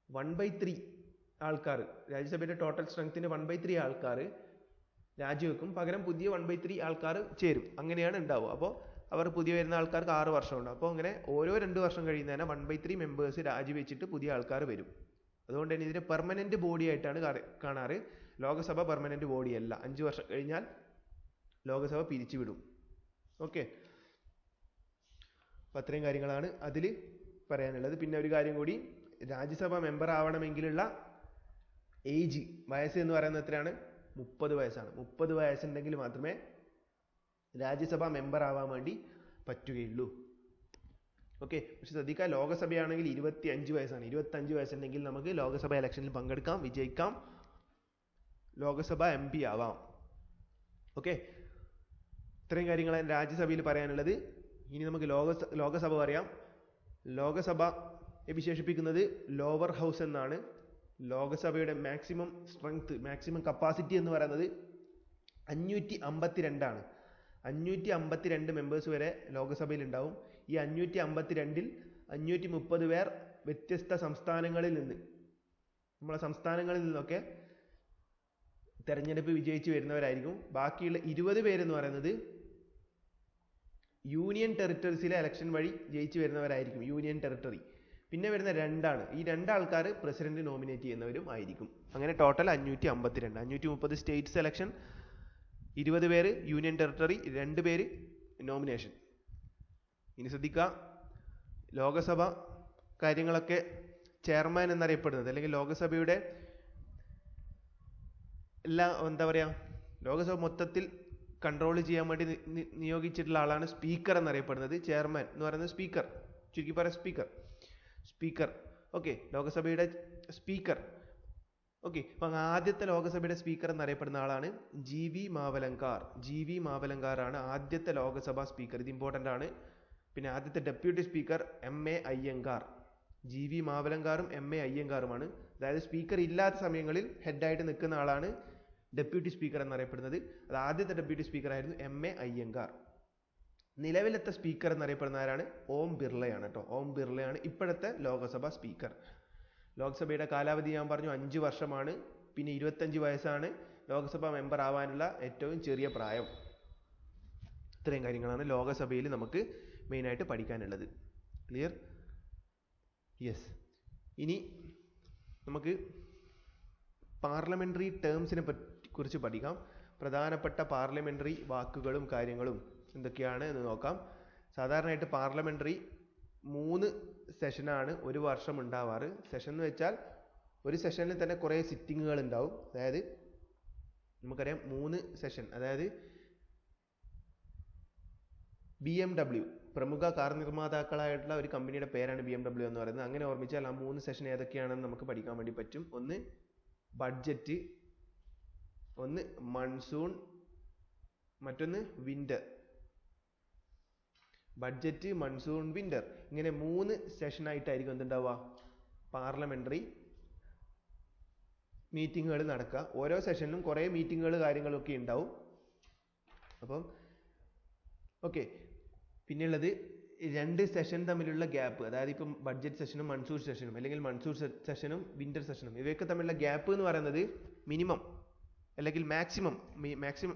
1/3 ആൾക്കാർ, രാജ്യസഭയുടെ ടോട്ടൽ സ്ട്രെങ്ത്തിന്റെ 1/3 ആൾക്കാർ രാജിവെക്കും. പകരം പുതിയ 1/3 ആൾക്കാർ ചേരും. അങ്ങനെയാണ് ഉണ്ടാവുക. അപ്പോൾ അവർ പുതിയ വരുന്ന ആൾക്കാർക്ക് 6 വർഷം ഉണ്ട്. അപ്പോൾ അങ്ങനെ ഓരോ 2 വർഷം കഴിയുന്നതിന് 1/3 മെമ്പേഴ്സ് രാജിവെച്ചിട്ട് പുതിയ ആൾക്കാർ വരും. അതുകൊണ്ട് തന്നെ ഇതിനെ പെർമനന്റ് ബോഡി ആയിട്ടാണ് കാണാറ്. ലോകസഭ പെർമനന്റ് ബോഡി അല്ല. 5 വർഷം കഴിഞ്ഞാൽ ലോകസഭ പിരിച്ചുവിടും. ഓക്കെ, അപ്പം അത്രയും കാര്യങ്ങളാണ് അതിൽ പറയാനുള്ളത്. പിന്നെ ഒരു കാര്യം കൂടി, രാജ്യസഭ മെമ്പർ ആവണമെങ്കിലുള്ള ഏജ്, വയസ്സ് എന്ന് പറയുന്നത് എത്രയാണ്? 30 വയസ്സാണ്. 30 വയസ്സുണ്ടെങ്കിൽ മാത്രമേ രാജ്യസഭ മെമ്പർ ആവാൻ വേണ്ടി പറ്റുകയുള്ളൂ. ഓക്കെ, പക്ഷെ ശ്രദ്ധിക്കുക, ലോകസഭയാണെങ്കിൽ 25 വയസ്സാണ്. 25 വയസ്സുണ്ടെങ്കിൽ നമുക്ക് ലോകസഭ ഇലക്ഷനിൽ പങ്കെടുക്കാം, വിജയിക്കാം, ലോകസഭ MP ആവാം. ഓക്കെ, ഇത്രയും കാര്യങ്ങളാണ് രാജ്യസഭയിൽ പറയാനുള്ളത്. ഇനി നമുക്ക് ലോകസഭ പറയാം. ലോകസഭയെ വിശേഷിപ്പിക്കുന്നത് ലോവർ ഹൗസ് എന്നാണ്. ലോകസഭയുടെ മാക്സിമം സ്ട്രെങ്ത്, മാക്സിമം കപ്പാസിറ്റി എന്ന് പറയുന്നത് 552 ആണ്. 552 മെമ്പേഴ്സ് വരെ ലോകസഭയിൽ ഉണ്ടാവും. ഈ 552-ൽ 530 പേർ വ്യത്യസ്ത സംസ്ഥാനങ്ങളിൽ നിന്ന്, നമ്മളെ സംസ്ഥാനങ്ങളിൽ നിന്നൊക്കെ തെരഞ്ഞെടുപ്പ് വിജയിച്ച് വരുന്നവരായിരിക്കും. ബാക്കിയുള്ള 20 പേരെന്ന് പറയുന്നത് യൂണിയൻ ടെറിട്ടറീസിലെ ഇലക്ഷൻ വഴി ജയിച്ചു വരുന്നവരായിരിക്കും. Union territory. പിന്നെ വരുന്ന 2 ആണ്. ഈ 2 ആൾക്കാർ പ്രസിഡന്റ് നോമിനേറ്റ് ചെയ്യുന്നവരും ആയിരിക്കും. അങ്ങനെ ടോട്ടൽ 552. 530 സ്റ്റേറ്റ് സെലക്ഷൻ, 20 പേര് യൂണിയൻ ടെറിട്ടറി, 2 പേര് നോമിനേഷൻ. ഇനി ശ്രദ്ധിക്കുക, ലോകസഭ കാര്യങ്ങളൊക്കെ ചെയർമാൻ എന്നറിയപ്പെടുന്നത്, അല്ലെങ്കിൽ ലോകസഭയുടെ എല്ലാ എന്താ പറയുക, ലോകസഭ മൊത്തത്തിൽ കൺട്രോൾ ചെയ്യാൻ വേണ്ടി നിയോഗിച്ചിട്ടുള്ള ആളാണ് സ്പീക്കർ എന്നറിയപ്പെടുന്നത്. ചെയർമാൻ എന്ന് പറയുന്നത് സ്പീക്കർ, ചുരുക്കി പറയാം സ്പീക്കർ. ഓക്കെ, ലോകസഭയുടെ സ്പീക്കർ. ഓക്കെ, അപ്പം ആദ്യത്തെ ലോകസഭയുടെ സ്പീക്കർ എന്നറിയപ്പെടുന്ന ആളാണ് GV മാവലങ്കാർ. GV മാവലങ്കാറാണ് ആദ്യത്തെ ലോകസഭാ സ്പീക്കർ. ഇത് ഇമ്പോർട്ടൻ്റ് ആണ്. പിന്നെ ആദ്യത്തെ deputy speaker MA Iyengar. GV മാവലങ്കാറും MA അയ്യങ്കാറുമാണ്. അതായത് സ്പീക്കർ ഇല്ലാത്ത സമയങ്ങളിൽ ഹെഡായിട്ട് നിൽക്കുന്ന ആളാണ് ഡെപ്യൂട്ടി സ്പീക്കർ എന്നറിയപ്പെടുന്നത്. അത് ആദ്യത്തെ ഡെപ്യൂട്ടി സ്പീക്കർ ആയിരുന്നു MA അയ്യങ്കാർ. നിലവിലത്തെ സ്പീക്കർ എന്നറിയപ്പെടുന്ന ആരാണ്? ഓം ബിർളയാണ് കേട്ടോ. ഓം ബിർളയാണ് ഇപ്പോഴത്തെ ലോകസഭ സ്പീക്കർ. ലോക്സഭയുടെ കാലാവധി ഞാൻ പറഞ്ഞു 5 വർഷമാണ്. പിന്നെ 25 വയസ്സാണ് ലോകസഭ മെമ്പർ ആവാനുള്ള ഏറ്റവും ചെറിയ പ്രായം. ഇത്രയും കാര്യങ്ങളാണ് ലോകസഭയിൽ നമുക്ക് മെയിനായിട്ട് പഠിക്കാനുള്ളത്. ക്ലിയർ? യെസ്. ഇനി നമുക്ക് പാർലമെൻ്ററി ടേംസിനെ കുറിച്ച് പഠിക്കാം. പ്രധാനപ്പെട്ട പാർലമെൻ്ററി വാക്കുകളും കാര്യങ്ങളും എന്തൊക്കെയാണ് എന്ന് നോക്കാം. സാധാരണയായിട്ട് പാർലമെൻ്ററി 3 സെഷനാണ് ഒരു വർഷം ഉണ്ടാവാറ്. സെഷൻ എന്ന് വെച്ചാൽ ഒരു സെഷനിൽ തന്നെ കുറേ സിറ്റിങ്ങുകൾ ഉണ്ടാവും. അതായത് നമുക്കറിയാം 3 സെഷൻ. അതായത് BMW, പ്രമുഖ കാർ നിർമ്മാതാക്കളായിട്ടുള്ള ഒരു കമ്പനിയുടെ പേരാണ് BMW എന്ന് പറയുന്നത്. അങ്ങനെ ഓർമ്മിച്ചാൽ ആ 3 സെഷൻ ഏതൊക്കെയാണെന്ന് നമുക്ക് പഠിക്കാൻ വേണ്ടി പറ്റും. ഒന്ന് ബഡ്ജറ്റ്, ഒന്ന് മൺസൂൺ, മറ്റൊന്ന് വിന്റർ. ബഡ്ജറ്റ്, മൺസൂൺ, വിന്റർ, ഇങ്ങനെ 3 സെഷനായിട്ടായിരിക്കും എന്തുണ്ടാവുക, പാർലമെൻ്ററി മീറ്റിങ്ങുകൾ നടക്കുക. ഓരോ സെഷനിലും കുറേ മീറ്റിങ്ങുകൾ കാര്യങ്ങളൊക്കെ ഉണ്ടാവും. അപ്പം ഓക്കെ, പിന്നെയുള്ളത് 2 സെഷൻ തമ്മിലുള്ള ഗ്യാപ്പ്. അതായത് ഇപ്പം ബഡ്ജറ്റ് സെഷനും മൺസൂൺ സെഷനും, അല്ലെങ്കിൽ മൺസൂൺ സെഷനും വിന്റർ സെഷനും, ഇവയൊക്കെ തമ്മിലുള്ള ഗ്യാപ്പ് എന്ന് പറയുന്നത് മിനിമം അല്ലെങ്കിൽ മാക്സിമം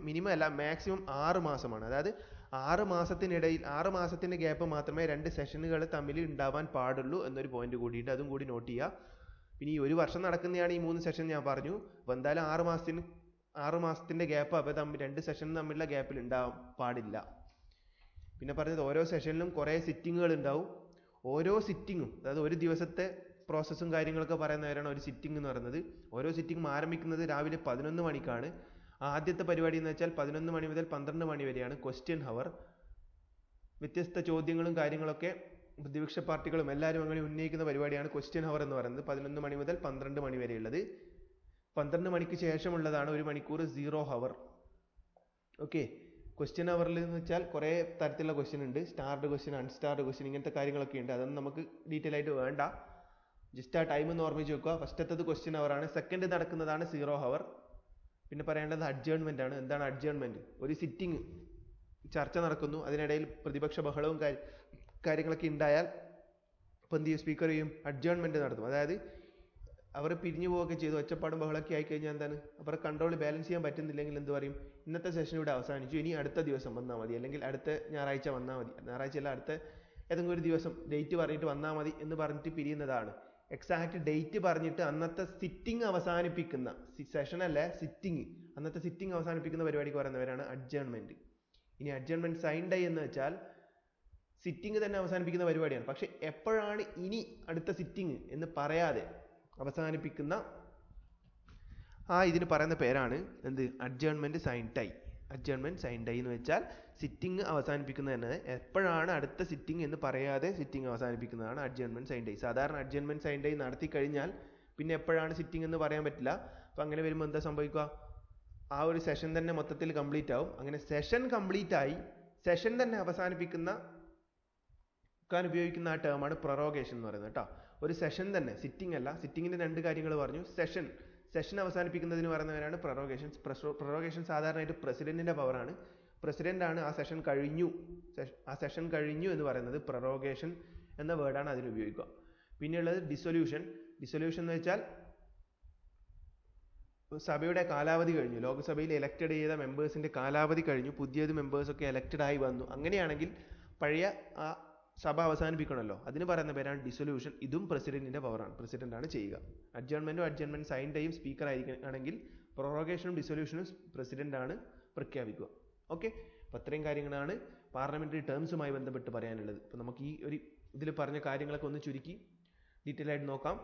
മിനിമം അല്ല, മാക്സിമം 6 മാസമാണ്. അതായത് 6 മാസത്തിനിടയിൽ 6 മാസത്തിൻ്റെ ഗ്യാപ്പ് മാത്രമേ 2 സെഷനുകൾ തമ്മിൽ ഉണ്ടാവാൻ പാടുള്ളൂ എന്നൊരു പോയിന്റ് കൂടിയിട്ട് അതും കൂടി നോട്ട് ചെയ്യുക. പിന്നെ ഈ ഒരു വർഷം നടക്കുന്നതാണ് ഈ 3 സെഷൻ ഞാൻ പറഞ്ഞു. അപ്പോൾ എന്തായാലും 6 മാസത്തിൻ്റെ ഗ്യാപ്പ് അപ്പോൾ 2 സെഷനും തമ്മിലുള്ള ഗ്യാപ്പിൽ ഉണ്ടാവാൻ പാടില്ല. പിന്നെ പറഞ്ഞത് ഓരോ സെഷനിലും കുറേ സിറ്റിങ്ങുകൾ ഉണ്ടാവും. ഓരോ സിറ്റിങ്ങും, അതായത് ഒരു ദിവസത്തെ പ്രോസസ്സും കാര്യങ്ങളൊക്കെ പറയുന്നവരാണ് ഒരു സിറ്റിംഗ് എന്ന് പറയുന്നത്. ഓരോ സിറ്റിങ്ങും ആരംഭിക്കുന്നത് രാവിലെ 11 മണിക്കാണ്. ആദ്യത്തെ പരിപാടി എന്ന് വെച്ചാൽ 11 മണി മുതൽ 12 മണി വരെയാണ് ക്വസ്റ്റ്യൻ ഹവർ. വ്യത്യസ്ത ചോദ്യങ്ങളും കാര്യങ്ങളൊക്കെ പ്രതിപക്ഷ പാർട്ടികളും എല്ലാവരും അങ്ങനെ ഉന്നയിക്കുന്ന പരിപാടിയാണ് ക്വസ്റ്റ്യൻ ഹവർ എന്ന് പറയുന്നത്. 11 മണി മുതൽ 12 മണി വരെയുള്ളത്. 12 മണിക്ക് ശേഷമുള്ളതാണ് 1 മണിക്കൂർ 0 ഹവർ. ഓക്കെ, ക്വസ്റ്റ്യൻ ഹവറിൽ എന്ന് വെച്ചാൽ കുറേ തരത്തിലുള്ള ക്വസ്റ്റ്യൻ ഉണ്ട്. സ്റ്റാർഡ് ക്വസ്റ്റ്യൻ, അൺസ്റ്റാർഡ് ക്വസ്റ്റ്യൻ, ഇങ്ങനത്തെ കാര്യങ്ങളൊക്കെ ഉണ്ട്. അതൊന്നും നമുക്ക് ഡീറ്റെയിൽ ആയിട്ട് വേണ്ട. ജസ്റ്റ് ആ ടൈം ഒന്ന് ഓർമ്മിച്ച് വെക്കുക. ഫസ്റ്റത്തത് ക്വസ്റ്റ്യൻ അവർ ആണ്, സെക്കൻഡ് നടക്കുന്നതാണ് 0 ഹവർ. പിന്നെ പറയേണ്ടത് അഡ്ജേൺമെന്റ് ആണ്. എന്താണ് അഡ്ജേൺമെന്റ്? ഒരു സിറ്റിംഗ് ചർച്ച നടക്കുന്നു, അതിനിടയിൽ പ്രതിപക്ഷ ബഹളവും കാര്യങ്ങളൊക്കെ ഉണ്ടായാൽ ഇപ്പം എന്ത് ചെയ്യും? സ്പീക്കർ ചെയ്യും, അഡ്ജേൺമെന്റ് നടത്തും. അതായത് അവർ പിരിഞ്ഞു പോവുകയൊക്കെ ചെയ്തു, ഒച്ചപ്പാടും ബഹളമൊക്കെ ആയിക്കഴിഞ്ഞാൽ എന്താണ്, അവരുടെ കൺട്രോൾ ബാലൻസ് ചെയ്യാൻ പറ്റുന്നില്ലെങ്കിൽ എന്ത് പറയും? ഇന്നത്തെ സെഷൻ ഇവിടെ അവസാനിച്ചു, ഇനി അടുത്ത ദിവസം വന്നാൽ മതി, അല്ലെങ്കിൽ അടുത്ത ഞായറാഴ്ച വന്നാൽ മതി, ഞായറാഴ്ച അല്ല അടുത്ത ഏതെങ്കിലും ഒരു ദിവസം ഡേറ്റ് പറഞ്ഞിട്ട് വന്നാൽ മതി എന്ന് പറഞ്ഞിട്ട് പിരിയുന്നതാണ്. എക്സാക്ട് ഡേറ്റ് പറഞ്ഞിട്ട് അന്നത്തെ സിറ്റിംഗ് അവസാനിപ്പിക്കുന്ന, സെഷൻ അല്ല സിറ്റിംഗ്, അന്നത്തെ സിറ്റിംഗ് അവസാനിപ്പിക്കുന്ന പരിപാടിക്ക് പറയുന്നവരാണ് അഡ്ജേൺമെന്റ്. ഇനി അഡ്ജേൺമെന്റ് സൈൻ ഡേ എന്ന് വെച്ചാൽ സിറ്റിംഗ് തന്നെ അവസാനിപ്പിക്കുന്ന പരിപാടിയാണ്. പക്ഷെ എപ്പോഴാണ് ഇനി അടുത്ത സിറ്റിംഗ് എന്ന് പറയാതെ അവസാനിപ്പിക്കുന്ന ഇതിന് പറയുന്ന പേരാണ് എന്ത്? Adjournment sine die. Adjournment sine die എന്ന് വെച്ചാൽ സിറ്റിംഗ് അവസാനിപ്പിക്കുന്നത് എപ്പോഴാണ് അടുത്ത സിറ്റിംഗ് എന്ന് പറയാതെ സിറ്റിംഗ് അവസാനിപ്പിക്കുന്നതാണ് അഡ്ജേൺമെന്റ് സൈൻ ഡേ. സാധാരണ അഡ്ജേൺമെന്റ് സൈൻ ഡേ നടത്തി കഴിഞ്ഞാൽ പിന്നെ എപ്പോഴാണ് സിറ്റിംഗ് എന്ന് പറയാൻ പറ്റില്ല. അപ്പം അങ്ങനെ വരുമ്പോൾ എന്താ സംഭവിക്കുക? ആ ഒരു സെഷൻ തന്നെ മൊത്തത്തിൽ കംപ്ലീറ്റ് ആവും. അങ്ങനെ സെഷൻ കംപ്ലീറ്റ് ആയി സെഷൻ തന്നെ അവസാനിപ്പിക്കുന്ന ഉപയോഗിക്കുന്ന ആ ടേമാണ് പ്രൊറോഗേഷൻ എന്ന് പറയുന്നത് കേട്ടോ. ഒരു സെഷൻ തന്നെ, സിറ്റിംഗ് അല്ല. സിറ്റിംഗിന്റെ രണ്ട് കാര്യങ്ങൾ പറഞ്ഞു. സെഷൻ അവസാനിപ്പിക്കുന്നതിന് പറയുന്നവരാണ് പ്രൊറോഗേഷൻ. പ്രൊറോഗേഷൻ സാധാരണയായിട്ട് പ്രസിഡന്റിന്റെ പവറാണ്. പ്രസിഡന്റ് ആണ് ആ സെഷൻ കഴിഞ്ഞു എന്ന് പറയുന്നത്. പ്രൊറോഗേഷൻ എന്ന വേർഡാണ് അതിന് ഉപയോഗിക്കുക. പിന്നെയുള്ളത് ഡിസൊല്യൂഷൻ. ഡിസൊല്യൂഷൻ എന്ന് വെച്ചാൽ സഭയുടെ കാലാവധി കഴിഞ്ഞു, ലോക്സഭയിൽ എലക്റ്റഡ് ചെയ്ത മെമ്പേഴ്സിന്റെ കാലാവധി കഴിഞ്ഞു, പുതിയത് മെമ്പേഴ്സ് ഒക്കെ എലക്റ്റഡ് ആയി വന്നു. അങ്ങനെയാണെങ്കിൽ പഴയ ആ സഭ അവസാനിപ്പിക്കണമല്ലോ, അതിന് പറയുന്ന പേരാണ് ഡിസൊല്യൂഷൻ. ഇതും പ്രസിഡന്റിന്റെ പവറാണ്, പ്രസിഡന്റ് ആണ് ചെയ്യുക. അഡ്ജേൺമെന്റ് സൈൻ ഡേയും സ്പീക്കർ ആയിരിക്കുകയാണെങ്കിൽ പ്രൊറോഗേഷനും ഡിസൊല്യൂഷനും പ്രസിഡന്റ് ആണ് പ്രഖ്യാപിക്കുക. ഓക്കെ, അപ്പോൾ അത്രയും കാര്യങ്ങളാണ് പാർലമെന്ററി ടേംസുമായി ബന്ധപ്പെട്ട് പറയാനുള്ളത്. അപ്പോൾ നമുക്ക് ഈ ഒരു ഇതിൽ പറഞ്ഞ കാര്യങ്ങളൊക്കെ ഒന്ന് ചുരുക്കി ഡീറ്റെയിൽ ആയിട്ട് നോക്കാം.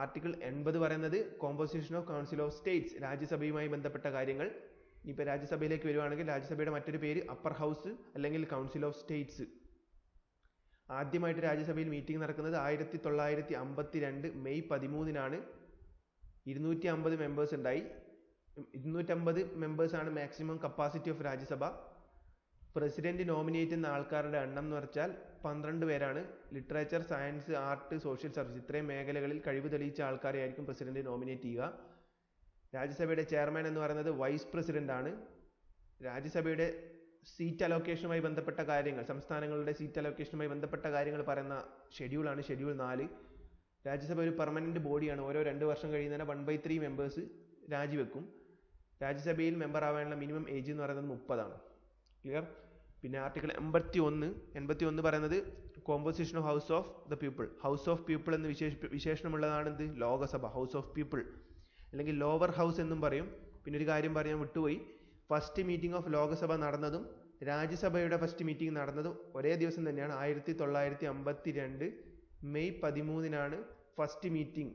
ആർട്ടിക്കിൾ 80 പറയുന്നത് composition of council of states, രാജ്യസഭയുമായി ബന്ധപ്പെട്ട കാര്യങ്ങൾ. ഇനിയിപ്പോൾ രാജ്യസഭയിലേക്ക് വരുവാണെങ്കിൽ രാജ്യസഭയുടെ മറ്റൊരു പേര് അപ്പർ ഹൗസ് അല്ലെങ്കിൽ കൗൺസിൽ ഓഫ് സ്റ്റേറ്റ്സ്. ആദ്യമായിട്ട് രാജ്യസഭയിൽ മീറ്റിംഗ് നടക്കുന്നത് 1952 മെയ് 13 250 മെമ്പേഴ്സ് ഉണ്ടായി. 250 മെമ്പേഴ്സ് ആണ് maximum capacity of Rajya Sabha. President nominate ചെയ്യുന്ന ആൾക്കാരുടെ എണ്ണം എന്ന് വെച്ചാൽ 12 പേരാണ്. Literature, science, art, social service ഇത്രയും മേഖലകളിൽ കഴിവ് തെളിയിച്ച ആൾക്കാരെ ആയിരിക്കും പ്രസിഡന്റ് നോമിനേറ്റ് ചെയ്യുക. രാജ്യസഭയുടെ ചെയർമാൻ എന്ന് പറയുന്നത് വൈസ് പ്രസിഡന്റ് ആണ്. രാജ്യസഭയുടെ സീറ്റ് അലോക്കേഷനുമായി ബന്ധപ്പെട്ട കാര്യങ്ങൾ, സംസ്ഥാനങ്ങളുടെ സീറ്റ് അലോക്കേഷനുമായി ബന്ധപ്പെട്ട കാര്യങ്ങൾ പറയുന്ന ഷെഡ്യൂളാണ് ഷെഡ്യൂൾ 4. രാജ്യസഭ ഒരു പെർമനന്റ് ബോഡിയാണ്. ഓരോ 2 വർഷം കഴിയുന്നതിന് 1/3 മെമ്പേഴ്സ് രാജിവെക്കും. രാജ്യസഭയിൽ മെമ്പർ ആവാനുള്ള മിനിമം ഏജ് എന്ന് പറയുന്നത് 30 ക്ലിയർ. പിന്നെ ആർട്ടിക്കിൾ 81 പറയുന്നത് composition of house of the people. House of people എന്ന് വിശേഷണമുള്ളതാണ് എന്ത്? ലോകസഭ, ഹൗസ് ഓഫ് പീപ്പിൾ അല്ലെങ്കിൽ ലോവർ ഹൗസ് എന്നും പറയും. പിന്നെ ഒരു കാര്യം പറയാൻ വിട്ടുപോയി, ഫസ്റ്റ് മീറ്റിംഗ് ഓഫ് ലോകസഭ നടന്നതും രാജ്യസഭയുടെ ഫസ്റ്റ് മീറ്റിംഗ് നടന്നതും ഒരേ ദിവസം തന്നെയാണ്. 1952 മെയ് 13 ഫസ്റ്റ് മീറ്റിംഗ്.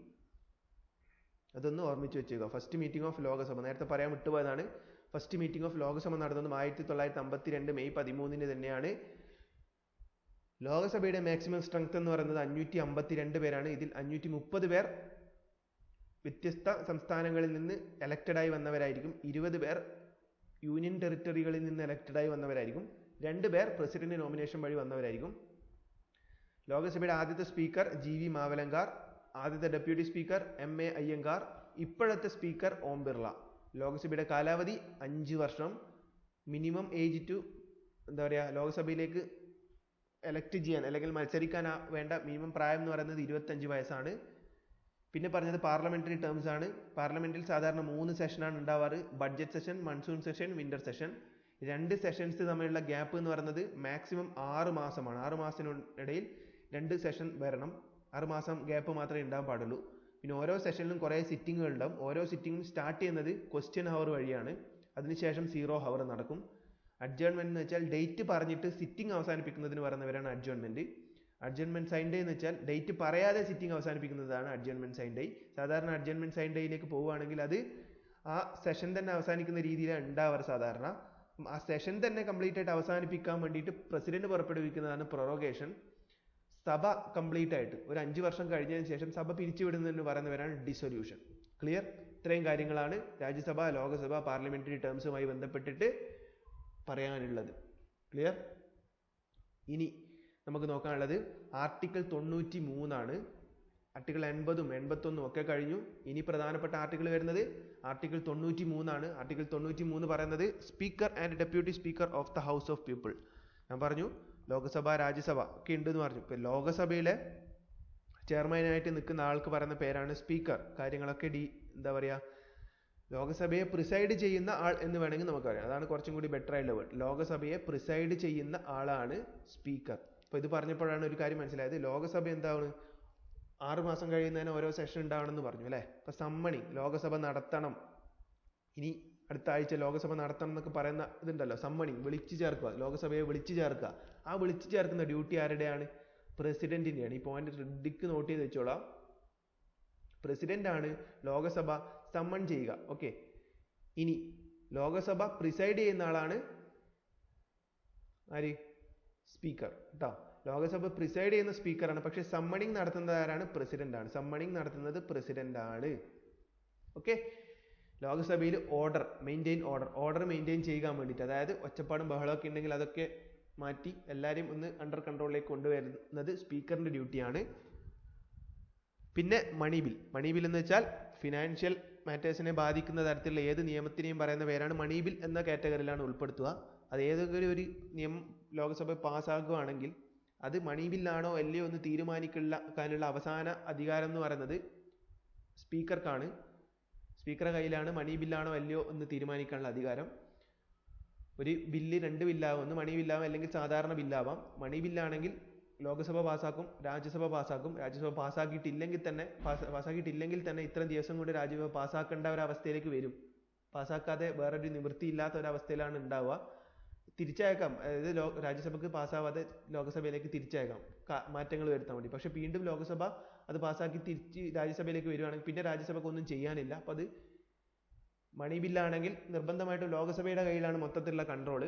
അതൊന്ന് ഓർമ്മിച്ച് വെച്ചേക്കുക. ഫസ്റ്റ് മീറ്റിംഗ് ഓഫ് ലോകസഭ നേരത്തെ പറയാൻ വിട്ടുപോയതാണ്. ഫസ്റ്റ് മീറ്റിംഗ് ഓഫ് ലോകസഭ നടന്നതും 1952 മെയ് 13 തന്നെയാണ്. ലോകസഭയുടെ മാക്സിമം സ്ട്രെങ്ത് എന്ന് പറയുന്നത് 552 പേരാണ്. ഇതിൽ 530 പേർ വ്യത്യസ്ത സംസ്ഥാനങ്ങളിൽ നിന്ന് എലക്റ്റഡ് ആയി വന്നവരായിരിക്കും. 20 പേർ യൂണിയൻ ടെറിട്ടറികളിൽ നിന്ന് എലക്റ്റഡ് ആയി വന്നവരായിരിക്കും. 2 പേർ പ്രസിഡന്റ് നോമിനേഷൻ വഴി വന്നവരായിരിക്കും. ലോകസഭയുടെ ആദ്യത്തെ സ്പീക്കർ GV മാവലങ്കാർ, ആദ്യത്തെ ഡെപ്യൂട്ടി സ്പീക്കർ MA അയ്യങ്കാർ, ഇപ്പോഴത്തെ സ്പീക്കർ ഓം ബിർള. ലോകസഭയുടെ കാലാവധി 5 വർഷം. മിനിമം ഏജ് ടു ലോകസഭയിലേക്ക് എലക്ട് ചെയ്യാൻ അല്ലെങ്കിൽ മത്സരിക്കാൻ വേണ്ട മിനിമം പ്രായം എന്ന് പറയുന്നത് 25 വയസ്സാണ്. പിന്നെ പറഞ്ഞത് പാർലമെന്ററി ടേംസ് ആണ്. പാർലമെന്റിൽ സാധാരണ 3 സെഷനാണ് ഉണ്ടാവാറ്. Budget session, monsoon session, winter session. 2 sessions തമ്മിലുള്ള ഗ്യാപ്പ് എന്ന് പറയുന്നത് മാക്സിമം 6 മാസമാണ്. 6 മാസത്തിനിടയിൽ 2 സെഷൻ വരണം. 6 മാസം ഗ്യാപ്പ് മാത്രമേ ഉണ്ടാകാൻ പാടുള്ളൂ. പിന്നെ ഓരോ സെഷനിലും കുറേ സിറ്റിങ്ങുകൾ ഉണ്ടാവും. ഓരോ സിറ്റിങ്ങും സ്റ്റാർട്ട് ചെയ്യുന്നത് ക്വസ്റ്റ്യൻ ഹവർ വഴിയാണ്. അതിനുശേഷം 0 ഹവർ നടക്കും. അഡ്ജേൺമെന്റ് എന്ന് വെച്ചാൽ ഡേറ്റ് പറഞ്ഞിട്ട് സിറ്റിംഗ് അവസാനിപ്പിക്കുന്നതിന് പറയുന്നവരാണ് അഡ്ജേൺമെന്റ്. അഡ്ജേൺമെന്റ് സൈൻ ഡേ എന്ന് വെച്ചാൽ ഡേറ്റ് പറയാതെ സിറ്റിംഗ് അവസാനിപ്പിക്കുന്നതാണ് അഡ്ജേൺമെന്റ് സൈൻ ഡേ. സാധാരണ അഡ്ജേൺമെന്റ് സൈൻ ഡേയിലേക്ക് പോവുകയാണെങ്കിൽ അത് ആ സെഷൻ തന്നെ അവസാനിക്കുന്ന രീതിയിലാണ് ഉണ്ടാവാറ് സാധാരണ. ആ സെഷൻ തന്നെ കംപ്ലീറ്റ് ആയിട്ട് അവസാനിപ്പിക്കാൻ വേണ്ടിയിട്ട് പ്രസിഡന്റ് പുറപ്പെടുവിക്കുന്നതാണ് പ്രൊറോഗേഷൻ. സഭ കംപ്ലീറ്റ് ആയിട്ട് ഒരു 5 വർഷം കഴിഞ്ഞതിന് ശേഷം സഭ പിരിച്ചുവിടുന്നതിന് പറയുന്നവരാണ് ഡിസൊല്യൂഷൻ. ക്ലിയർ. ഇത്രയും കാര്യങ്ങളാണ് രാജ്യസഭ, ലോകസഭ, പാർലമെന്ററി ടേംസുമായി ബന്ധപ്പെട്ടിട്ട് പറയാനുള്ളത്. ക്ലിയർ. ഇനി നമുക്ക് നോക്കാനുള്ളത് ആർട്ടിക്കിൾ 93 ആർട്ടിക്കിൾ 80ഉം 81ഉം ഒക്കെ കഴിഞ്ഞു. ഇനി പ്രധാനപ്പെട്ട ആർട്ടിക്കിൾ വരുന്നത് ആർട്ടിക്കിൾ 93 ആണ്. ആർട്ടിക്കിൾ 93 പറയുന്നത് speaker and deputy speaker of the house of people. ഞാൻ പറഞ്ഞു ലോകസഭ രാജ്യസഭ ഒക്കെ ഉണ്ടെന്ന് പറഞ്ഞു. ഇപ്പൊ ലോകസഭയിലെ ചെയർമാനായിട്ട് നിൽക്കുന്ന ആൾക്ക് പറയുന്ന പേരാണ് സ്പീക്കർ. കാര്യങ്ങളൊക്കെ എന്താ പറയാ, ലോകസഭയെ പ്രിസൈഡ് ചെയ്യുന്ന ആൾ എന്ന് വേണമെങ്കിൽ നമുക്ക് പറയാം. അതാണ് കുറച്ചും കൂടി ബെറ്റർ ആയിട്ടുള്ള വേർഡ്. ലോകസഭയെ പ്രിസൈഡ് ചെയ്യുന്ന ആളാണ് സ്പീക്കർ. അപ്പൊ ഇത് പറഞ്ഞപ്പോഴാണ് ഒരു കാര്യം മനസ്സിലായത്. ലോകസഭ എന്താണ് 6 മാസം കഴിയുന്നതിന് ഓരോ സെഷൻ ഉണ്ടാവണമെന്ന് പറഞ്ഞു അല്ലെ. അപ്പൊ സമ്മണിങ് ലോകസഭ നടത്തണം, ഇനി അടുത്ത ആഴ്ച ലോകസഭ നടത്തണം എന്നൊക്കെ പറയുന്ന ഇതുണ്ടല്ലോ, സമ്മണിങ് വിളിച്ചു ചേർക്കുക, ലോകസഭയെ വിളിച്ചു ചേർക്കുക. ആ വിളിച്ചു ചേർക്കുന്ന ഡ്യൂട്ടി ആരുടെയാണ്? പ്രസിഡന്റിന്റെയാണ്. ഈ പോയിന്റ് ശ്രദ്ധിക്ക് നോട്ട് ചെയ്ത് വെച്ചോളാം. പ്രസിഡന്റ് ആണ് ലോകസഭ സമ്മൺ ചെയ്യുക. ഓക്കെ, ഇനി ലോകസഭ പ്രിസൈഡ് ചെയ്യുന്ന ആളാണ് ആര്? സ്പീക്കർ കേട്ടോ. ലോകസഭ പ്രിസൈഡ് ചെയ്യുന്ന സ്പീക്കറാണ്. പക്ഷെ സമ്മണിങ് നടത്തുന്നത് ആരാണ്? പ്രസിഡന്റ് ആണ്. സമ്മണിങ് നടത്തുന്നത് പ്രസിഡന്റ് ആണ്. ഓക്കെ, ലോകസഭയിൽ ഓർഡർ മെയിൻറ്റെയിൻ ചെയ്യാൻ വേണ്ടിയിട്ട്, അതായത് ഒച്ചപ്പാടും ബഹളമൊക്കെ ഉണ്ടെങ്കിൽ അതൊക്കെ മാറ്റി എല്ലാവരെയും ഒന്ന് അണ്ടർ കൺട്രോളിലേക്ക് കൊണ്ടുവരുന്നത് സ്പീക്കറിന്റെ ഡ്യൂട്ടിയാണ്. പിന്നെ മണി ബിൽ എന്ന് വെച്ചാൽ ഫിനാൻഷ്യൽ മാറ്റേഴ്സിനെ ബാധിക്കുന്ന തരത്തിലുള്ള ഏത് നിയമത്തിനെയും പറയുന്ന പേരാണ് മണി ബിൽ എന്ന കാറ്റഗറിയിലാണ് ഉൾപ്പെടുത്തുക. അത് ഏതെങ്കിലും ഒരു നിയമം ലോകസഭ പാസ്സാക്കുകയാണെങ്കിൽ അത് മണി ബില്ലാണോ അല്ലയോ എന്ന് തീരുമാനിക്കാനുള്ള അവസാന അധികാരം എന്ന് പറയുന്നത് സ്പീക്കർക്കാണ്. സ്പീക്കറുടെ കയ്യിലാണ് മണി ബില്ലാണോ അല്ലയോ എന്ന് തീരുമാനിക്കാനുള്ള അധികാരം. ഒരു ബില്ല് 2 ബില്ലാവും, ഒന്ന് മണി ബില്ലാവാം അല്ലെങ്കിൽ സാധാരണ ബില്ലാവാം. മണി ബില്ലാണെങ്കിൽ ലോകസഭ പാസ്സാക്കും, രാജ്യസഭ പാസ്സാക്കും. രാജ്യസഭ പാസ്സാക്കിയിട്ടില്ലെങ്കിൽ തന്നെ ഇത്രയും ദിവസം കൊണ്ട് രാജ്യസഭ പാസ്സാക്കേണ്ട ഒരവസ്ഥയിലേക്ക് വരും. പാസ്സാക്കാതെ വേറൊരു നിവൃത്തിയില്ലാത്ത ഒരവസ്ഥയിലാണ് ഉണ്ടാവുക. തിരിച്ചയക്കാം, അതായത് രാജ്യസഭക്ക് പാസ്സാവാതെ ലോകസഭയിലേക്ക് തിരിച്ചയക്കാം, മാറ്റങ്ങൾ വരുത്താൻ വേണ്ടി. പക്ഷെ വീണ്ടും ലോകസഭ അത് പാസ്സാക്കി തിരിച്ച് രാജ്യസഭയിലേക്ക് വരുവാണെങ്കിൽ പിന്നെ രാജ്യസഭക്ക് ഒന്നും ചെയ്യാനില്ല. അപ്പൊ അത് മണി ബില്ലാണെങ്കിൽ നിർബന്ധമായിട്ടും ലോകസഭയുടെ കയ്യിലാണ് മൊത്തത്തിലുള്ള കൺട്രോള്.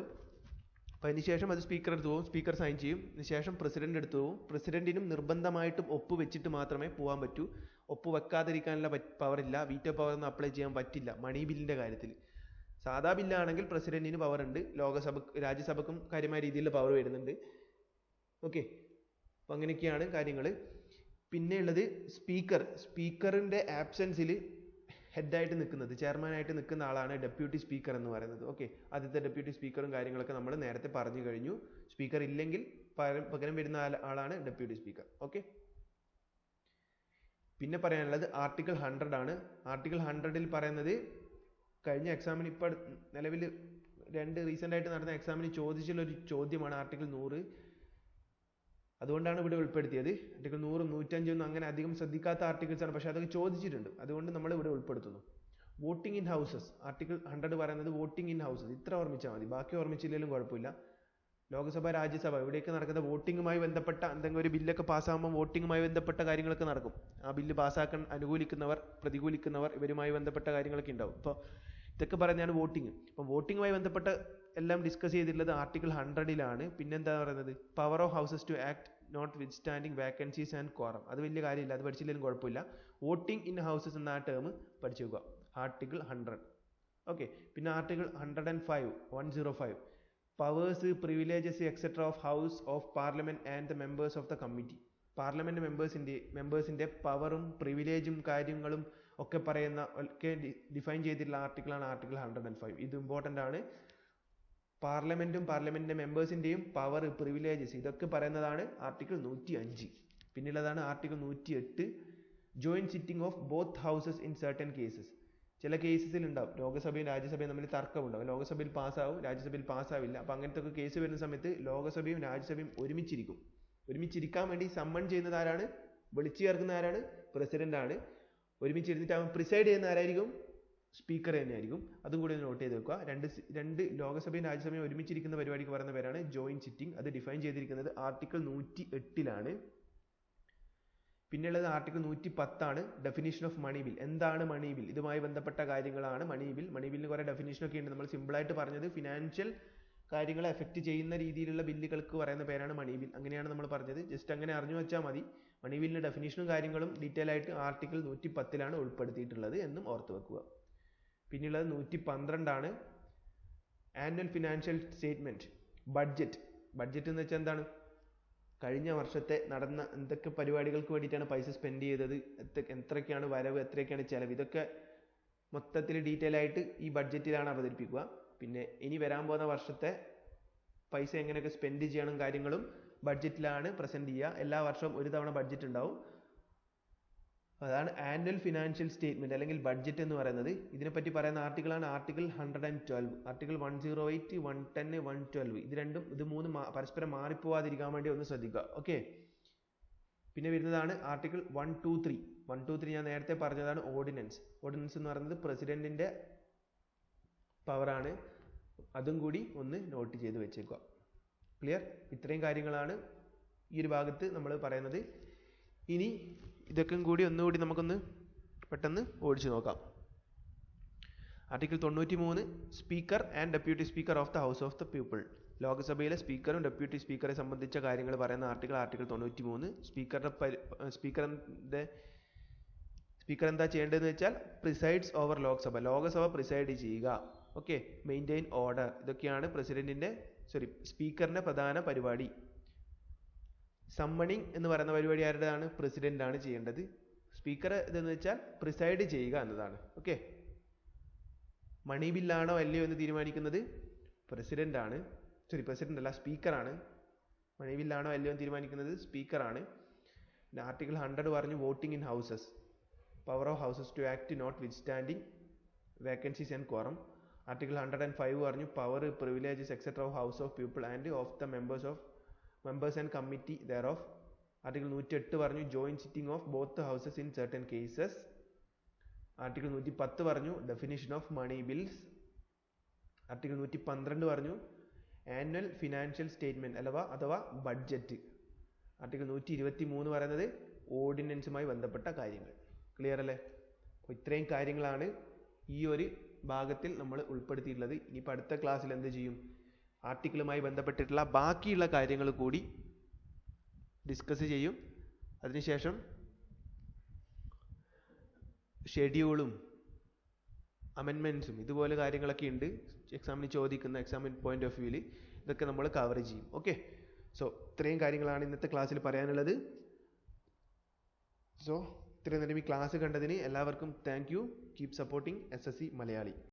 അപ്പൊ അതിനുശേഷം അത് സ്പീക്കർ എടുത്തു പോകും, സ്പീക്കർ സൈൻ ചെയ്യും. അതിനുശേഷം പ്രസിഡന്റ് എടുത്തു പോകും. പ്രസിഡന്റിനും നിർബന്ധമായിട്ടും ഒപ്പ് വെച്ചിട്ട് മാത്രമേ പോകാൻ പറ്റൂ. ഒപ്പ് വെക്കാതിരിക്കാനുള്ള പവർ ഇല്ല, വീറ്റോ പവർ ഒന്നും അപ്ലൈ ചെയ്യാൻ പറ്റില്ല മണി ബില്ലിന്റെ കാര്യത്തിൽ. സാധാ ബില്ലാണെങ്കിൽ പ്രസിഡന്റിന് പവർ ഉണ്ട്, രാജ്യസഭക്കും കാര്യമായ രീതിയിൽ പവർ വരുന്നുണ്ട്. ഓക്കെ, അപ്പൊ അങ്ങനെയൊക്കെയാണ് കാര്യങ്ങൾ. പിന്നെ ഉള്ളത് സ്പീക്കറിന്റെ ആബ്സെൻസിൽ ഹെഡായിട്ട് നിൽക്കുന്നത്, ചെയർമാനായിട്ട് നിൽക്കുന്ന ആളാണ് ഡെപ്യൂട്ടി സ്പീക്കർ എന്ന് പറയുന്നത്. ഓക്കെ, ആദ്യത്തെ ഡെപ്യൂട്ടി സ്പീക്കറും കാര്യങ്ങളൊക്കെ നമ്മൾ നേരത്തെ പറഞ്ഞു കഴിഞ്ഞു. സ്പീക്കർ ഇല്ലെങ്കിൽ പകരം വരുന്ന ആളാണ് ഡെപ്യൂട്ടി സ്പീക്കർ. ഓക്കെ, പിന്നെ പറയാനുള്ളത് ആർട്ടിക്കിൾ 100 ആണ്. ആർട്ടിക്കിൾ 100ൽ പറയുന്നത് കഴിഞ്ഞ എക്സാമിന് ഇപ്പൊ നിലവിൽ റീസെന്റ് ആയിട്ട് നടന്ന എക്സാമിന് ചോദിച്ചുള്ള ഒരു ചോദ്യമാണ് ആർട്ടിക്കിൾ 100. അതുകൊണ്ടാണ് ഇവിടെ ഉൾപ്പെടുത്തിയത്. ആർട്ടിക്കിൾ 100, 105 ഒന്നും അങ്ങനെ അധികം ശ്രദ്ധിക്കാത്ത ആർട്ടിക്കിൾസ് ആണ്, പക്ഷെ അതൊക്കെ ചോദിച്ചിട്ടുണ്ട്, അതുകൊണ്ട് നമ്മൾ ഇവിടെ ഉൾപ്പെടുത്തുന്നു. വോട്ടിംഗ് ഇൻ ഹൗസസ്, ആർട്ടിക്കിൾ 100 പറയുന്നത് വോട്ടിംഗ് ഇൻ ഹൗസസ്. ഇത്ര ഓർമ്മിച്ചാൽ മതി, ബാക്കി ഓർമ്മിച്ചില്ലെങ്കിലും കുഴപ്പമില്ല. ലോകസഭ രാജ്യസഭ ഇവിടെയൊക്കെ നടക്കുന്ന വോട്ടിങ്ങുമായി ബന്ധപ്പെട്ട എന്തെങ്കിലും ഒരു ബില്ലൊക്കെ പാസ്സാകുമ്പോൾ വോട്ടിങ്ങുമായി ബന്ധപ്പെട്ട കാര്യങ്ങളൊക്കെ നടക്കും. ആ ബില്ല് പാസ്സാക്കാൻ അനുകൂലിക്കുന്നവർ പ്രതികൂലിക്കുന്നവർ ഇവരുമായി ബന്ധപ്പെട്ട കാര്യങ്ങളൊക്കെ ഉണ്ടാവും. അപ്പോൾ ഇതൊക്കെ പറയുന്നതാണ് വോട്ടിംഗ്. അപ്പം വോട്ടിങ്ങുമായി ബന്ധപ്പെട്ട എല്ലാം ഡിസ്കസ് ചെയ്തിട്ടുള്ളത് ആർട്ടിക്കിൾ 100ലാണ്. പിന്നെന്താ പറയുന്നത്? Power of houses to act notwithstanding vacancies and quorum. അത് വലിയ കാര്യമില്ല, അത് പഠിച്ചില്ലെങ്കിലും കുഴപ്പമില്ല. വോട്ടിംഗ് ഇൻ ഹൗസസ് എന്ന ആ ടേം പഠിച്ചു വെക്കുക, ആർട്ടിക്കിൾ 100. ഓക്കെ, പിന്നെ article 105 powers privileges etcetera of house of parliament and the members of the committee. Parliament മെമ്പേഴ്സിന്റെ പവറും പ്രിവിലേജും കാര്യങ്ങളും ഒക്കെ പറയുന്ന ഡിഫൈൻ ചെയ്തിട്ടുള്ള ആർട്ടിക്കിളാണ് ആർട്ടിക്കിൾ 105. ഇത് ഇമ്പോർട്ടൻ്റ് ആണ്. പാർലമെന്റും പാർലമെന്റിന്റെ മെമ്പേഴ്സിന്റെയും പവർ പ്രിവിലേജസ് ഇതൊക്കെ പറയുന്നതാണ് ആർട്ടിക്കിൾ 105. പിന്നുള്ളതാണ് article 108 joint sitting of both houses in certain cases. ചില കേസസിൽ ഉണ്ടാവും ലോകസഭയും രാജ്യസഭയും തമ്മിൽ തർക്കമുണ്ടാവും. ലോകസഭയിൽ പാസ്സാവും, രാജ്യസഭയിൽ പാസ്സാവില്ല. അപ്പൊ അങ്ങനത്തെ ഒക്കെ കേസ് വരുന്ന സമയത്ത് ലോകസഭയും രാജ്യസഭയും ഒരുമിച്ചിരിക്കാൻ വേണ്ടി സമ്മൺ ചെയ്യുന്നത് ആരാണ്? വിളിച്ചു ചേർക്കുന്ന ആരാണ്? പ്രസിഡന്റ് ആണ്. ഒരുമിച്ചിരുന്നിട്ട് അവൻ പ്രിസൈഡ് ചെയ്യുന്ന ആരായിരിക്കും? സ്പീക്കർ തന്നെയായിരിക്കും. അതും കൂടി നോട്ട് ചെയ്ത് വെക്കുക. രണ്ട് ലോകസഭയും രാജ്യസഭയും ഒരുമിച്ചിരിക്കുന്ന പരിപാടിക്ക് പറയുന്ന പേരാണ് ജോയിന്റ് സിറ്റിംഗ്. അത് ഡിഫൈൻ ചെയ്തിരിക്കുന്നത് ആർട്ടിക്കിൾ 108ലാണ്. പിന്നെയുള്ളത് ആർട്ടിക്കിൾ 110 ആണ്, ഡെഫിനിഷൻ ഓഫ് മണി ബിൽ. എന്താണ് മണി ബിൽ? ഇതുമായി ബന്ധപ്പെട്ട കാര്യങ്ങളാണ് മണി ബിൽ. മണി ബില്ലിന് കുറെ ഡെഫിനിഷൻ ഒക്കെ ഉണ്ട്. നമ്മൾ സിമ്പിൾ ആയിട്ട് പറഞ്ഞത് ഫിനാൻഷ്യൽ കാര്യങ്ങളെ എഫക്ട് ചെയ്യുന്ന രീതിയിലുള്ള ബില്ലുകൾക്ക് പറയുന്ന പേരാണ് മണി ബിൽ. അങ്ങനെയാണ് നമ്മൾ പറഞ്ഞത്. ജസ്റ്റ് അങ്ങനെ അറിഞ്ഞു വെച്ചാൽ മതി. മണി ബില്ലിന്റെ ഡെഫിനിഷനും കാര്യങ്ങളും ഡീറ്റെയിൽ ആയിട്ട് ആർട്ടിക്കിൾ 110ലാണ് ഉൾപ്പെടുത്തിയിട്ടുള്ളത് എന്നും ഓർത്ത് വെക്കുക. പിന്നെയുള്ളത് 112 ആണ്, ആനുവൽ ഫിനാൻഷ്യൽ സ്റ്റേറ്റ്മെന്റ്. ബഡ്ജറ്റ് എന്ന് വെച്ചാൽ എന്താണ്? കഴിഞ്ഞ വർഷത്തെ നടന്ന എന്തൊക്കെ പരിപാടികൾക്ക് വേണ്ടിയിട്ടാണ് പൈസ സ്പെൻഡ് ചെയ്തത്, എത്രയൊക്കെയാണ് വരവ്, എത്രയൊക്കെയാണ് ചിലവ്, ഇതൊക്കെ മൊത്തത്തിൽ ഡീറ്റെയിൽ ആയിട്ട് ഈ ബഡ്ജറ്റിലാണ് അവതരിപ്പിക്കുക. പിന്നെ ഇനി വരാൻ പോകുന്ന വർഷത്തെ പൈസ എങ്ങനെയൊക്കെ സ്പെൻഡ് ചെയ്യണം കാര്യങ്ങളും ബഡ്ജറ്റിലാണ് പ്രസന്റ് ചെയ്യുക. എല്ലാ വർഷവും ഒരു തവണ ബഡ്ജറ്റ് ഉണ്ടാവും. അതാണ് ആനുവൽ ഫിനാൻഷ്യൽ സ്റ്റേറ്റ്മെന്റ് അല്ലെങ്കിൽ ബഡ്ജറ്റ് എന്ന് പറയുന്നത്. ഇതിനെപ്പറ്റി പറയുന്ന ആർട്ടിക്കിളാണ് ആർട്ടിക്കിൾ 112, ആർട്ടിക്കിൾ 108, 110, 112. ഇത് മൂന്നും പരസ്പരം മാറിപ്പോവാതിരിക്കാൻ വേണ്ടി ഒന്ന് ശ്രദ്ധിക്കുക. ഓക്കെ. പിന്നെ വരുന്നതാണ് ആർട്ടിക്കിൾ 123. 123 ഞാൻ നേരത്തെ പറഞ്ഞതാണ് ഓർഡിനൻസ്. ഓർഡിനൻസ് എന്ന് പറയുന്നത് പ്രസിഡന്റിന്റെ പവറാണ്. അതും കൂടി ഒന്ന് നോട്ട് ചെയ്ത് വെച്ചേക്കുക. ക്ലിയർ? ഇത്രയും കാര്യങ്ങളാണ് ഈ ഒരു ഭാഗത്ത് നമ്മൾ പറയുന്നത്. ഇനി ഇതൊക്കെ കൂടി ഒന്നുകൂടി നമുക്കൊന്ന് പെട്ടെന്ന് ഓടിച്ചു നോക്കാം. Article 93, speaker and deputy speaker of the house of the people. ലോക്സഭയിലെ സ്പീക്കറും ഡെപ്യൂട്ടി സ്പീക്കറെ സംബന്ധിച്ച കാര്യങ്ങൾ പറയുന്ന ആർട്ടിക്കിൾ 93. സ്പീക്കർ എന്താ ചെയ്യേണ്ടതെന്ന് വെച്ചാൽ പ്രിസൈഡ്സ് ഓവർ ലോകസഭ പ്രിസൈഡ് ചെയ്യുക. ഓക്കെ. Maintain order. ഇതൊക്കെയാണ് സ്പീക്കറിന്റെ പ്രധാന പരിപാടി. സമ്മണിങ് എന്ന് പറയുന്ന പരിപാടി ആരുടെയാണ്? പ്രസിഡന്റ് ആണ് ചെയ്യേണ്ടത്. സ്പീക്കർ ഇതെന്ന് വെച്ചാൽ പ്രിസൈഡ് ചെയ്യുക എന്നതാണ്. ഓക്കെ. മണി ബില്ലാണോ അല്ലയോ എന്ന് തീരുമാനിക്കുന്നത് പ്രസിഡന്റ് അല്ല, സ്പീക്കറാണ്. മണി ബില്ലാണോ അല്ലയോ എന്ന് തീരുമാനിക്കുന്നത് സ്പീക്കറാണ്. പിന്നെ ആർട്ടിക്കിൾ 100 പറഞ്ഞു voting in houses. Power of houses to act notwithstanding vacancies and quorum. Article 105 പറഞ്ഞു power, privileges etcetera of house of people and of the members and committee thereof. Article 108 പറഞ്ഞു joint sitting of both the houses in certain cases. Article 110 പറഞ്ഞു definition of money bills. Article 112 പറഞ്ഞു ആനുവൽ ഫിനാൻഷ്യൽ സ്റ്റേറ്റ്മെന്റ് അഥവാ ബഡ്ജറ്റ്. ആർട്ടിക്കിൾ 123 പറയുന്നത് ഓർഡിനൻസുമായി ബന്ധപ്പെട്ട കാര്യങ്ങൾ. ക്ലിയർ അല്ലേ? അപ്പോൾ ഇത്രയും കാര്യങ്ങളാണ് ഈ ഒരു ഭാഗത്തിൽ നമ്മൾ ഉൾപ്പെടുത്തിയിട്ടുള്ളത്. ഇനിയിപ്പോൾ അടുത്ത ക്ലാസ്സിൽ എന്ത് ചെയ്യും? ആർട്ടിക്കിളുമായി ബന്ധപ്പെട്ടിട്ടുള്ള ബാക്കിയുള്ള കാര്യങ്ങൾ കൂടി ഡിസ്കസ് ചെയ്യും. അതിനുശേഷം ഷെഡ്യൂളും അമെൻമെന്റ്സും ഇതുപോലെ കാര്യങ്ങളൊക്കെ ഉണ്ട് എക്സാമിന് ചോദിക്കുന്ന എക്സാമിൻ പോയിന്റ് ഓഫ് വ്യൂവിൽ. ഇതൊക്കെ നമ്മൾ കവർ ചെയ്യും. ഓക്കെ. സോ ഇത്രയും കാര്യങ്ങളാണ് ഇന്നത്തെ ക്ലാസ്സിൽ പറയാനുള്ളത്. സോ ഇത്രയും നേരം ഈ ക്ലാസ് കണ്ടതിന് എല്ലാവർക്കും thank you. Keep supporting SSC Malayali.